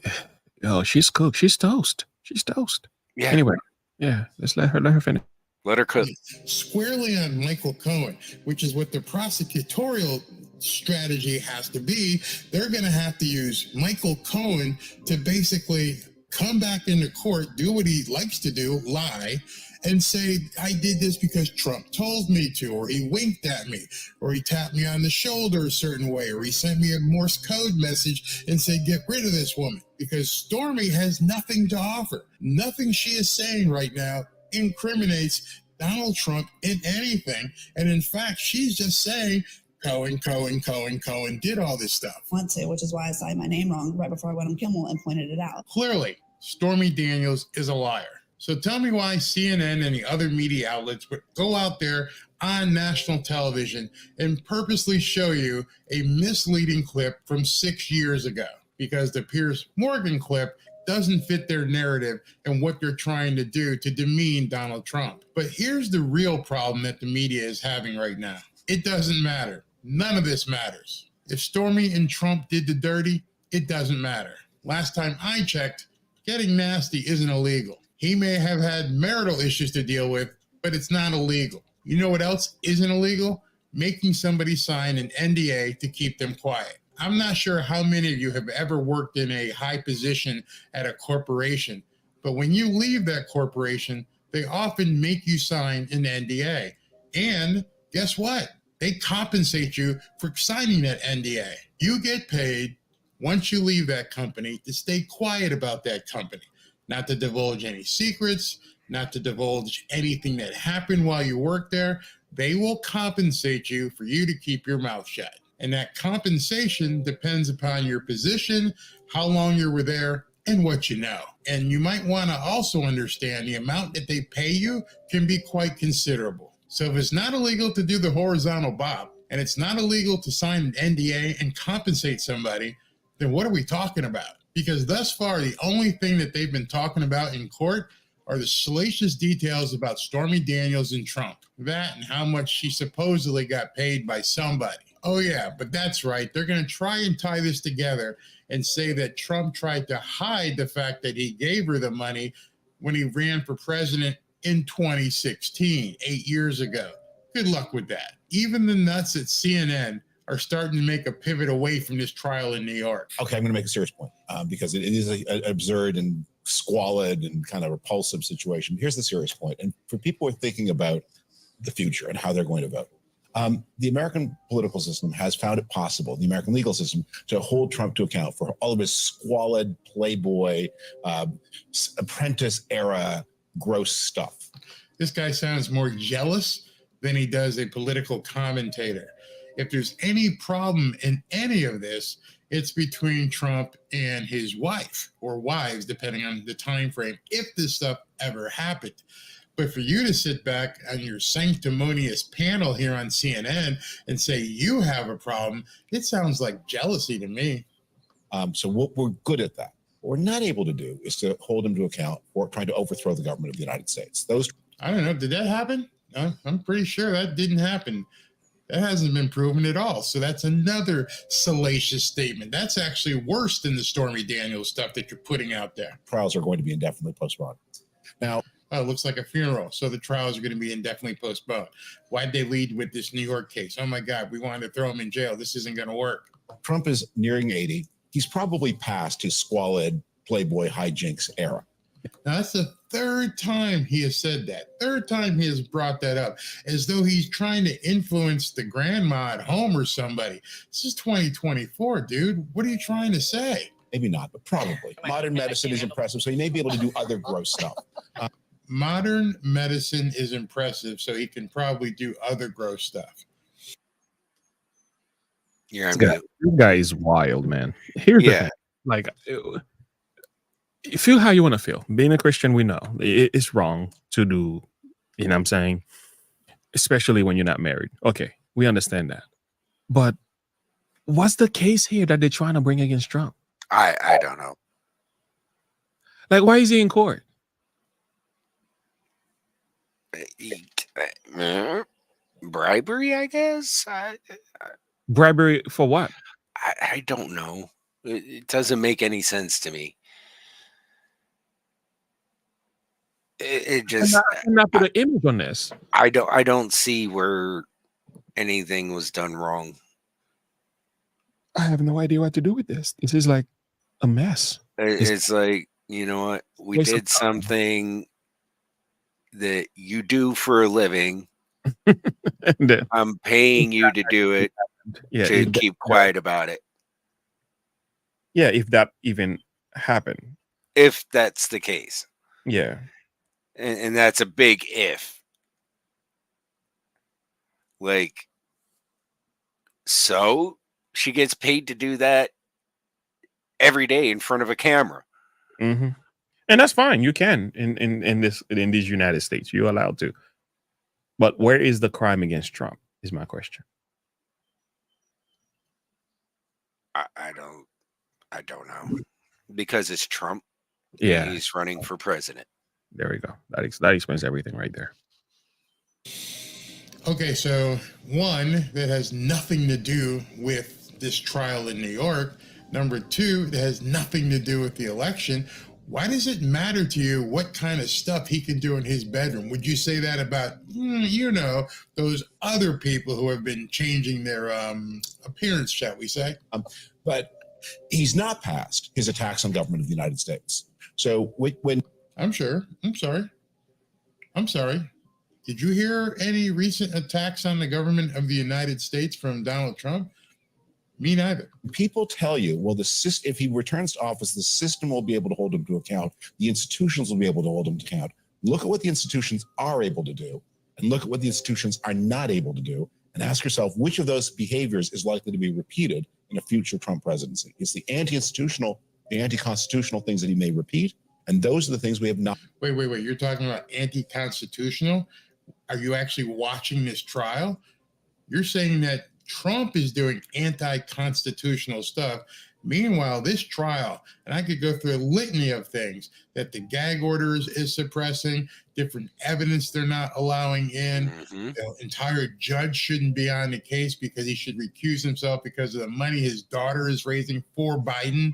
[SPEAKER 1] she's cooked. She's toast. She's toast.
[SPEAKER 2] Yeah.
[SPEAKER 1] Anyway. Yeah, let's let her finish.
[SPEAKER 2] Let her cook.
[SPEAKER 20] Squarely on Michael Cohen, which is what the prosecutorial strategy has to be. They're going to have to use Michael Cohen to basically come back into court, do what he likes to do, lie, and say, I did this because Trump told me to, or he winked at me, or he tapped me on the shoulder a certain way, or he sent me a Morse code message and said, get rid of this woman. Because Stormy has nothing to offer. Nothing she is saying right now incriminates Donald Trump in anything. And in fact, she's just saying, Cohen did all this stuff.
[SPEAKER 10] Want to, which is why I signed my name wrong right before I went on Kimmel and pointed it out.
[SPEAKER 20] Clearly, Stormy Daniels is a liar. So tell me why CNN and the other media outlets would go out there on national television and purposely show you a misleading clip from 6 years ago, because the Piers Morgan clip doesn't fit their narrative and what they're trying to do to demean Donald Trump. But here's the real problem that the media is having right now. It doesn't matter. None of this matters. If Stormy and Trump did the dirty, it doesn't matter. Last time I checked, getting nasty isn't illegal. He may have had marital issues to deal with, but it's not illegal. You know what else isn't illegal? Making somebody sign an NDA to keep them quiet. I'm not sure how many of you have ever worked in a high position at a corporation, but when you leave that corporation, they often make you sign an NDA. And guess what? They compensate you for signing that NDA. You get paid once you leave that company to stay quiet about that company. Not to divulge any secrets, not to divulge anything that happened while you worked there. They will compensate you for you to keep your mouth shut. And that compensation depends upon your position, how long you were there, and what you know. And you might want to also understand the amount that they pay you can be quite considerable. So if it's not illegal to do the horizontal bob, and it's not illegal to sign an NDA and compensate somebody, then what are we talking about? Because thus far, the only thing that they've been talking about in court are the salacious details about Stormy Daniels and Trump. That and how much she supposedly got paid by somebody. Oh yeah, but that's right. They're going to try and tie this together and say that Trump tried to hide the fact that he gave her the money when he ran for president in 2016, 8 years ago. Good luck with that. Even the nuts at CNN are starting to make a pivot away from this trial in New York.
[SPEAKER 11] Okay, I'm going to make a serious point because it is an absurd and squalid and kind of repulsive situation. Here's the serious point. And for people who are thinking about the future and how they're going to vote, The American political system has found it possible, the American legal system, to hold Trump to account for all of his squalid Playboy, apprentice era gross stuff.
[SPEAKER 20] This guy sounds more jealous than he does a political commentator. If there's any problem in any of this, it's between Trump and his wife, or wives, depending on the time frame, if this stuff ever happened. But for you to sit back on your sanctimonious panel here on CNN and say you have a problem, it sounds like jealousy to me.
[SPEAKER 11] So we're good at that. What we're not able to do is to hold him to account for trying to overthrow the government of the United States.
[SPEAKER 20] I don't know. Did that happen? I'm pretty sure that didn't happen. That hasn't been proven at all. So that's another salacious statement. That's actually worse than the Stormy Daniels stuff that you're putting out there.
[SPEAKER 11] Trials are going to be indefinitely postponed. Now,
[SPEAKER 20] it looks like a funeral. So the trials are going to be indefinitely postponed. Why'd they lead with this New York case? Oh my God, we wanted to throw him in jail. This isn't going to work.
[SPEAKER 11] Trump is nearing 80. He's probably past his squalid Playboy hijinks era.
[SPEAKER 20] Now, that's the third time he has said that. Third time he has brought that up, as though he's trying to influence the grandma at home or somebody. This is 2024, dude. What are you trying to say?
[SPEAKER 11] Maybe not, but probably. Modern medicine is impressive, so he may be able to do other gross stuff.
[SPEAKER 20] Modern medicine is impressive, so he can probably do other gross stuff.
[SPEAKER 2] Yeah,
[SPEAKER 1] This guy is wild, man. Here's the thing. Like, feel how you want to feel. Being a Christian, we know it's wrong to do, you know what I'm saying? Especially when you're not married. Okay, we understand that. But what's the case here that they're trying to bring against Trump?
[SPEAKER 2] I don't know.
[SPEAKER 1] Like, why is he in court?
[SPEAKER 2] Bribery, I guess.
[SPEAKER 1] Bribery for what?
[SPEAKER 2] I don't know. It doesn't make any sense to me. It just
[SPEAKER 1] I'm not put an image on this.
[SPEAKER 2] I don't see where anything was done wrong.
[SPEAKER 1] I have no idea what to do with this. This is like a mess.
[SPEAKER 2] It's like, you know what? We did something that you do for a living. I'm paying you to do it to keep quiet about it.
[SPEAKER 1] Yeah, if that even happened.
[SPEAKER 2] If that's the case.
[SPEAKER 1] Yeah.
[SPEAKER 2] And that's a big if. Like, so she gets paid to do that every day in front of a camera.
[SPEAKER 1] Mm-hmm. And that's fine. You can in these United States. You're allowed to. But where is the crime against Trump? Is my question.
[SPEAKER 2] I don't know. Because it's Trump.
[SPEAKER 1] Yeah.
[SPEAKER 2] He's running for president.
[SPEAKER 1] There we go. That explains everything right there.
[SPEAKER 20] Okay, so one, that has nothing to do with this trial in New York. Number two, that has nothing to do with the election. Why does it matter to you what kind of stuff he can do in his bedroom? Would you say that about, you know, those other people who have been changing their appearance, shall we say?
[SPEAKER 11] But he's not past his attacks on government of the United States. So when
[SPEAKER 20] I'm sorry. Did you hear any recent attacks on the government of the United States from Donald Trump? Me neither.
[SPEAKER 11] People tell you, well, if he returns to office, the system will be able to hold him to account. The institutions will be able to hold him to account. Look at what the institutions are able to do, and look at what the institutions are not able to do, and ask yourself which of those behaviors is likely to be repeated in a future Trump presidency. It's the anti-institutional, the anti-constitutional things that he may repeat, and those are the things we have not.
[SPEAKER 20] Wait. You're talking about anti-constitutional? Are you actually watching this trial? You're saying that Trump is doing anti-constitutional stuff. Meanwhile, this trial, and I could go through a litany of things that the gag orders is suppressing, different evidence they're not allowing in.
[SPEAKER 2] Mm-hmm.
[SPEAKER 20] The entire judge shouldn't be on the case because he should recuse himself because of the money his daughter is raising for Biden.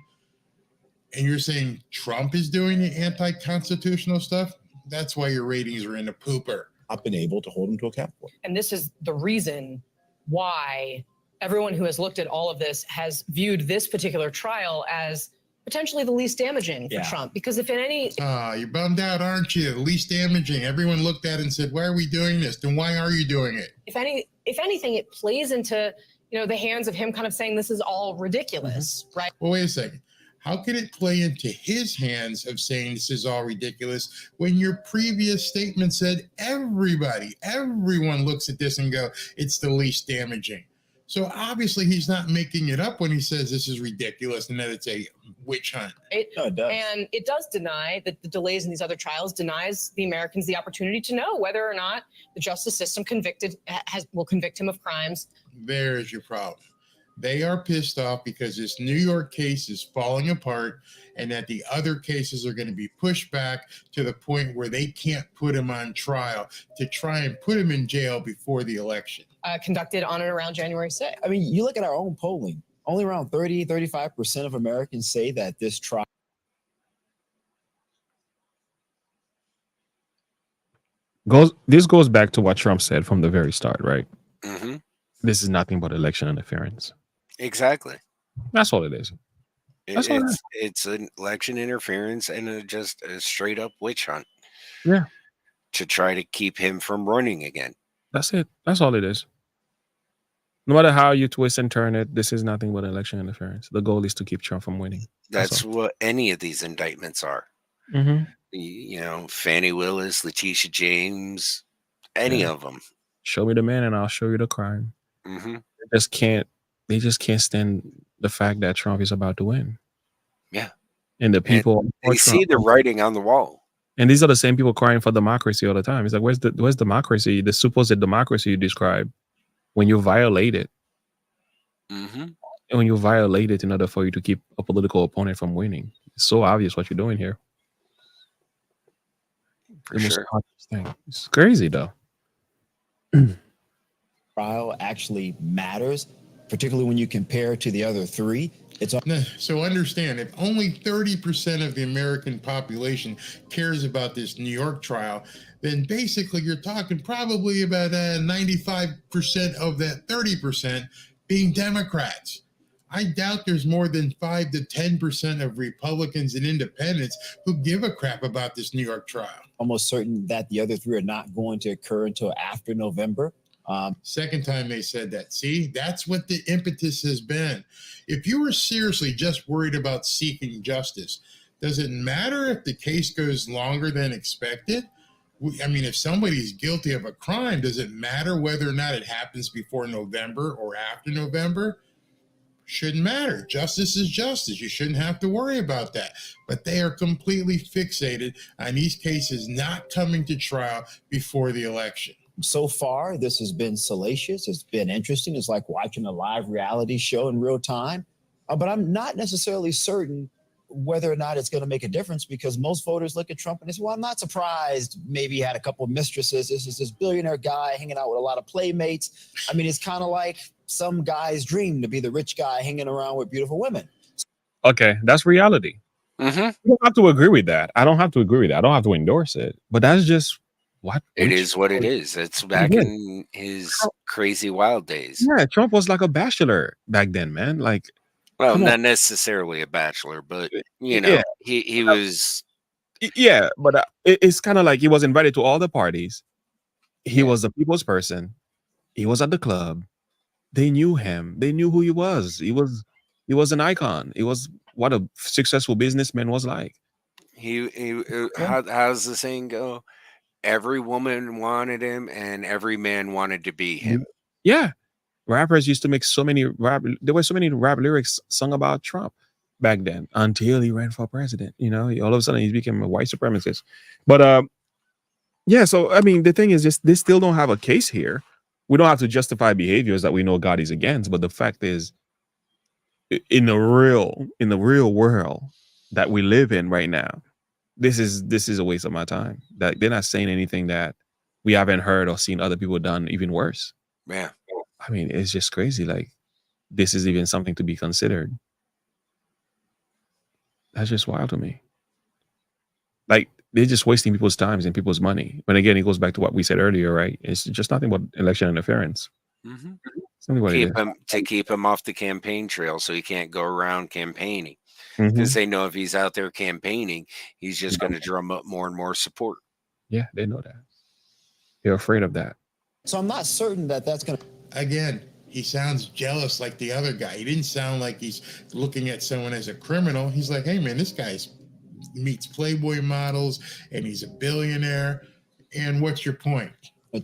[SPEAKER 20] And you're saying Trump is doing the anti-constitutional stuff? That's why your ratings are in the pooper.
[SPEAKER 11] Not been able to hold him to account for.
[SPEAKER 17] And this is the reason why everyone who has looked at all of this has viewed this particular trial as potentially the least damaging for Trump. Because if in any...
[SPEAKER 20] you're bummed out, aren't you? The least damaging. Everyone looked at it and said, why are we doing this? Then why are you doing it?
[SPEAKER 17] If if anything, it plays into, the hands of him kind of saying this is all ridiculous, right?
[SPEAKER 20] Well, wait a second. How can it play into his hands of saying this is all ridiculous when your previous statement said everyone looks at this and go, it's the least damaging? So obviously he's not making it up when he says this is ridiculous and that it's a witch hunt.
[SPEAKER 17] No, it does. And it does deny that the delays in these other trials denies the Americans the opportunity to know whether or not the justice system will convict him of crimes.
[SPEAKER 20] There's your problem. They are pissed off because this New York case is falling apart and that the other cases are going to be pushed back to the point where they can't put him on trial to try and put him in jail before the election.
[SPEAKER 17] Conducted on and around January 6th.
[SPEAKER 13] I mean, you look at our own polling, only around 35% of Americans say that this trial.
[SPEAKER 1] This goes back to what Trump said from the very start, right?
[SPEAKER 2] Mm-hmm.
[SPEAKER 1] This is nothing but election interference.
[SPEAKER 2] Exactly.
[SPEAKER 1] That's all it is.
[SPEAKER 2] It's an election interference and just a straight up witch hunt.
[SPEAKER 1] Yeah.
[SPEAKER 2] To try to keep him from running again.
[SPEAKER 1] That's it. That's all it is. No matter how you twist and turn it, this is nothing but election interference. The goal is to keep Trump from winning.
[SPEAKER 2] That's what any of these indictments are.
[SPEAKER 1] Mm-hmm.
[SPEAKER 2] Fannie Willis, Letitia James, any of them.
[SPEAKER 1] Show me the man and I'll show you the crime.
[SPEAKER 2] Mm-hmm.
[SPEAKER 1] They just can't stand the fact that Trump is about to win.
[SPEAKER 2] Yeah.
[SPEAKER 1] And the people
[SPEAKER 2] they see the writing on the wall.
[SPEAKER 1] And these are the same people crying for democracy all the time. It's like, where's democracy? The supposed democracy you describe when you violate it.
[SPEAKER 2] Mm-hmm.
[SPEAKER 1] And when you violate it in order for you to keep a political opponent from winning. It's so obvious what you're doing here.
[SPEAKER 2] For sure.
[SPEAKER 1] Thing. It's crazy though.
[SPEAKER 13] Trial actually matters, particularly when you compare to the other three.
[SPEAKER 20] So understand, if only 30% of the American population cares about this New York trial, then basically you're talking probably about 95% of that 30% being Democrats. I doubt there's more than 5 to 10% of Republicans and independents who give a crap about this New York trial.
[SPEAKER 13] Almost certain that the other three are not going to occur until after November.
[SPEAKER 20] Second time they said that. See, that's what the impetus has been. If you were seriously just worried about seeking justice, does it matter if the case goes longer than expected? I mean, if somebody's guilty of a crime, does it matter whether or not it happens before November or after November? Shouldn't matter. Justice is justice. You shouldn't have to worry about that. But they are completely fixated on these cases not coming to trial before the election.
[SPEAKER 13] So far, this has been salacious. It's been interesting. It's like watching a live reality show in real time. But I'm not necessarily certain whether or not it's going to make a difference because most voters look at Trump and they say, well, I'm not surprised. Maybe he had a couple of mistresses. This is this billionaire guy hanging out with a lot of playmates. I mean, it's kind of like some guy's dream to be the rich guy hanging around with beautiful women.
[SPEAKER 1] Okay, that's reality.
[SPEAKER 2] Mm-hmm.
[SPEAKER 1] You don't have to agree with that. I don't have to agree with that. I don't have to endorse it. But that's just what
[SPEAKER 2] it is. What it is. It's back in his crazy wild days.
[SPEAKER 1] Yeah, Trump was like a bachelor back then, man. Like,
[SPEAKER 2] well, not necessarily a bachelor, but he was.
[SPEAKER 1] Yeah, but it's kind of like he was invited to all the parties. He was a people's person. He was at the club. They knew him. They knew who he was. He was an icon. He was what a successful businessman was like.
[SPEAKER 2] How's the saying go? Every woman wanted him, and every man wanted to be him.
[SPEAKER 1] Yeah, rappers used to make so many there were so many rap lyrics sung about Trump back then until he ran for president. All of a sudden he became a white supremacist. But yeah, so I mean, the thing is, just they still don't have a case here. We don't have to justify behaviors that we know God is against. But the fact is, in the real world that we live in right now, this is a waste of my time. That they're not saying anything that we haven't heard or seen other people done even worse.
[SPEAKER 2] Yeah.
[SPEAKER 1] I mean, it's just crazy. Like, this is even something to be considered. That's just wild to me. Like, they're just wasting people's times and people's money. But again, it goes back to what we said earlier, right? It's just nothing but election interference.
[SPEAKER 2] Mm-hmm. Keep him off the campaign trail so he can't go around campaigning. Because they know if he's out there campaigning, he's just going to drum up more and more support.
[SPEAKER 1] Yeah, they know that. They're afraid of that.
[SPEAKER 13] So I'm not certain that that's going to
[SPEAKER 20] Again, he sounds jealous like the other guy. He didn't sound like he's looking at someone as a criminal. He's like, hey man, this guy meets Playboy models and he's a billionaire. And what's your point?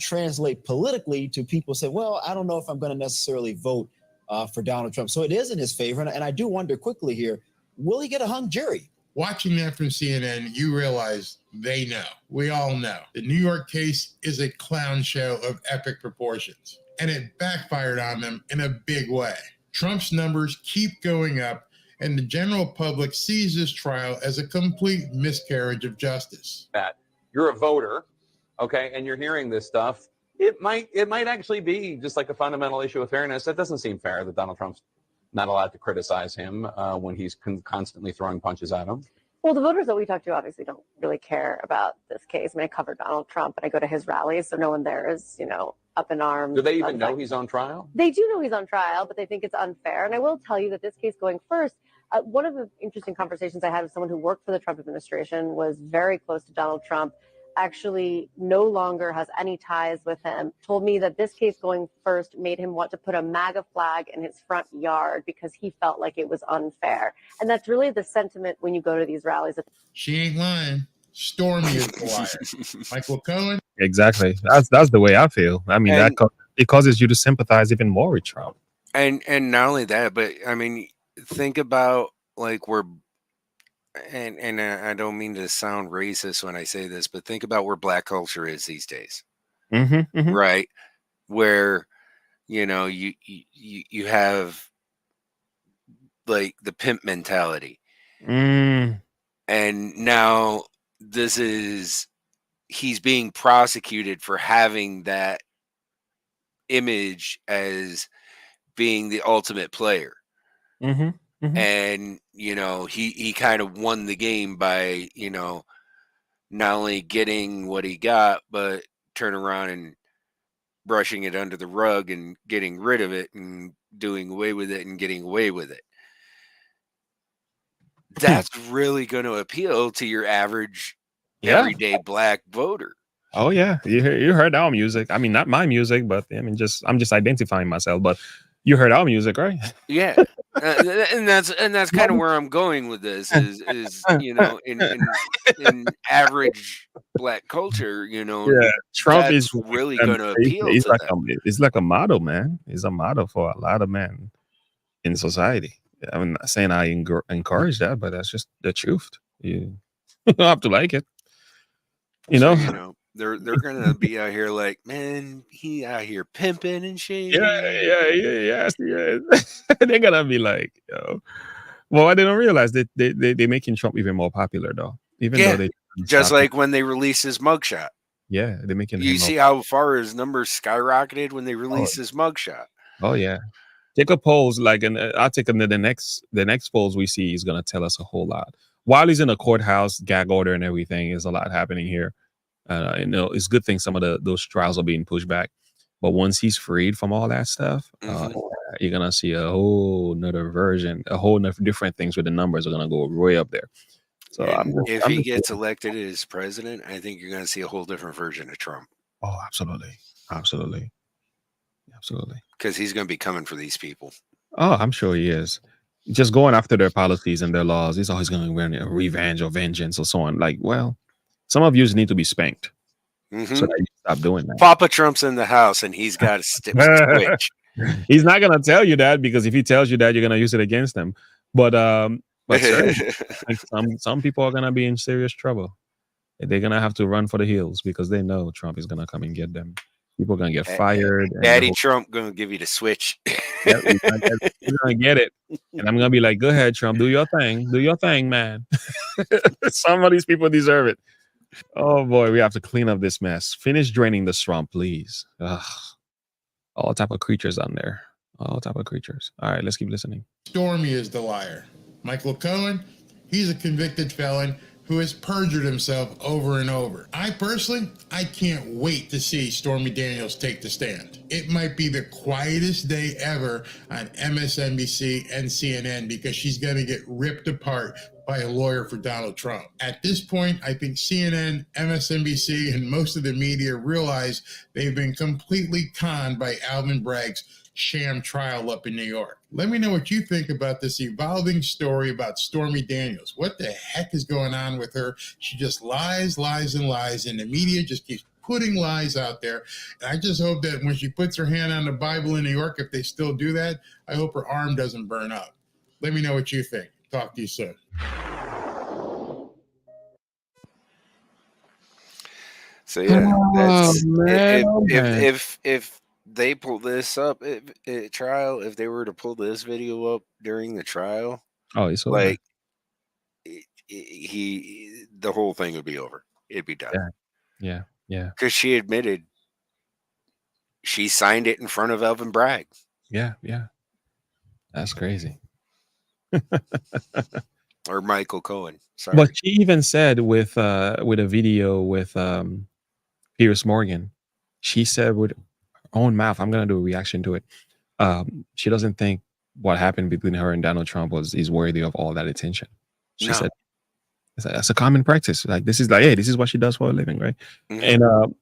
[SPEAKER 13] Translate politically to people say, well, I don't know if I'm going to necessarily vote for Donald Trump. So it is in his favor. And I do wonder quickly here, will he get a hung jury?
[SPEAKER 20] Watching that from CNN, you realize they know. We all know. The New York case is a clown show of epic proportions, and it backfired on them in a big way. Trump's numbers keep going up, and the general public sees this trial as a complete miscarriage of justice.
[SPEAKER 12] That you're a voter, okay, and you're hearing this stuff, it might actually be just like a fundamental issue of fairness. That doesn't seem fair that Donald Trump's not allowed to criticize him when he's constantly throwing punches at him.
[SPEAKER 21] Well, the voters that we talk to obviously don't really care about this case. I mean, I cover Donald Trump and I go to his rallies, so no one there is, up in arms.
[SPEAKER 12] Do they even know he's on trial?
[SPEAKER 21] They do know he's on trial, but they think it's unfair. And I will tell you that this case going first, one of the interesting conversations I had with someone who worked for the Trump administration, was very close to Donald Trump, actually no longer has any ties with him, told me that this case going first made him want to put a MAGA flag in his front yard because he felt like it was unfair. And that's really the sentiment when you go to these rallies.
[SPEAKER 20] She ain't lying. Stormy is the liar. Michael Cohen.
[SPEAKER 1] Exactly. That's the way I feel. I mean, it causes you to sympathize even more with Trump.
[SPEAKER 2] And not only that, but I mean, think about like we're, and I don't mean to sound racist when I say this, but think about where Black culture is these days, right? Where you have like the pimp mentality, and now he's being prosecuted for having that image as being the ultimate player. And he kind of won the game by not only getting what he got, but turn around and brushing it under the rug and getting rid of it and doing away with it and getting away with it. That's really going to appeal to your average everyday Black voter.
[SPEAKER 1] Oh yeah, you heard our music. I mean, not my music, but I mean, I'm just identifying myself. But you heard our music, right?
[SPEAKER 2] Yeah, and that's kind of where I'm going with this. Is in average Black culture,
[SPEAKER 1] Trump is
[SPEAKER 2] really going to appeal
[SPEAKER 1] he's
[SPEAKER 2] to
[SPEAKER 1] like
[SPEAKER 2] them.
[SPEAKER 1] He's like a model, man. He's a model for a lot of men in society. I'm not saying I encourage that, but that's just the truth. You don't have to like it.
[SPEAKER 2] They're gonna be out here like, man, he out here pimping and shit.
[SPEAKER 1] Yes. They're gonna be like, yo. Well, I didn't realize that they're making Trump even more popular, though. Even though they
[SPEAKER 2] just like when they released his mugshot.
[SPEAKER 1] Yeah, they're making.
[SPEAKER 2] You see how far his numbers skyrocketed when they released his mugshot.
[SPEAKER 1] Oh yeah. Take a polls I'll take them to the next polls we see is gonna tell us a whole lot. While he's in a courthouse, gag order and everything, there's a lot happening here. It's a good thing some of those trials are being pushed back. But once he's freed from all that stuff, you're gonna see a whole nother version, a whole different things where the numbers are gonna go way up there. So
[SPEAKER 2] if he gets elected as president, I think you're gonna see a whole different version of Trump.
[SPEAKER 1] Oh, absolutely.
[SPEAKER 2] Because he's gonna be coming for these people.
[SPEAKER 1] Oh, I'm sure he is. Just going after their policies and their laws. He's always going to win a revenge or vengeance or so on. Like, well, some of you need to be spanked. So that you stop doing that.
[SPEAKER 2] Papa Trump's in the house and he's got to switch.
[SPEAKER 1] He's not going to tell you that, because if he tells you that, you're going to use it against him. But some people are going to be in serious trouble. They're going to have to run for the hills because they know Trump is going to come and get them. People are going to get fired.
[SPEAKER 2] Daddy Trump going to give you the switch.
[SPEAKER 1] Yep, he's going to get it. And I'm going to be like, go ahead, Trump. Do your thing. Do your thing, man. Some of these people deserve it. Oh, boy. We have to clean up this mess. Finish draining the swamp, please. Ugh. All type of creatures on there. All type of creatures. All right, let's keep listening.
[SPEAKER 20] Stormy is the liar. Michael Cohen, he's a convicted felon who has perjured himself over and over. I can't wait to see Stormy Daniels take the stand. It might be the quietest day ever on MSNBC and CNN because she's going to get ripped apart by a lawyer for Donald Trump. At this point, I think CNN, MSNBC, and most of the media realize they've been completely conned by Alvin Bragg's sham trial up in New York. Let me know what you think about this evolving story about Stormy Daniels. What the heck is going on with her? She just lies, and lies, and the media just keeps putting lies out there. And I just hope that when she puts her hand on the Bible in New York, if they still do that, I hope her arm doesn't burn up. Let me know what you think. Talk to you soon.
[SPEAKER 2] So yeah, that's
[SPEAKER 1] man.
[SPEAKER 2] if they pull this up at trial, if they were to pull this video up during the trial,
[SPEAKER 1] Oh, it's over.
[SPEAKER 2] like the whole thing would be over. It'd be done.
[SPEAKER 1] Yeah.
[SPEAKER 2] Because she admitted she signed it in front of Alvin Bragg.
[SPEAKER 1] Yeah. That's crazy.
[SPEAKER 2] Or Michael Cohen. Sorry.
[SPEAKER 1] But she even said with a video with Piers Morgan, she said with her own mouth, I'm gonna do a reaction to it. She doesn't think what happened between her and Donald Trump is worthy of all that attention. She said that's a common practice. Like this is what she does for a living, right?
[SPEAKER 2] Mm-hmm.
[SPEAKER 1] And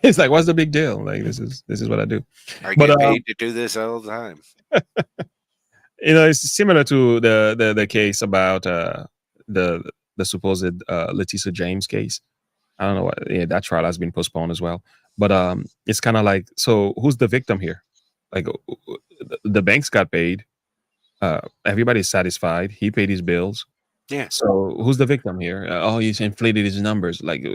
[SPEAKER 1] it's like, what's the big deal? Like this is what I do.
[SPEAKER 2] I get paid to do this all the time.
[SPEAKER 1] It's similar to the case about the supposed Letitia James case. I don't know what. Yeah, that trial has been postponed as well. But it's kind of like, so who's the victim here? Like the banks got paid. Everybody's satisfied. He paid his bills.
[SPEAKER 2] Yeah.
[SPEAKER 1] So who's the victim here? He's inflated his numbers. Like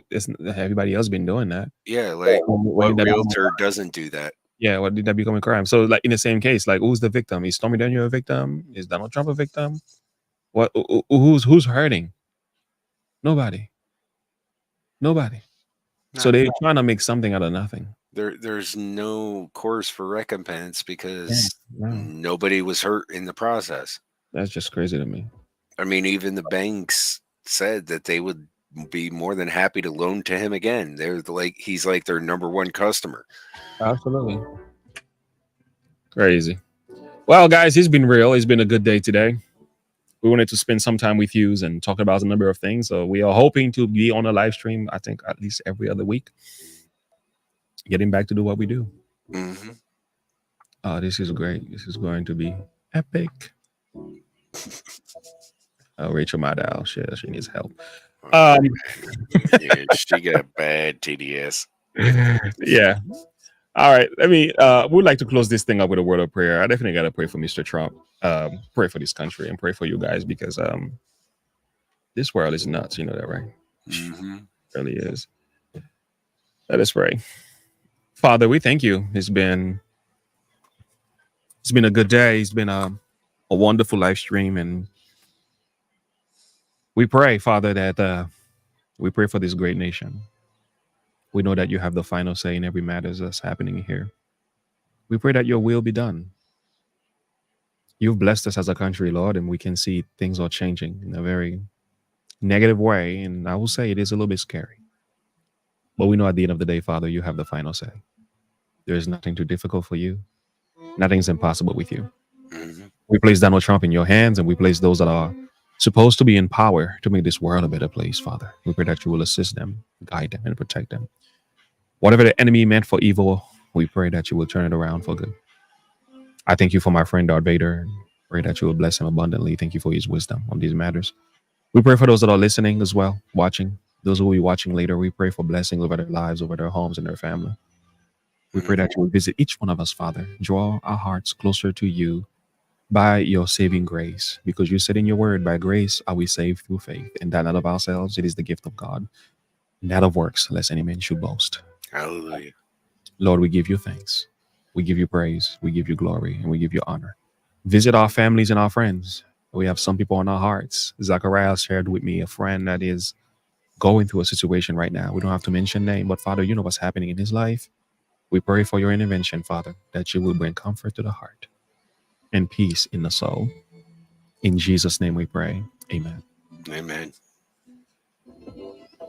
[SPEAKER 1] everybody else been doing that.
[SPEAKER 2] Yeah, like what realtor doesn't do that?
[SPEAKER 1] Yeah, what did that become a crime? So like in the same case, like who's the victim? Is Stormy Daniels a victim? Is Donald Trump a victim? What? Who's hurting? Nobody. So they're trying to make something out of nothing.
[SPEAKER 2] There's no course for recompense because nobody was hurt in the process.
[SPEAKER 1] That's just crazy to me.
[SPEAKER 2] I mean, even the banks said that they would be more than happy to loan to him again. He's like their number one customer.
[SPEAKER 1] Absolutely. Crazy. Well, guys, it's been real. It's been a good day today. We wanted to spend some time with you and talk about a number of things. So we are hoping to be on a live stream, I think, at least every other week. Getting back to do what we do.
[SPEAKER 2] Mm-hmm.
[SPEAKER 1] Oh, this is great. This is going to be epic. Rachel Maddow, she needs help.
[SPEAKER 2] Yeah, she got bad TDS.
[SPEAKER 1] Yeah. All right. We'd like to close this thing up with a word of prayer. I definitely got to pray for Mr. Trump. Pray for this country and pray for you guys because this world is nuts. You know that, right?
[SPEAKER 2] Mm-hmm.
[SPEAKER 1] It really is. Let us pray. Father, we thank you. It's been a good day. It's been a wonderful live stream, and we pray, Father, that we pray for this great nation. We know that you have the final say in every matter that's happening here. We pray that your will be done. You've blessed us as a country, Lord, and we can see things are changing in a very negative way. And I will say it is a little bit scary. But we know at the end of the day, Father, you have the final say. There is nothing too difficult for you. Nothing's impossible with you.
[SPEAKER 2] Mm-hmm.
[SPEAKER 1] We place Donald Trump in your hands, and we place those that are supposed to be in power to make this world a better place, Father. We pray that you will assist them, guide them, and protect them. Whatever the enemy meant for evil, we pray that you will turn it around for good. I thank you for my friend Darth Vader, and pray that you will bless him abundantly. Thank you for his wisdom on these matters. We pray for those that are listening as well, watching. Those who will be watching later, we pray for blessing over their lives, over their homes and their family. We pray that you will visit each one of us, Father. Draw our hearts closer to you by your saving grace, because you said in your word, by grace are we saved through faith, and that not of ourselves, it is the gift of God, not of works, lest any man should boast.
[SPEAKER 2] Hallelujah.
[SPEAKER 1] Lord, we give you thanks. We give you praise. We give you glory, and we give you honor. Visit our families and our friends. We have some people on our hearts. Zachariah shared with me a friend that is going through a situation right now. We don't have to mention name, but Father, you know what's happening in his life. We pray for your intervention, Father, that you will bring comfort to the heart and peace in the soul. In Jesus' name we pray. Amen.
[SPEAKER 2] Amen.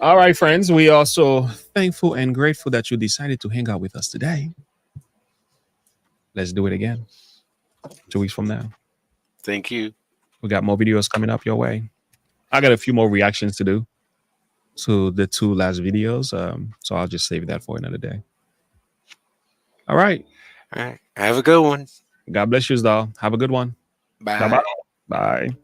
[SPEAKER 1] All right, friends. We are so thankful and grateful that you decided to hang out with us today. Let's do it again 2 weeks from now.
[SPEAKER 2] Thank you.
[SPEAKER 1] We got more videos coming up your way. I got a few more reactions to do to the 2 last videos. So I'll just save that for another day. All right.
[SPEAKER 2] All right. Have a good one.
[SPEAKER 1] God bless you, doll. Have a good one.
[SPEAKER 2] Bye.
[SPEAKER 1] Bye-bye. Bye.